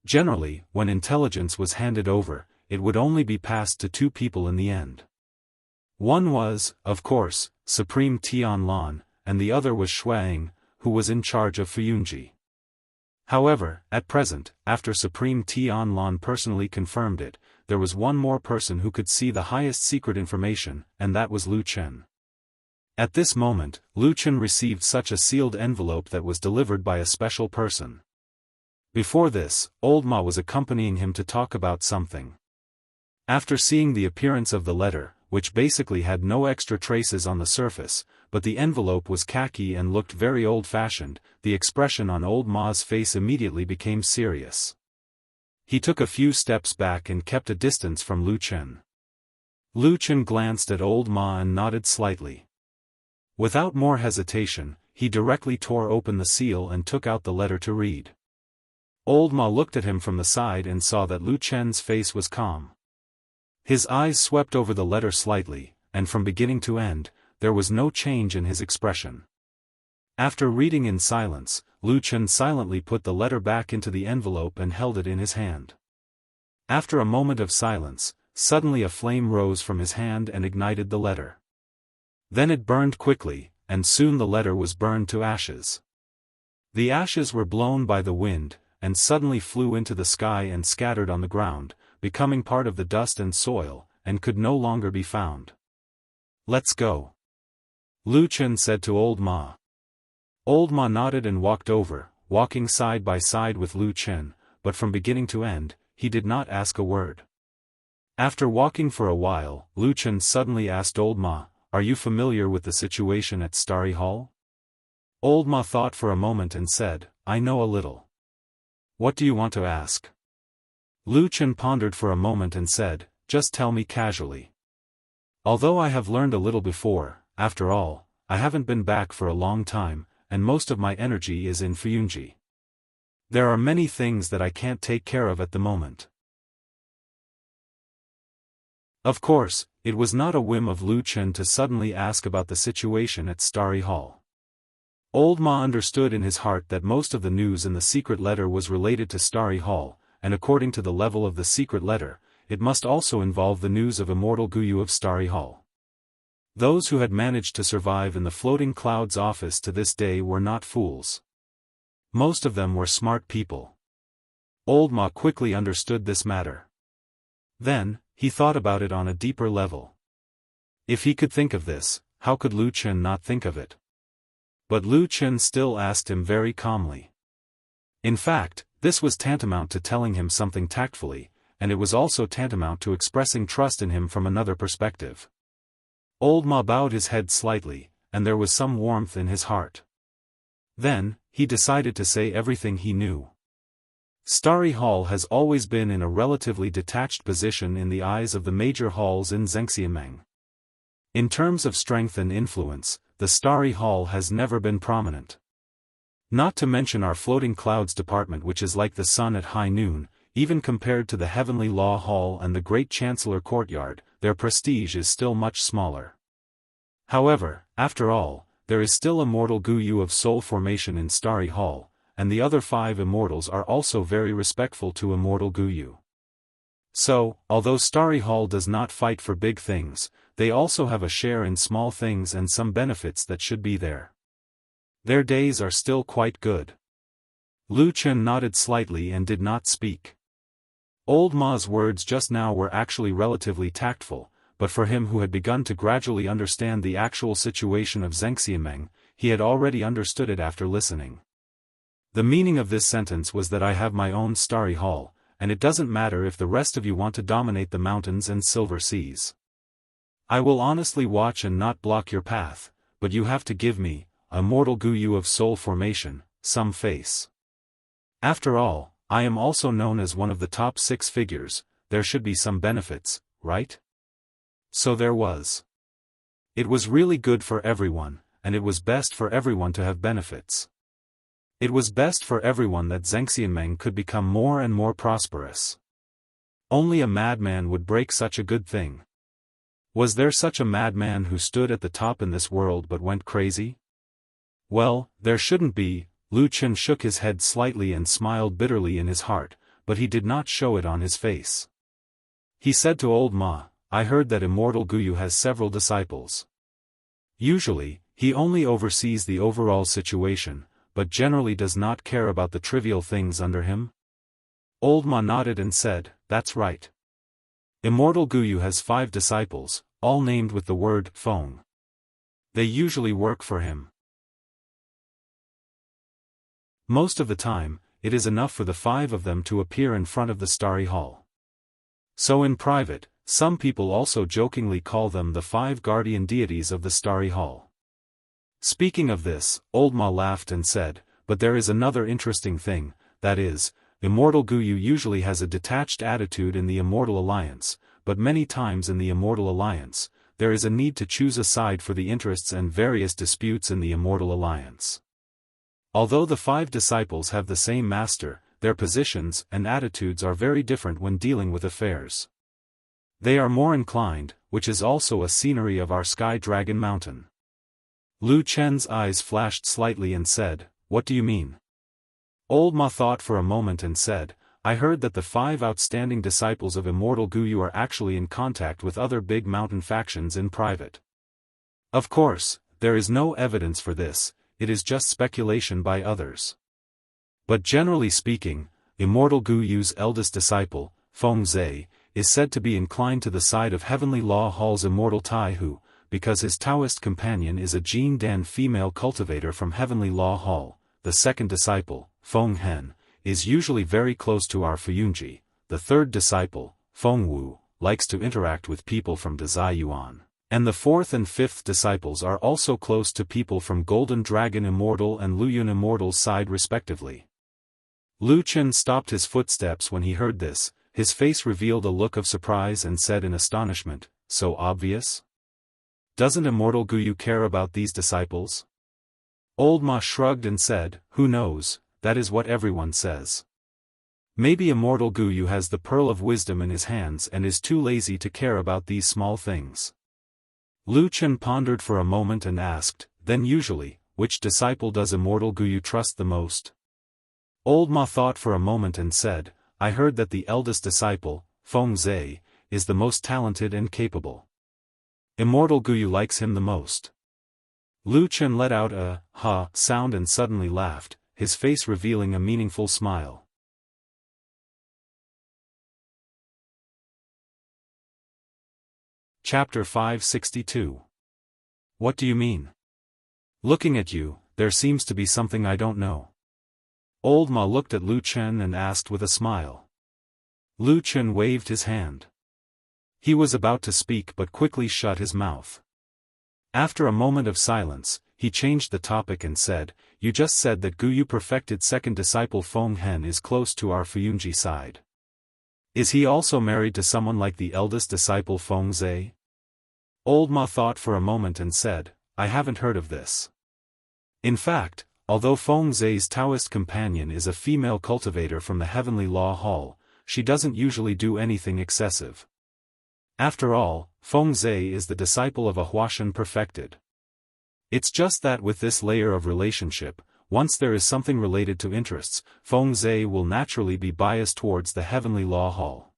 Generally, when intelligence was handed over, it would only be passed to two people in the end. One was, of course, Supreme Tianlan, and the other was Shuang, who was in charge of Fuyunji. However, at present, after Supreme Tianlan personally confirmed it, there was one more person who could see the highest secret information, and that was Lu Chen. At this moment, Lu Chen received such a sealed envelope that was delivered by a special person. Before this, Old Ma was accompanying him to talk about something. After seeing the appearance of the letter, which basically had no extra traces on the surface, but the envelope was khaki and looked very old-fashioned, the expression on Old Ma's face immediately became serious. He took a few steps back and kept a distance from Lu Chen. Lu Chen glanced at Old Ma and nodded slightly. Without more hesitation, he directly tore open the seal and took out the letter to read. Old Ma looked at him from the side and saw that Lu Chen's face was calm. His eyes swept over the letter slightly, and from beginning to end, there was no change in his expression. After reading in silence, Lu Chen silently put the letter back into the envelope and held it in his hand. After a moment of silence, suddenly a flame rose from his hand and ignited the letter. Then it burned quickly, and soon the letter was burned to ashes. The ashes were blown by the wind, and suddenly flew into the sky and scattered on the ground, becoming part of the dust and soil, and could no longer be found. "Let's go," Lu Chen said to Old Ma. Old Ma nodded and walked over, walking side by side with Lu Chen, but from beginning to end, he did not ask a word. After walking for a while, Lu Chen suddenly asked Old Ma, "Are you familiar with the situation at Starry Hall?" Old Ma thought for a moment and said, "I know a little." "What do you want to ask?" Lu Chen pondered for a moment and said, "Just tell me casually. Although I have learned a little before, after all, I haven't been back for a long time, and most of my energy is in Fuyunji. There are many things that I can't take care of at the moment." Of course, it was not a whim of Lu Chen to suddenly ask about the situation at Starry Hall. Old Ma understood in his heart that most of the news in the secret letter was related to Starry Hall, and according to the level of the secret letter, it must also involve the news of Immortal Guyu of Starry Hall. Those who had managed to survive in the Floating Clouds office to this day were not fools. Most of them were smart people. Old Ma quickly understood this matter. Then, he thought about it on a deeper level. If he could think of this, how could Lu Chen not think of it? But Lu Chen still asked him very calmly. In fact, this was tantamount to telling him something tactfully, and it was also tantamount to expressing trust in him from another perspective. Old Ma bowed his head slightly, and there was some warmth in his heart. Then, he decided to say everything he knew. Starry Hall has always been in a relatively detached position in the eyes of the major halls in Zhengxiameng. In terms of strength and influence, the Starry Hall has never been prominent. Not to mention our Floating Clouds department, which is like the sun at high noon, even compared to the Heavenly Law Hall and the Great Chancellor Courtyard, their prestige is still much smaller. However, after all, there is still Immortal Guyu of Soul Formation in Starry Hall, and the other 5 immortals are also very respectful to Immortal Guyu. So, although Starry Hall does not fight for big things, they also have a share in small things and some benefits that should be there. Their days are still quite good. Lu Chen nodded slightly and did not speak. Old Ma's words just now were actually relatively tactful, but for him who had begun to gradually understand the actual situation of Zhengxiameng, he had already understood it after listening. The meaning of this sentence was that I have my own Starry Hall, and it doesn't matter if the rest of you want to dominate the mountains and silver seas. I will honestly watch and not block your path, but you have to give me, Immortal Guyu of Soul Formation, some face. After all, I am also known as one of the top 6 figures, there should be some benefits, right? So there was. It was really good for everyone, and it was best for everyone to have benefits. It was best for everyone that Zhengxiameng could become more and more prosperous. Only a madman would break such a good thing. Was there such a madman who stood at the top in this world but went crazy? Well, there shouldn't be. Lu Chen shook his head slightly and smiled bitterly in his heart, but he did not show it on his face. He said to Old Ma, I heard that Immortal Guyu has several disciples. Usually, he only oversees the overall situation, but generally does not care about the trivial things under him. Old Ma nodded and said, that's right. Immortal Guyu has 5 disciples, all named with the word Feng. They usually work for him. Most of the time, it is enough for the 5 of them to appear in front of the Starry Hall. So in private, some people also jokingly call them the 5 guardian deities of the Starry Hall. Speaking of this, Old Ma laughed and said, but there is another interesting thing, that is, Immortal Guyu usually has a detached attitude in the Immortal Alliance, but many times in the Immortal Alliance, there is a need to choose a side for the interests and various disputes in the Immortal Alliance. Although the 5 disciples have the same master, their positions and attitudes are very different when dealing with affairs. They are more inclined, which is also a scenery of our Sky Dragon Mountain. Lu Chen's eyes flashed slightly and said, what do you mean? Old Ma thought for a moment and said, I heard that the 5 outstanding disciples of Immortal Guyu are actually in contact with other big mountain factions in private. Of course, there is no evidence for this, it is just speculation by others. But generally speaking, Immortal Guyu's eldest disciple, Feng Zhe, is said to be inclined to the side of Heavenly Law Hall's Immortal Tai Hu, because his Taoist companion is a Jin Dan female cultivator from Heavenly Law Hall. The second disciple, Feng Hen, is usually very close to our Fuyunji. The third disciple, Feng Wu, likes to interact with people from Dazai Yuan. And the 4th and 5th disciples are also close to people from Golden Dragon Immortal and Luyun Immortal's side respectively. Lu Chen stopped his footsteps when he heard this, his face revealed a look of surprise and said in astonishment, so obvious? Doesn't Immortal Guyu care about these disciples? Old Ma shrugged and said, who knows, that is what everyone says. Maybe Immortal Guyu has the pearl of wisdom in his hands and is too lazy to care about these small things. Lu Chen pondered for a moment and asked, then usually, which disciple does Immortal Guyu trust the most? Old Ma thought for a moment and said, I heard that the eldest disciple, Feng Zhe, is the most talented and capable. Immortal Guyu likes him the most. Lu Chen let out a ha sound and suddenly laughed, his face revealing a meaningful smile. Chapter 562. What do you mean? Looking at you, there seems to be something I don't know. Old Ma looked at Lu Chen and asked with a smile. Lu Chen waved his hand. He was about to speak but quickly shut his mouth. After a moment of silence, he changed the topic and said, You just said that Guyu perfected second disciple Feng Hen is close to our Fuyunji side. Is he also married to someone like the eldest disciple Feng Zhe? Old Ma thought for a moment and said, I haven't heard of this. In fact, although Feng Zhe's Taoist companion is a female cultivator from the Heavenly Law Hall, she doesn't usually do anything excessive. After all, Feng Zhe is the disciple of a Huashan perfected. It's just that with this layer of relationship, once there is something related to interests, Feng Zhe will naturally be biased towards the Heavenly Law Hall.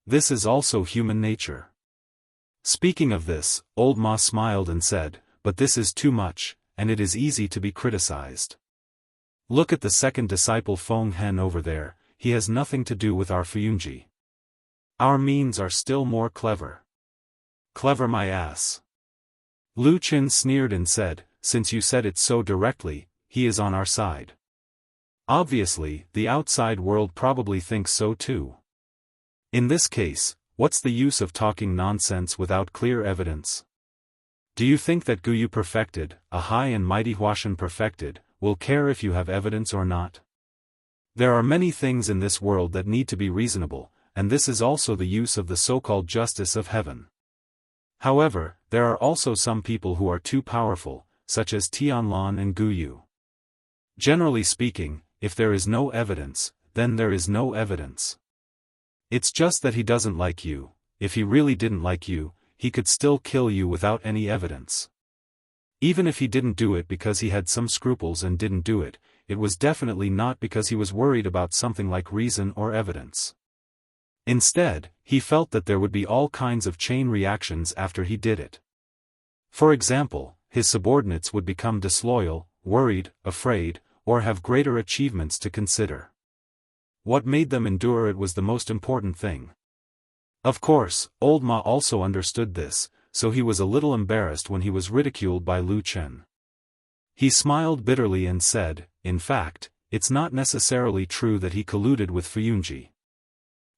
This is also human nature. Speaking of this, Old Ma smiled and said, But this is too much, and it is easy to be criticized. Look at the second disciple Feng Hen over there, he has nothing to do with our Fuyunji. Our means are still more clever. Clever my ass. Lu Chen sneered and said, Since you said it so directly, he is on our side. Obviously, the outside world probably thinks so too. In this case, what's the use of talking nonsense without clear evidence? Do you think that Guyu perfected, a high and mighty Huashan perfected, will care if you have evidence or not? There are many things in this world that need to be reasonable, and this is also the use of the so-called justice of heaven. However, there are also some people who are too powerful, such as Tianlan and Guyu. Generally speaking, if there is no evidence, then there is no evidence. It's just that he doesn't like you. If he really didn't like you, he could still kill you without any evidence. Even if he didn't do it because he had some scruples and didn't do it, it was definitely not because he was worried about something like reason or evidence. Instead, he felt that there would be all kinds of chain reactions after he did it. For example, his subordinates would become disloyal, worried, afraid, or have greater achievements to consider. What made them endure it was the most important thing. Of course, Old Ma also understood this, so he was a little embarrassed when he was ridiculed by Lu Chen. He smiled bitterly and said, In fact, it's not necessarily true that he colluded with Fuyunji.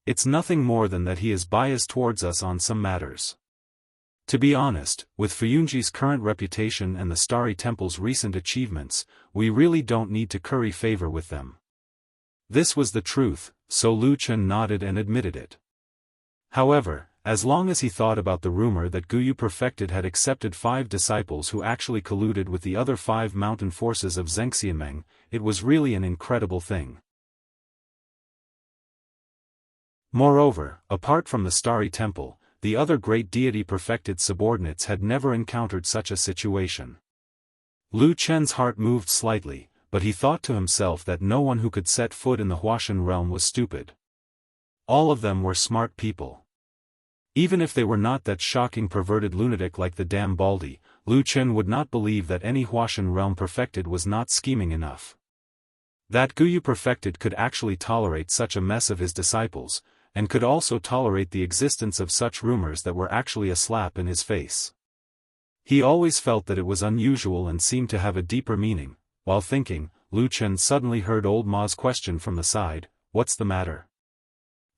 It's nothing more than that he is biased towards us on some matters. To be honest, with Fuyunji's current reputation and the Starry Temple's recent achievements, we really don't need to curry favor with them. This was the truth, so Lu Chen nodded and admitted it. However, as long as he thought about the rumor that Guyu Perfected had accepted 5 disciples who actually colluded with the other 5 mountain forces of Zhengxiameng, it was really an incredible thing. Moreover, apart from the Starry Temple, the other great deity perfected subordinates had never encountered such a situation. Lu Chen's heart moved slightly, but he thought to himself that no one who could set foot in the Huashan realm was stupid. All of them were smart people. Even if they were not that shocking perverted lunatic like the damn Baldi, Lu Chen would not believe that any Huashan realm perfected was not scheming enough. That Guyu Perfected could actually tolerate such a mess of his disciples, and could also tolerate the existence of such rumors that were actually a slap in his face. He always felt that it was unusual and seemed to have a deeper meaning. While thinking, Lu Chen suddenly heard Old Ma's question from the side, "What's the matter?"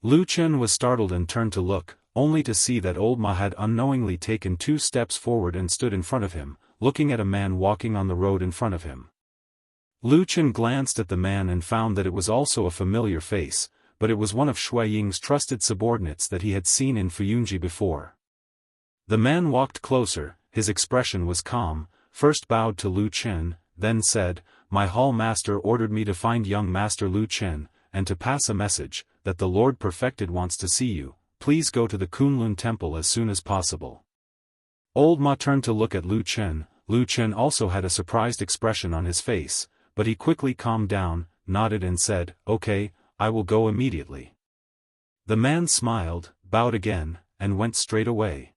Lu Chen was startled and turned to look, only to see that Old Ma had unknowingly taken 2 steps forward and stood in front of him, looking at a man walking on the road in front of him. Lu Chen glanced at the man and found that it was also a familiar face, but it was one of Shui Ying's trusted subordinates that he had seen in Fuyunji before. The man walked closer, his expression was calm, first bowed to Lu Chen, then said, "My hall master ordered me to find young master Lu Chen, and to pass a message, that the Lord Perfected wants to see you. Please go to the Kunlun temple as soon as possible." Old Ma turned to look at Lu Chen, Lu Chen also had a surprised expression on his face, but he quickly calmed down, nodded and said, "Okay, I will go immediately." The man smiled, bowed again, and went straight away.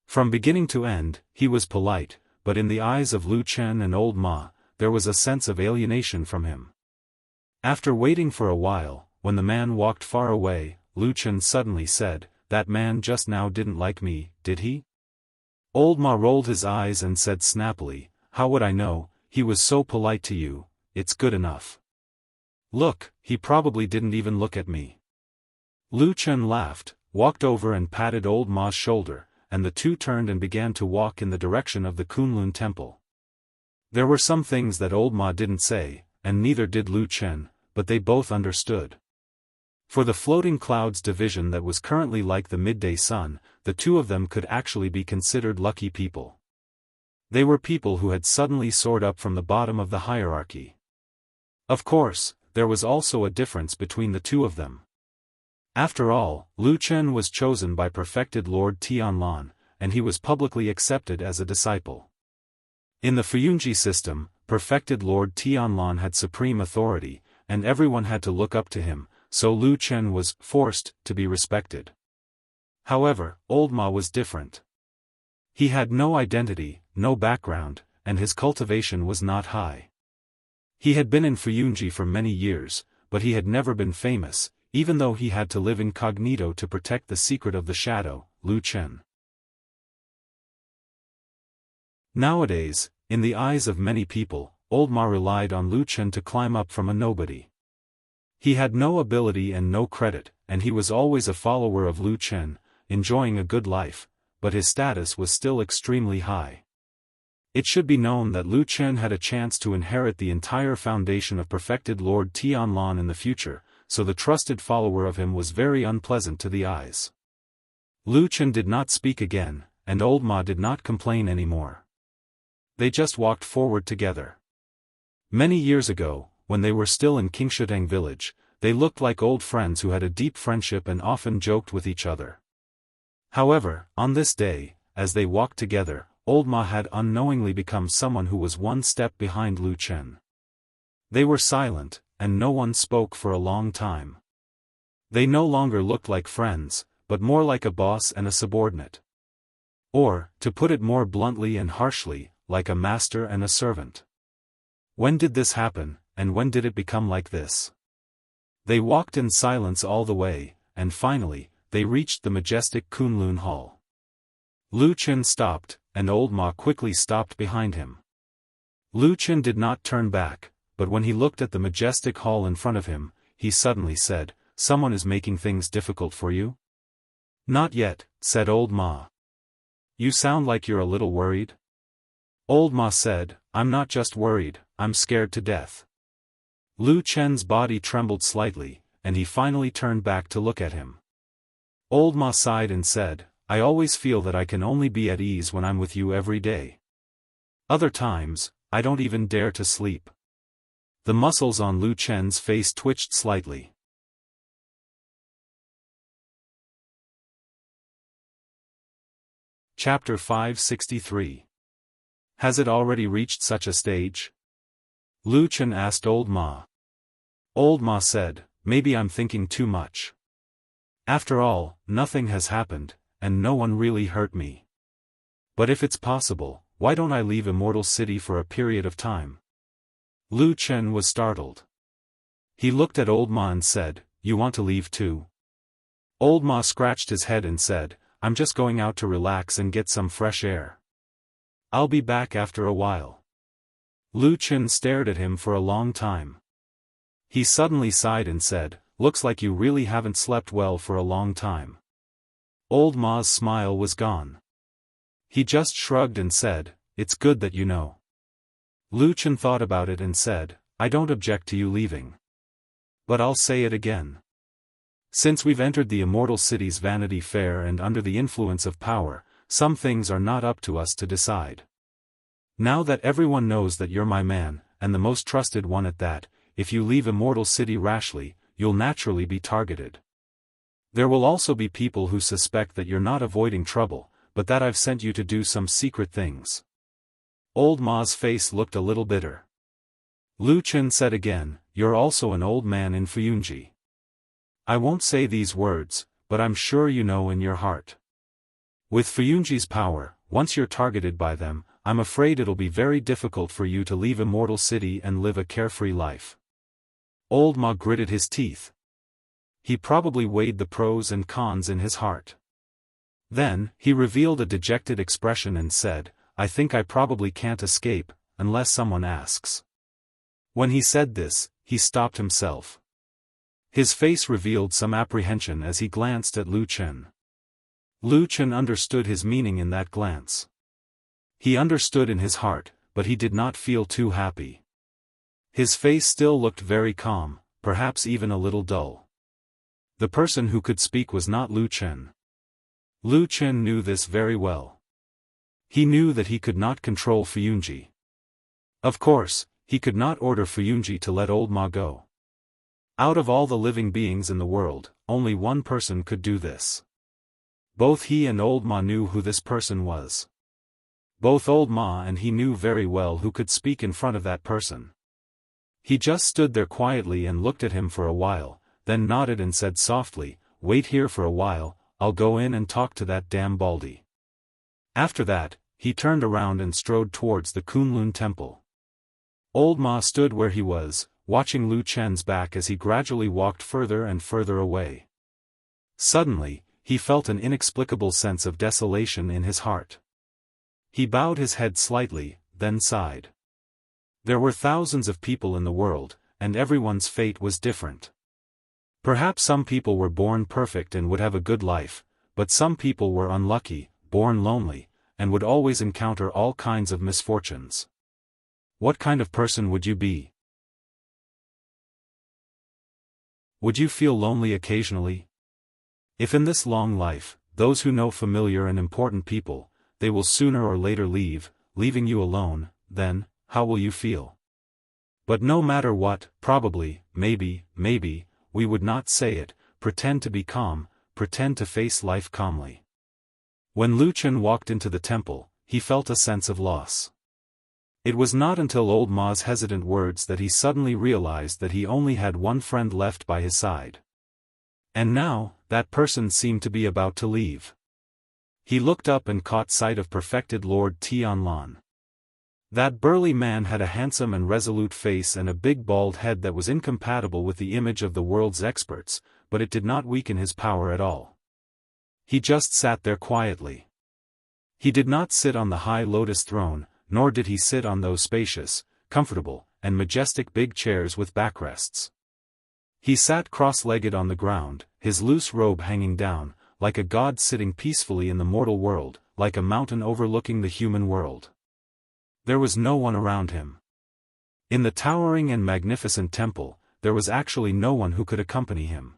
From beginning to end, he was polite, but in the eyes of Lu Chen and old Ma, there was a sense of alienation from him. After waiting for a while, when the man walked far away, Lu Chen suddenly said, "That man just now didn't like me, did he?" Old Ma rolled his eyes and said snappily, "How would I know, he was so polite to you, it's good enough. Look, he probably didn't even look at me." Lu Chen laughed, walked over and patted old Ma's shoulder, and the two turned and began to walk in the direction of the Kunlun temple. There were some things that old Ma didn't say, and neither did Lu Chen, but they both understood. For the floating clouds division that was currently like the midday sun, the two of them could actually be considered lucky people. They were people who had suddenly soared up from the bottom of the hierarchy. Of course, there was also a difference between the two of them. After all, Lu Chen was chosen by perfected Lord Tianlan, and he was publicly accepted as a disciple. In the Fuyunji system, perfected Lord Tianlan had supreme authority, and everyone had to look up to him, so Lu Chen was forced to be respected. However, old Ma was different. He had no identity, no background, and his cultivation was not high. He had been in Fuyunji for many years, but he had never been famous, even though he had to live incognito to protect the secret of the shadow, Lu Chen. Nowadays, in the eyes of many people, old Ma relied on Lu Chen to climb up from a nobody. He had no ability and no credit, and he was always a follower of Lu Chen, enjoying a good life, but his status was still extremely high. It should be known that Lu Chen had a chance to inherit the entire foundation of perfected Lord Tianlan in the future, so the trusted follower of him was very unpleasant to the eyes. Lu Chen did not speak again, and old Ma did not complain anymore. They just walked forward together. Many years ago, when they were still in Qingshutang village, they looked like old friends who had a deep friendship and often joked with each other. However, on this day, as they walked together, old Ma had unknowingly become someone who was one step behind Lu Chen. They were silent, and no one spoke for a long time. They no longer looked like friends, but more like a boss and a subordinate. Or, to put it more bluntly and harshly, like a master and a servant. When did this happen, and when did it become like this? They walked in silence all the way, and finally, they reached the majestic Kunlun Hall. Lu Chen stopped, and old Ma quickly stopped behind him. Lu Chen did not turn back, but when he looked at the majestic hall in front of him, he suddenly said, "Someone is making things difficult for you?" "Not yet," said old Ma. "You sound like you're a little worried." Old Ma said, "I'm not just worried, I'm scared to death." Lu Chen's body trembled slightly, and he finally turned back to look at him. Old Ma sighed and said, "I always feel that I can only be at ease when I'm with you every day. Other times, I don't even dare to sleep." The muscles on Lu Chen's face twitched slightly. Chapter 563. Has it already reached such a stage? Lu Chen asked old Ma. Old Ma said, "Maybe I'm thinking too much. After all, nothing has happened, and no one really hurt me. But if it's possible, why don't I leave Immortal City for a period of time?" Lu Chen was startled. He looked at old Ma and said, "You want to leave too?" Old Ma scratched his head and said, "I'm just going out to relax and get some fresh air. I'll be back after a while." Lu Chen stared at him for a long time. He suddenly sighed and said, "Looks like you really haven't slept well for a long time." Old Ma's smile was gone. He just shrugged and said, "It's good that you know." Lu Chen thought about it and said, "I don't object to you leaving. But I'll say it again. Since we've entered the Immortal City's Vanity Fair and under the influence of power, some things are not up to us to decide. Now that everyone knows that you're my man, and the most trusted one at that, if you leave Immortal City rashly, you'll naturally be targeted. There will also be people who suspect that you're not avoiding trouble, but that I've sent you to do some secret things. Old Ma's face looked a little bitter. Lu Chen said again, "You're also an old man in Fuyunji. I won't say these words, but I'm sure you know in your heart. With Fuyunji's power, once you're targeted by them, I'm afraid it'll be very difficult for you to leave Immortal City and live a carefree life." Old Ma gritted his teeth. He probably weighed the pros and cons in his heart. Then, he revealed a dejected expression and said, "I think I probably can't escape, unless someone asks." When he said this, he stopped himself. His face revealed some apprehension as he glanced at Lu Chen. Lu Chen understood his meaning in that glance. He understood in his heart, but he did not feel too happy. His face still looked very calm, perhaps even a little dull. The person who could speak was not Lu Chen. Lu Chen knew this very well. He knew that he could not control Fuyunji. Of course, he could not order Fuyunji to let Old Ma go. Out of all the living beings in the world, only one person could do this. Both he and Old Ma knew who this person was. Both Old Ma and he knew very well who could speak in front of that person. He just stood there quietly and looked at him for a while, then nodded and said softly, "Wait here for a while, I'll go in and talk to that damn Baldy." After that, he turned around and strode towards the Kunlun temple. Old Ma stood where he was, watching Lu Chen's back as he gradually walked further and further away. Suddenly, he felt an inexplicable sense of desolation in his heart. He bowed his head slightly, then sighed. There were thousands of people in the world, and everyone's fate was different. Perhaps some people were born perfect and would have a good life, but some people were unlucky, born lonely, and would always encounter all kinds of misfortunes. What kind of person would you be? Would you feel lonely occasionally? If in this long life, those who know familiar and important people, they will sooner or later leave, leaving you alone, then, how will you feel? But no matter what, probably, maybe, we would not say it, pretend to be calm, pretend to face life calmly. When Lu Chen walked into the temple, he felt a sense of loss. It was not until Old Ma's hesitant words that he suddenly realized that he only had one friend left by his side. And now, that person seemed to be about to leave. He looked up and caught sight of perfected Lord Tianlan. That burly man had a handsome and resolute face and a big bald head that was incompatible with the image of the world's experts, but it did not weaken his power at all. He just sat there quietly. He did not sit on the high lotus throne, nor did he sit on those spacious, comfortable, and majestic big chairs with backrests. He sat cross-legged on the ground, his loose robe hanging down, like a god sitting peacefully in the mortal world, like a mountain overlooking the human world. There was no one around him. In the towering and magnificent temple, there was actually no one who could accompany him.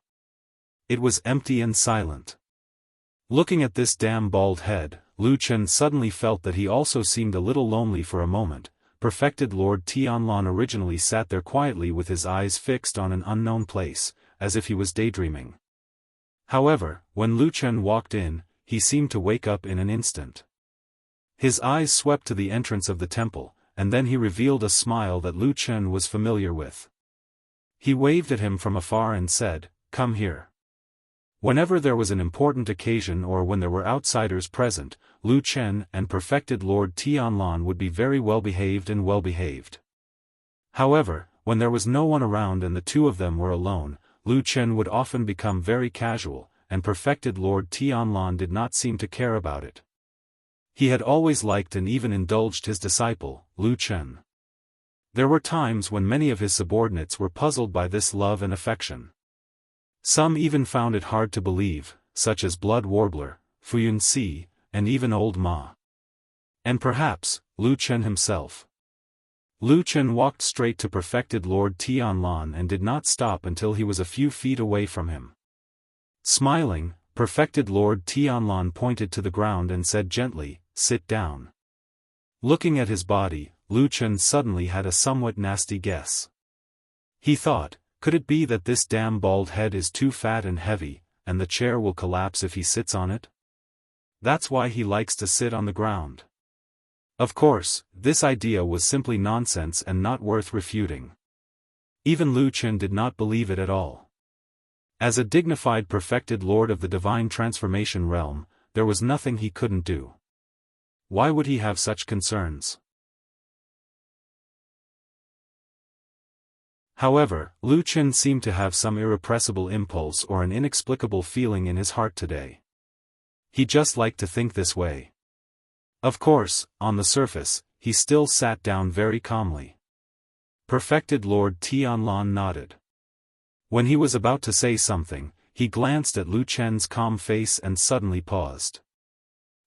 It was empty and silent. Looking at this damn bald head, Lu Chen suddenly felt that he also seemed a little lonely for a moment. Perfected Lord Tianlan originally sat there quietly with his eyes fixed on an unknown place, as if he was daydreaming. However, when Lu Chen walked in, he seemed to wake up in an instant. His eyes swept to the entrance of the temple, and then he revealed a smile that Lu Chen was familiar with. He waved at him from afar and said, "Come here." Whenever there was an important occasion or when there were outsiders present, Lu Chen and perfected Lord Tianlan would be very well-behaved and well-behaved. However, when there was no one around and the two of them were alone, Lu Chen would often become very casual, and perfected Lord Tianlan did not seem to care about it. He had always liked and even indulged his disciple, Lu Chen. There were times when many of his subordinates were puzzled by this love and affection. Some even found it hard to believe, such as Blood Warbler, Fuyun Si, and even Old Ma. And perhaps, Lu Chen himself. Lu Chen walked straight to perfected Lord Tianlan and did not stop until he was a few feet away from him. Smiling, perfected Lord Tianlan pointed to the ground and said gently, "Sit down." Looking at his body, Lu Chen suddenly had a somewhat nasty guess. He thought, could it be that this damn bald head is too fat and heavy, and the chair will collapse if he sits on it? That's why he likes to sit on the ground. Of course, this idea was simply nonsense and not worth refuting. Even Lu Chen did not believe it at all. As a dignified perfected lord of the divine transformation realm, there was nothing he couldn't do. Why would he have such concerns? However, Lu Chen seemed to have some irrepressible impulse or an inexplicable feeling in his heart today. He just liked to think this way. Of course, on the surface, he still sat down very calmly. Perfected Lord Tianlan nodded. When he was about to say something, he glanced at Lu Chen's calm face and suddenly paused.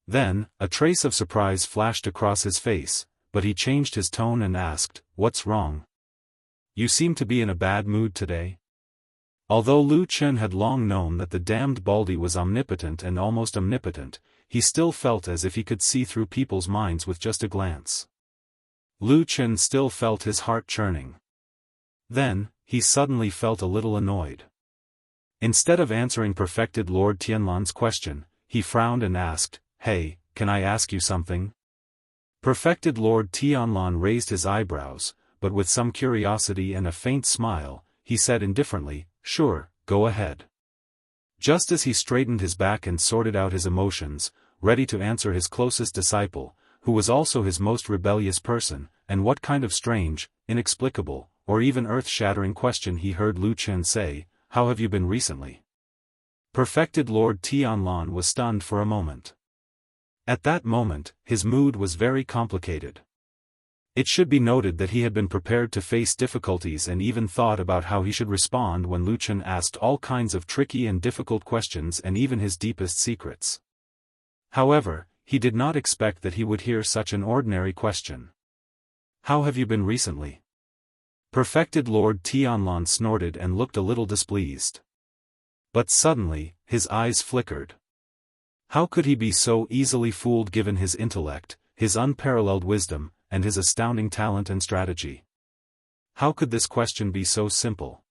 Then, a trace of surprise flashed across his face, but he changed his tone and asked, "What's wrong? You seem to be in a bad mood today?" Although Lu Chen had long known that the damned Baldy was omnipotent and almost omnipotent, he still felt as if he could see through people's minds with just a glance. Lu Chen still felt his heart churning. Then, he suddenly felt a little annoyed. Instead of answering perfected Lord Tianlan's question, he frowned and asked, "Hey, can I ask you something?" Perfected Lord Tianlan raised his eyebrows, but with some curiosity and a faint smile, he said indifferently, "Sure, go ahead." Just as he straightened his back and sorted out his emotions, ready to answer his closest disciple, who was also his most rebellious person, and what kind of strange, inexplicable, or even earth-shattering question he heard Lu Chen say, "How have you been recently?" Perfected Lord Tianlan was stunned for a moment. At that moment, his mood was very complicated. It should be noted that he had been prepared to face difficulties and even thought about how he should respond when Lu Chen asked all kinds of tricky and difficult questions and even his deepest secrets. However, he did not expect that he would hear such an ordinary question. "How have you been recently?" Perfected Lord Tianlan snorted and looked a little displeased. But suddenly, his eyes flickered. How could he be so easily fooled given his intellect, his unparalleled wisdom, and his astounding talent and strategy? How could this question be so simple?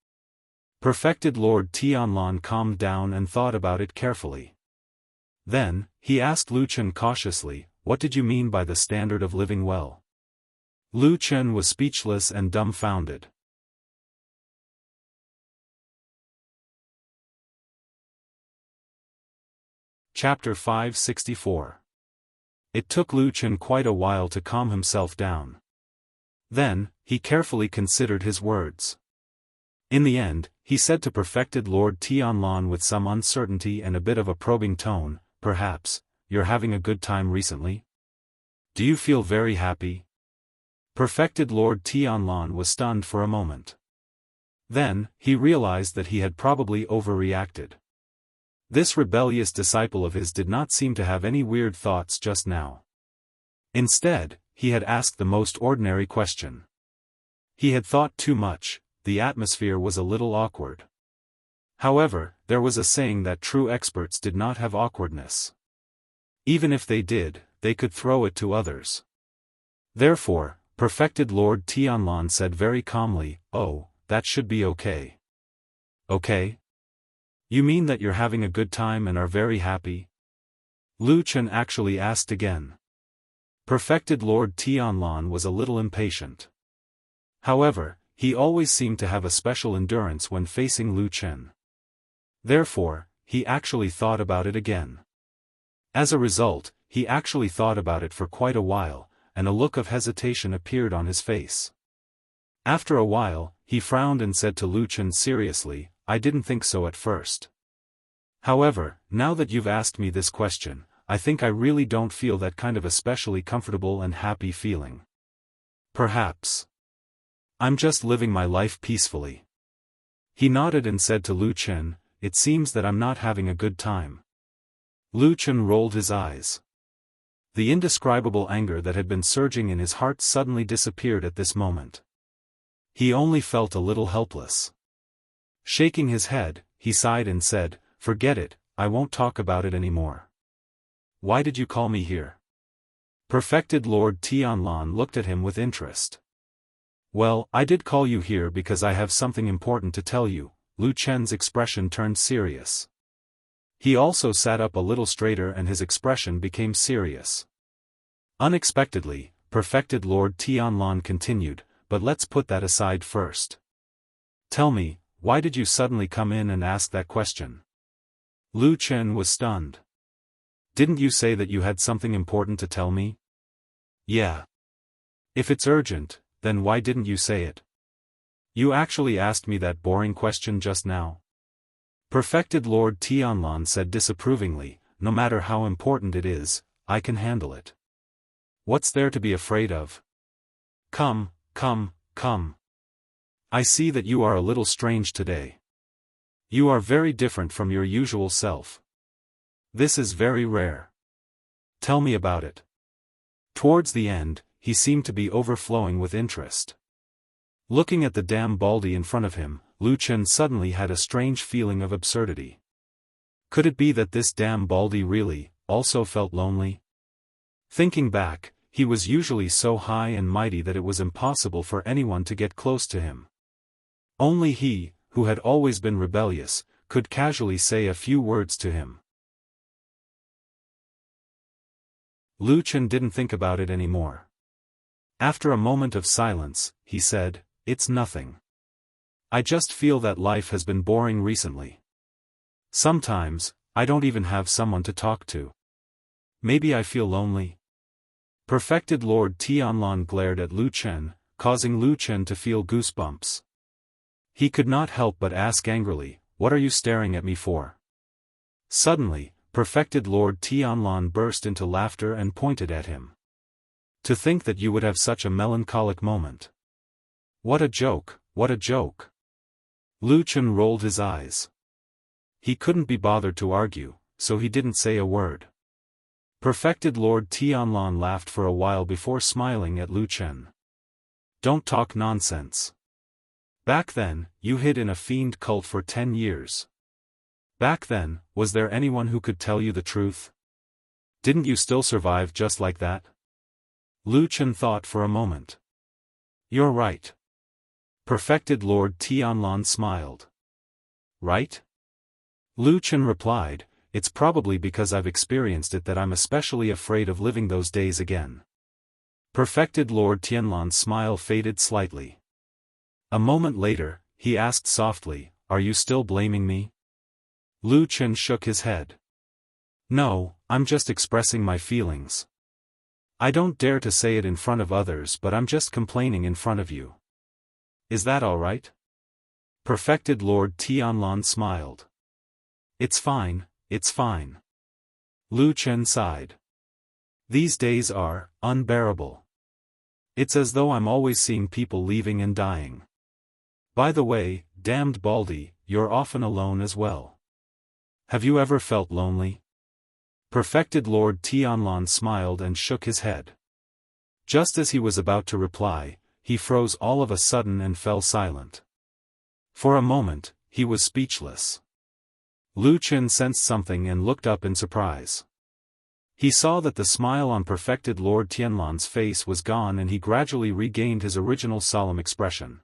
Perfected Lord Tianlan calmed down and thought about it carefully. Then, he asked Lu Chen cautiously, "What did you mean by the standard of living well?" Lu Chen was speechless and dumbfounded. Chapter 564. It took Lu Chen quite a while to calm himself down. Then, he carefully considered his words. In the end, he said to perfected Lord Tianlan with some uncertainty and a bit of a probing tone, "Perhaps, you're having a good time recently? Do you feel very happy?" Perfected Lord Tianlan was stunned for a moment. Then, he realized that he had probably overreacted. This rebellious disciple of his did not seem to have any weird thoughts just now. Instead, he had asked the most ordinary question. He had thought too much, the atmosphere was a little awkward. However, there was a saying that true experts did not have awkwardness. Even if they did, they could throw it to others. Therefore, perfected Lord Tianlan said very calmly, "Oh, that should be okay." "Okay? You mean that you're having a good time and are very happy?" Lu Chen actually asked again. Perfected Lord Tianlan was a little impatient. However, he always seemed to have a special endurance when facing Lu Chen. Therefore, he actually thought about it again. As a result, he actually thought about it for quite a while, and a look of hesitation appeared on his face. After a while, he frowned and said to Lu Chen seriously, "I didn't think so at first. However, now that you've asked me this question, I think I really don't feel that kind of especially comfortable and happy feeling. Perhaps I'm just living my life peacefully." He nodded and said to Lu Chen, "It seems that I'm not having a good time." Lu Chen rolled his eyes. The indescribable anger that had been surging in his heart suddenly disappeared at this moment. He only felt a little helpless. Shaking his head, he sighed and said, "Forget it, I won't talk about it anymore." "Why did you call me here?" Perfected Lord Tianlan looked at him with interest. "Well, I did call you here because I have something important to tell you." Lu Chen's expression turned serious. He also sat up a little straighter and his expression became serious. Unexpectedly, Perfected Lord Tianlan continued, but let's put that aside first. Tell me, why did you suddenly come in and ask that question? Lu Chen was stunned. Didn't you say that you had something important to tell me? Yeah. If it's urgent, then why didn't you say it? You actually asked me that boring question just now. Perfected Lord Tianlan said disapprovingly, no matter how important it is, I can handle it. What's there to be afraid of? Come, come, come. I see that you are a little strange today. You are very different from your usual self. This is very rare. Tell me about it. Towards the end, he seemed to be overflowing with interest. Looking at the damn baldy in front of him, Lu Chen suddenly had a strange feeling of absurdity. Could it be that this damn baldy really, also felt lonely? Thinking back, he was usually so high and mighty that it was impossible for anyone to get close to him. Only he, who had always been rebellious, could casually say a few words to him. Lu Chen didn't think about it anymore. After a moment of silence, he said, "It's nothing. I just feel that life has been boring recently. Sometimes, I don't even have someone to talk to. Maybe I feel lonely." Perfected Lord Tianlan glared at Lu Chen, causing Lu Chen to feel goosebumps. He could not help but ask angrily, "What are you staring at me for?" Suddenly, Perfected Lord Tianlan burst into laughter and pointed at him. To think that you would have such a melancholic moment. What a joke, what a joke. Lu Chen rolled his eyes. He couldn't be bothered to argue, so he didn't say a word. Perfected Lord Tianlan laughed for a while before smiling at Lu Chen. Don't talk nonsense. Back then, you hid in a fiend cult for 10 years. Back then, was there anyone who could tell you the truth? Didn't you still survive just like that? Lu Chen thought for a moment. You're right. Perfected Lord Tianlan smiled. Right? Lu Chen replied, it's probably because I've experienced it that I'm especially afraid of living those days again. Perfected Lord Tianlan's smile faded slightly. A moment later, he asked softly, are you still blaming me? Lu Chen shook his head. No, I'm just expressing my feelings. I don't dare to say it in front of others, but I'm just complaining in front of you. Is that all right? Perfected Lord Tianlan smiled. It's fine, it's fine. Lu Chen sighed. These days are unbearable. It's as though I'm always seeing people leaving and dying. By the way, damned Baldy, you're often alone as well. Have you ever felt lonely? Perfected Lord Tianlan smiled and shook his head. Just as he was about to reply, he froze all of a sudden and fell silent. For a moment, he was speechless. Lu Chen sensed something and looked up in surprise. He saw that the smile on Perfected Lord Tianlan's face was gone and he gradually regained his original solemn expression.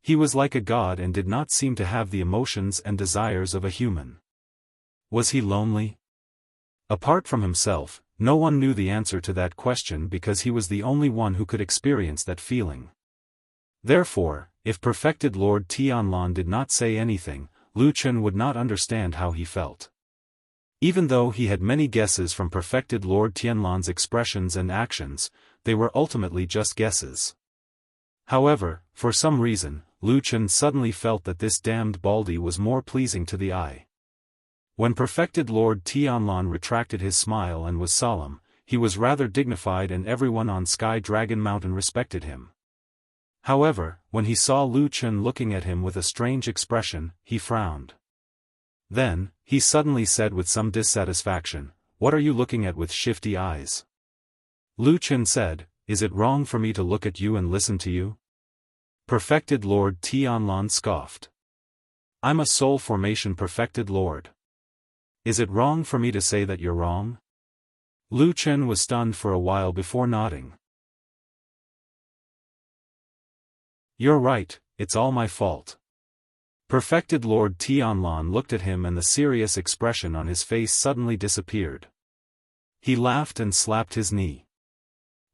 He was like a god and did not seem to have the emotions and desires of a human. Was he lonely? Apart from himself, no one knew the answer to that question because he was the only one who could experience that feeling. Therefore, if Perfected Lord Tianlan did not say anything, Lu Chen would not understand how he felt. Even though he had many guesses from Perfected Lord Tianlan's expressions and actions, they were ultimately just guesses. However, for some reason, Lu Chen suddenly felt that this damned Baldy was more pleasing to the eye. When Perfected Lord Tianlan retracted his smile and was solemn, he was rather dignified and everyone on Sky Dragon Mountain respected him. However, when he saw Lu Chen looking at him with a strange expression, he frowned. Then, he suddenly said with some dissatisfaction, "What are you looking at with shifty eyes?" Lu Chen said, "Is it wrong for me to look at you and listen to you?" Perfected Lord Tianlan scoffed. "I'm a soul formation Perfected Lord. Is it wrong for me to say that you're wrong?" Lu Chen was stunned for a while before nodding. "You're right, it's all my fault." Perfected Lord Tianlan looked at him and the serious expression on his face suddenly disappeared. He laughed and slapped his knee.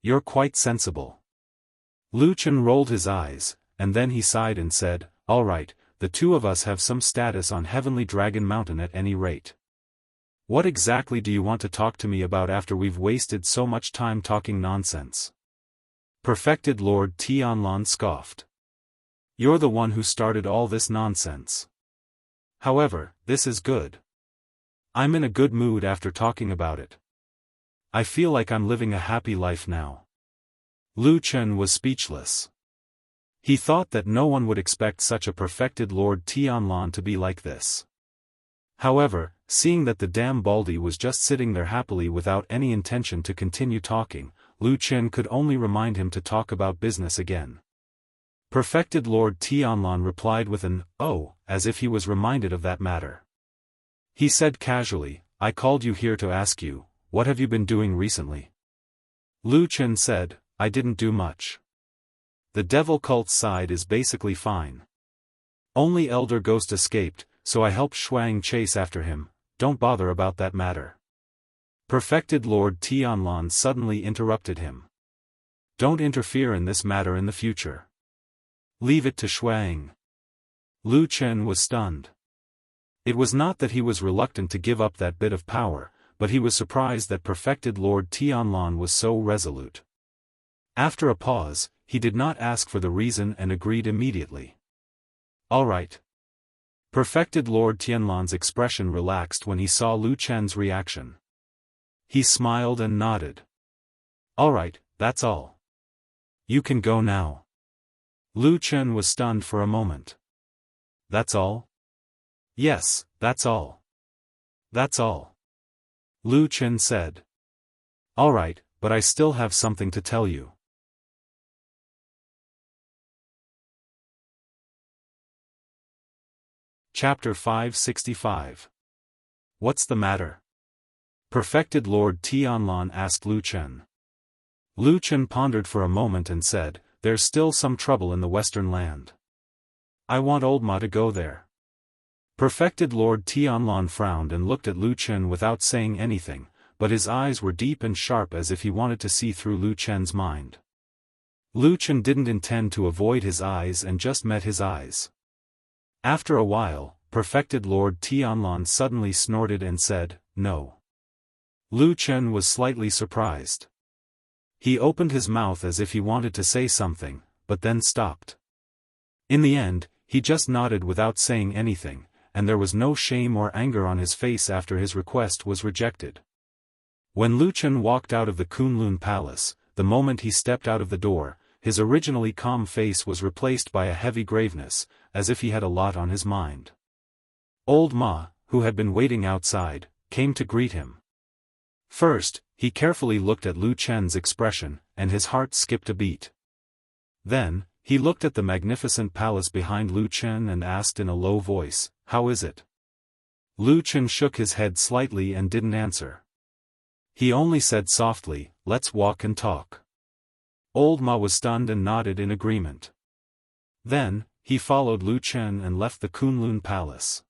You're quite sensible. Lu Chen rolled his eyes, and then he sighed and said, all right, the two of us have some status on Heavenly Dragon Mountain at any rate. What exactly do you want to talk to me about after we've wasted so much time talking nonsense? Perfected Lord Tianlan scoffed. You're the one who started all this nonsense. However, this is good. I'm in a good mood after talking about it. I feel like I'm living a happy life now. Lu Chen was speechless. He thought that no one would expect such a perfected Lord Tianlan to be like this. However, seeing that the damn Baldy was just sitting there happily without any intention to continue talking, Lu Chen could only remind him to talk about business again. Perfected Lord Tianlan replied with an, oh, as if he was reminded of that matter. He said casually, I called you here to ask you, what have you been doing recently? Lu Chen said, I didn't do much. The devil cult's side is basically fine. Only Elder Ghost escaped, so I helped Shuang chase after him, don't bother about that matter. Perfected Lord Tianlan suddenly interrupted him. Don't interfere in this matter in the future. Leave it to Shuang. Lu Chen was stunned. It was not that he was reluctant to give up that bit of power, but he was surprised that Perfected Lord Tianlan was so resolute. After a pause, he did not ask for the reason and agreed immediately. All right. Perfected Lord Tianlan's expression relaxed when he saw Lu Chen's reaction. He smiled and nodded. All right, that's all. You can go now. Lu Chen was stunned for a moment. That's all? Yes, that's all. That's all. Lu Chen said. All right, but I still have something to tell you. Chapter 565. What's the matter? Perfected Lord Tianlan asked Lu Chen. Lu Chen pondered for a moment and said, there's still some trouble in the western land. I want Old Ma to go there. Perfected Lord Tianlan frowned and looked at Lu Chen without saying anything, but his eyes were deep and sharp as if he wanted to see through Lu Chen's mind. Lu Chen didn't intend to avoid his eyes and just met his eyes. After a while, Perfected Lord Tianlan suddenly snorted and said, no. Lu Chen was slightly surprised. He opened his mouth as if he wanted to say something, but then stopped. In the end, he just nodded without saying anything, and there was no shame or anger on his face after his request was rejected. When Lu Chen walked out of the Kunlun Palace, the moment he stepped out of the door, his originally calm face was replaced by a heavy graveness, as if he had a lot on his mind. Old Ma, who had been waiting outside, came to greet him. First, he carefully looked at Lu Chen's expression, and his heart skipped a beat. Then, he looked at the magnificent palace behind Lu Chen and asked in a low voice, how is it? Lu Chen shook his head slightly and didn't answer. He only said softly, let's walk and talk. Old Ma was stunned and nodded in agreement. Then, he followed Lu Chen and left the Kunlun Palace.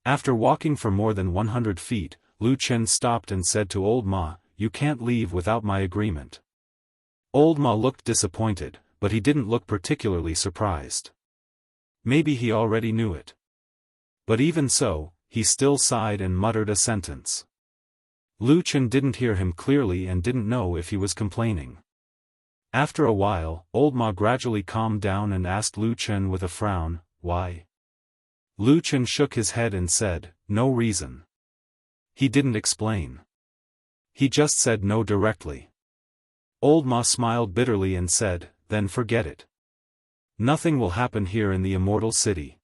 After walking for more than 100 feet, Lu Chen stopped and said to Old Ma, you can't leave without my agreement. Old Ma looked disappointed, but he didn't look particularly surprised. Maybe he already knew it. But even so, he still sighed and muttered a sentence. Lu Chen didn't hear him clearly and didn't know if he was complaining. After a while, Old Ma gradually calmed down and asked Lu Chen with a frown, why? Lu Chen shook his head and said, no reason. He didn't explain. He just said no directly. Old Ma smiled bitterly and said, then forget it. Nothing will happen here in the Immortal City.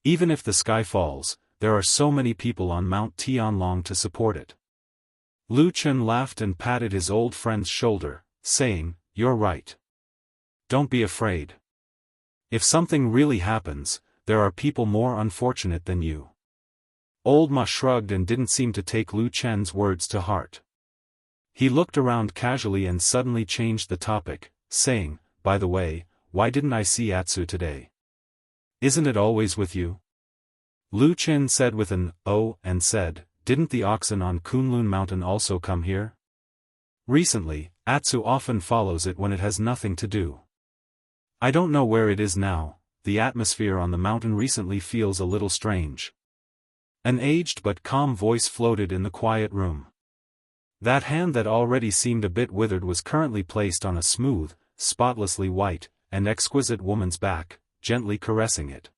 Even if the sky falls, there are so many people on Mount Tianlong to support it. Lu Chen laughed and patted his old friend's shoulder, saying, you're right. Don't be afraid. If something really happens, there are people more unfortunate than you. Old Ma shrugged and didn't seem to take Lu Chen's words to heart. He looked around casually and suddenly changed the topic, saying, by the way, why didn't I see Atsu today? Isn't it always with you? Lu Chen said with an, oh, and said, didn't the oxen on Kunlun Mountain also come here? Recently, Atsu often follows it when it has nothing to do. I don't know where it is now, the atmosphere on the mountain recently feels a little strange. An aged but calm voice floated in the quiet room. That hand that already seemed a bit withered was currently placed on a smooth, spotlessly white, and exquisite woman's back, gently caressing it.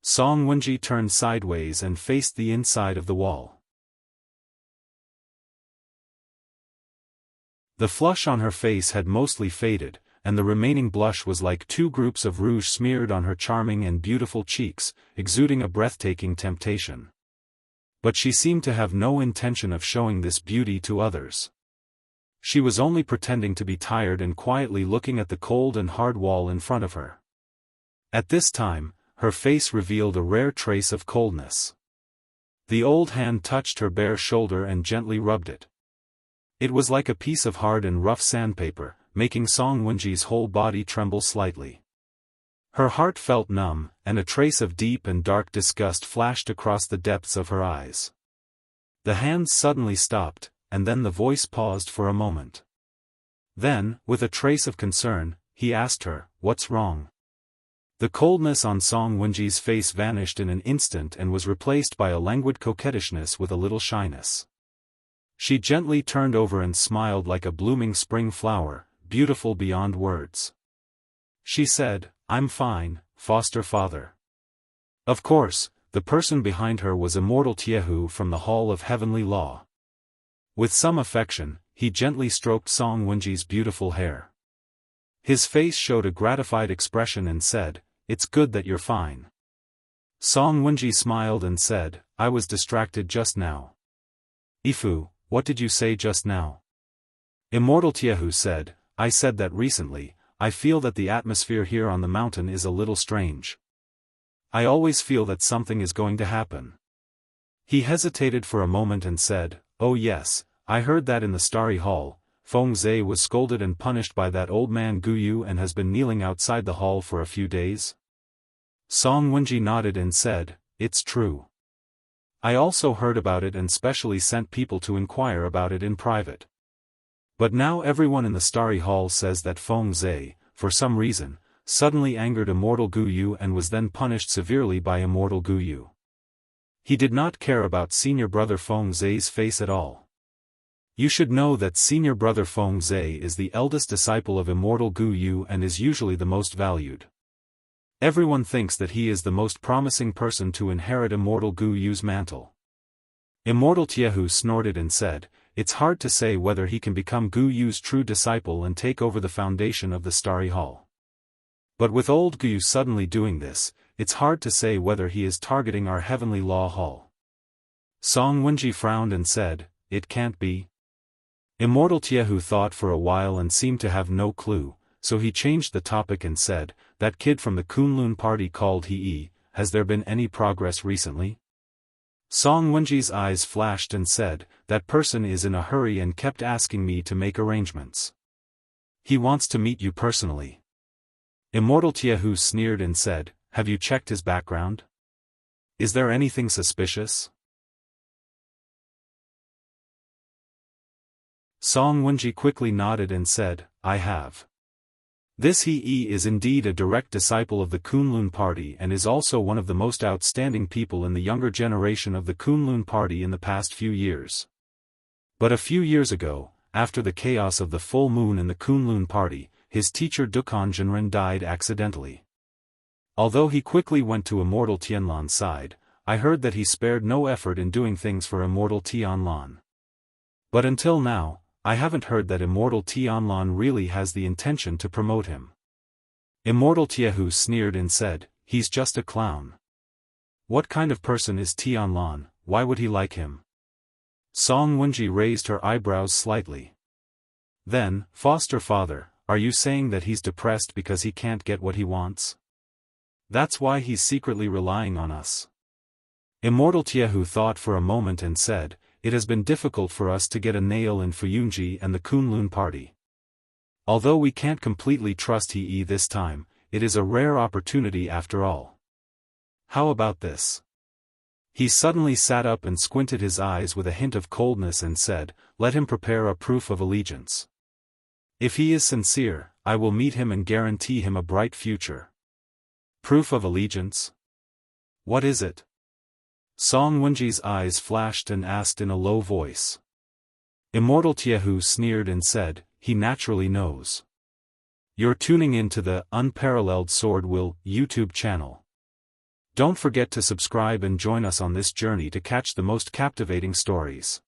Song Wenji turned sideways and faced the inside of the wall. The flush on her face had mostly faded, and the remaining blush was like two groups of rouge smeared on her charming and beautiful cheeks, exuding a breathtaking temptation. But she seemed to have no intention of showing this beauty to others. She was only pretending to be tired and quietly looking at the cold and hard wall in front of her. At this time, her face revealed a rare trace of coldness. The old hand touched her bare shoulder and gently rubbed it. It was like a piece of hard and rough sandpaper, making Song Wenji's whole body tremble slightly. Her heart felt numb, and a trace of deep and dark disgust flashed across the depths of her eyes. The hand suddenly stopped, and then the voice paused for a moment. Then, with a trace of concern, he asked her, "What's wrong?" The coldness on Song Wenji's face vanished in an instant and was replaced by a languid coquettishness with a little shyness. She gently turned over and smiled like a blooming spring flower, beautiful beyond words. She said, "I'm fine, foster father." Of course, the person behind her was Immortal Jianghu from the Hall of Heavenly Law. With some affection, he gently stroked Song Wenji's beautiful hair. His face showed a gratified expression and said, "It's good that you're fine." Song Wenji smiled and said, "I was distracted just now." "Ifu, what did you say just now?" Immortal Jianghu said, "I said that recently, I feel that the atmosphere here on the mountain is a little strange. I always feel that something is going to happen." He hesitated for a moment and said, "Oh yes, I heard that in the Starry Hall, Feng Zhe was scolded and punished by that old man Guyu and has been kneeling outside the hall for a few days." Song Wenji nodded and said, "It's true. I also heard about it and specially sent people to inquire about it in private. But now everyone in the Starry Hall says that Feng Zhe, for some reason, suddenly angered Immortal Guyu and was then punished severely by Immortal Guyu. He did not care about senior brother Feng Zhe's face at all. You should know that senior brother Feng Zhe is the eldest disciple of Immortal Guyu and is usually the most valued. Everyone thinks that he is the most promising person to inherit Immortal Guyu's mantle." Immortal Jianghu snorted and said, "It's hard to say whether he can become Guyu's true disciple and take over the foundation of the Starry Hall. But with old Guyu suddenly doing this, it's hard to say whether he is targeting our Heavenly Law Hall." Song Wenji frowned and said, "It can't be." Immortal Jianghu thought for a while and seemed to have no clue, so he changed the topic and said, "That kid from the Kunlun party called Hei, has there been any progress recently?" Song Wenji's eyes flashed and said, "That person is in a hurry and kept asking me to make arrangements. He wants to meet you personally." Immortal Jianghu sneered and said, "Have you checked his background? Is there anything suspicious?" Song Wenji quickly nodded and said, "I have. This Hei is indeed a direct disciple of the Kunlun party and is also one of the most outstanding people in the younger generation of the Kunlun party in the past few years. But a few years ago, after the chaos of the full moon in the Kunlun party, his teacher Dukan Jinren died accidentally. Although he quickly went to Immortal Tianlan's side, I heard that he spared no effort in doing things for Immortal Tianlan. But until now, I haven't heard that Immortal Tianlan really has the intention to promote him." Immortal Jianghu sneered and said, "He's just a clown. What kind of person is Tianlan, why would he like him?" Song Wenji raised her eyebrows slightly. Then, "Foster father, are you saying that he's depressed because he can't get what he wants? That's why he's secretly relying on us?" Immortal Jianghu thought for a moment and said, "It has been difficult for us to get a nail in Fuyunji and the Kunlun party. Although we can't completely trust Hei this time, it is a rare opportunity after all. How about this? He suddenly sat up and squinted his eyes with a hint of coldness and said, "Let him prepare a proof of allegiance. If he is sincere, I will meet him and guarantee him a bright future." Proof of allegiance? What is it? Song Wenji's eyes flashed and asked in a low voice. Immortal Jianghu sneered and said, "He naturally knows." You're tuning in to the Unparalleled SwordWill YouTube channel. Don't forget to subscribe and join us on this journey to catch the most captivating stories.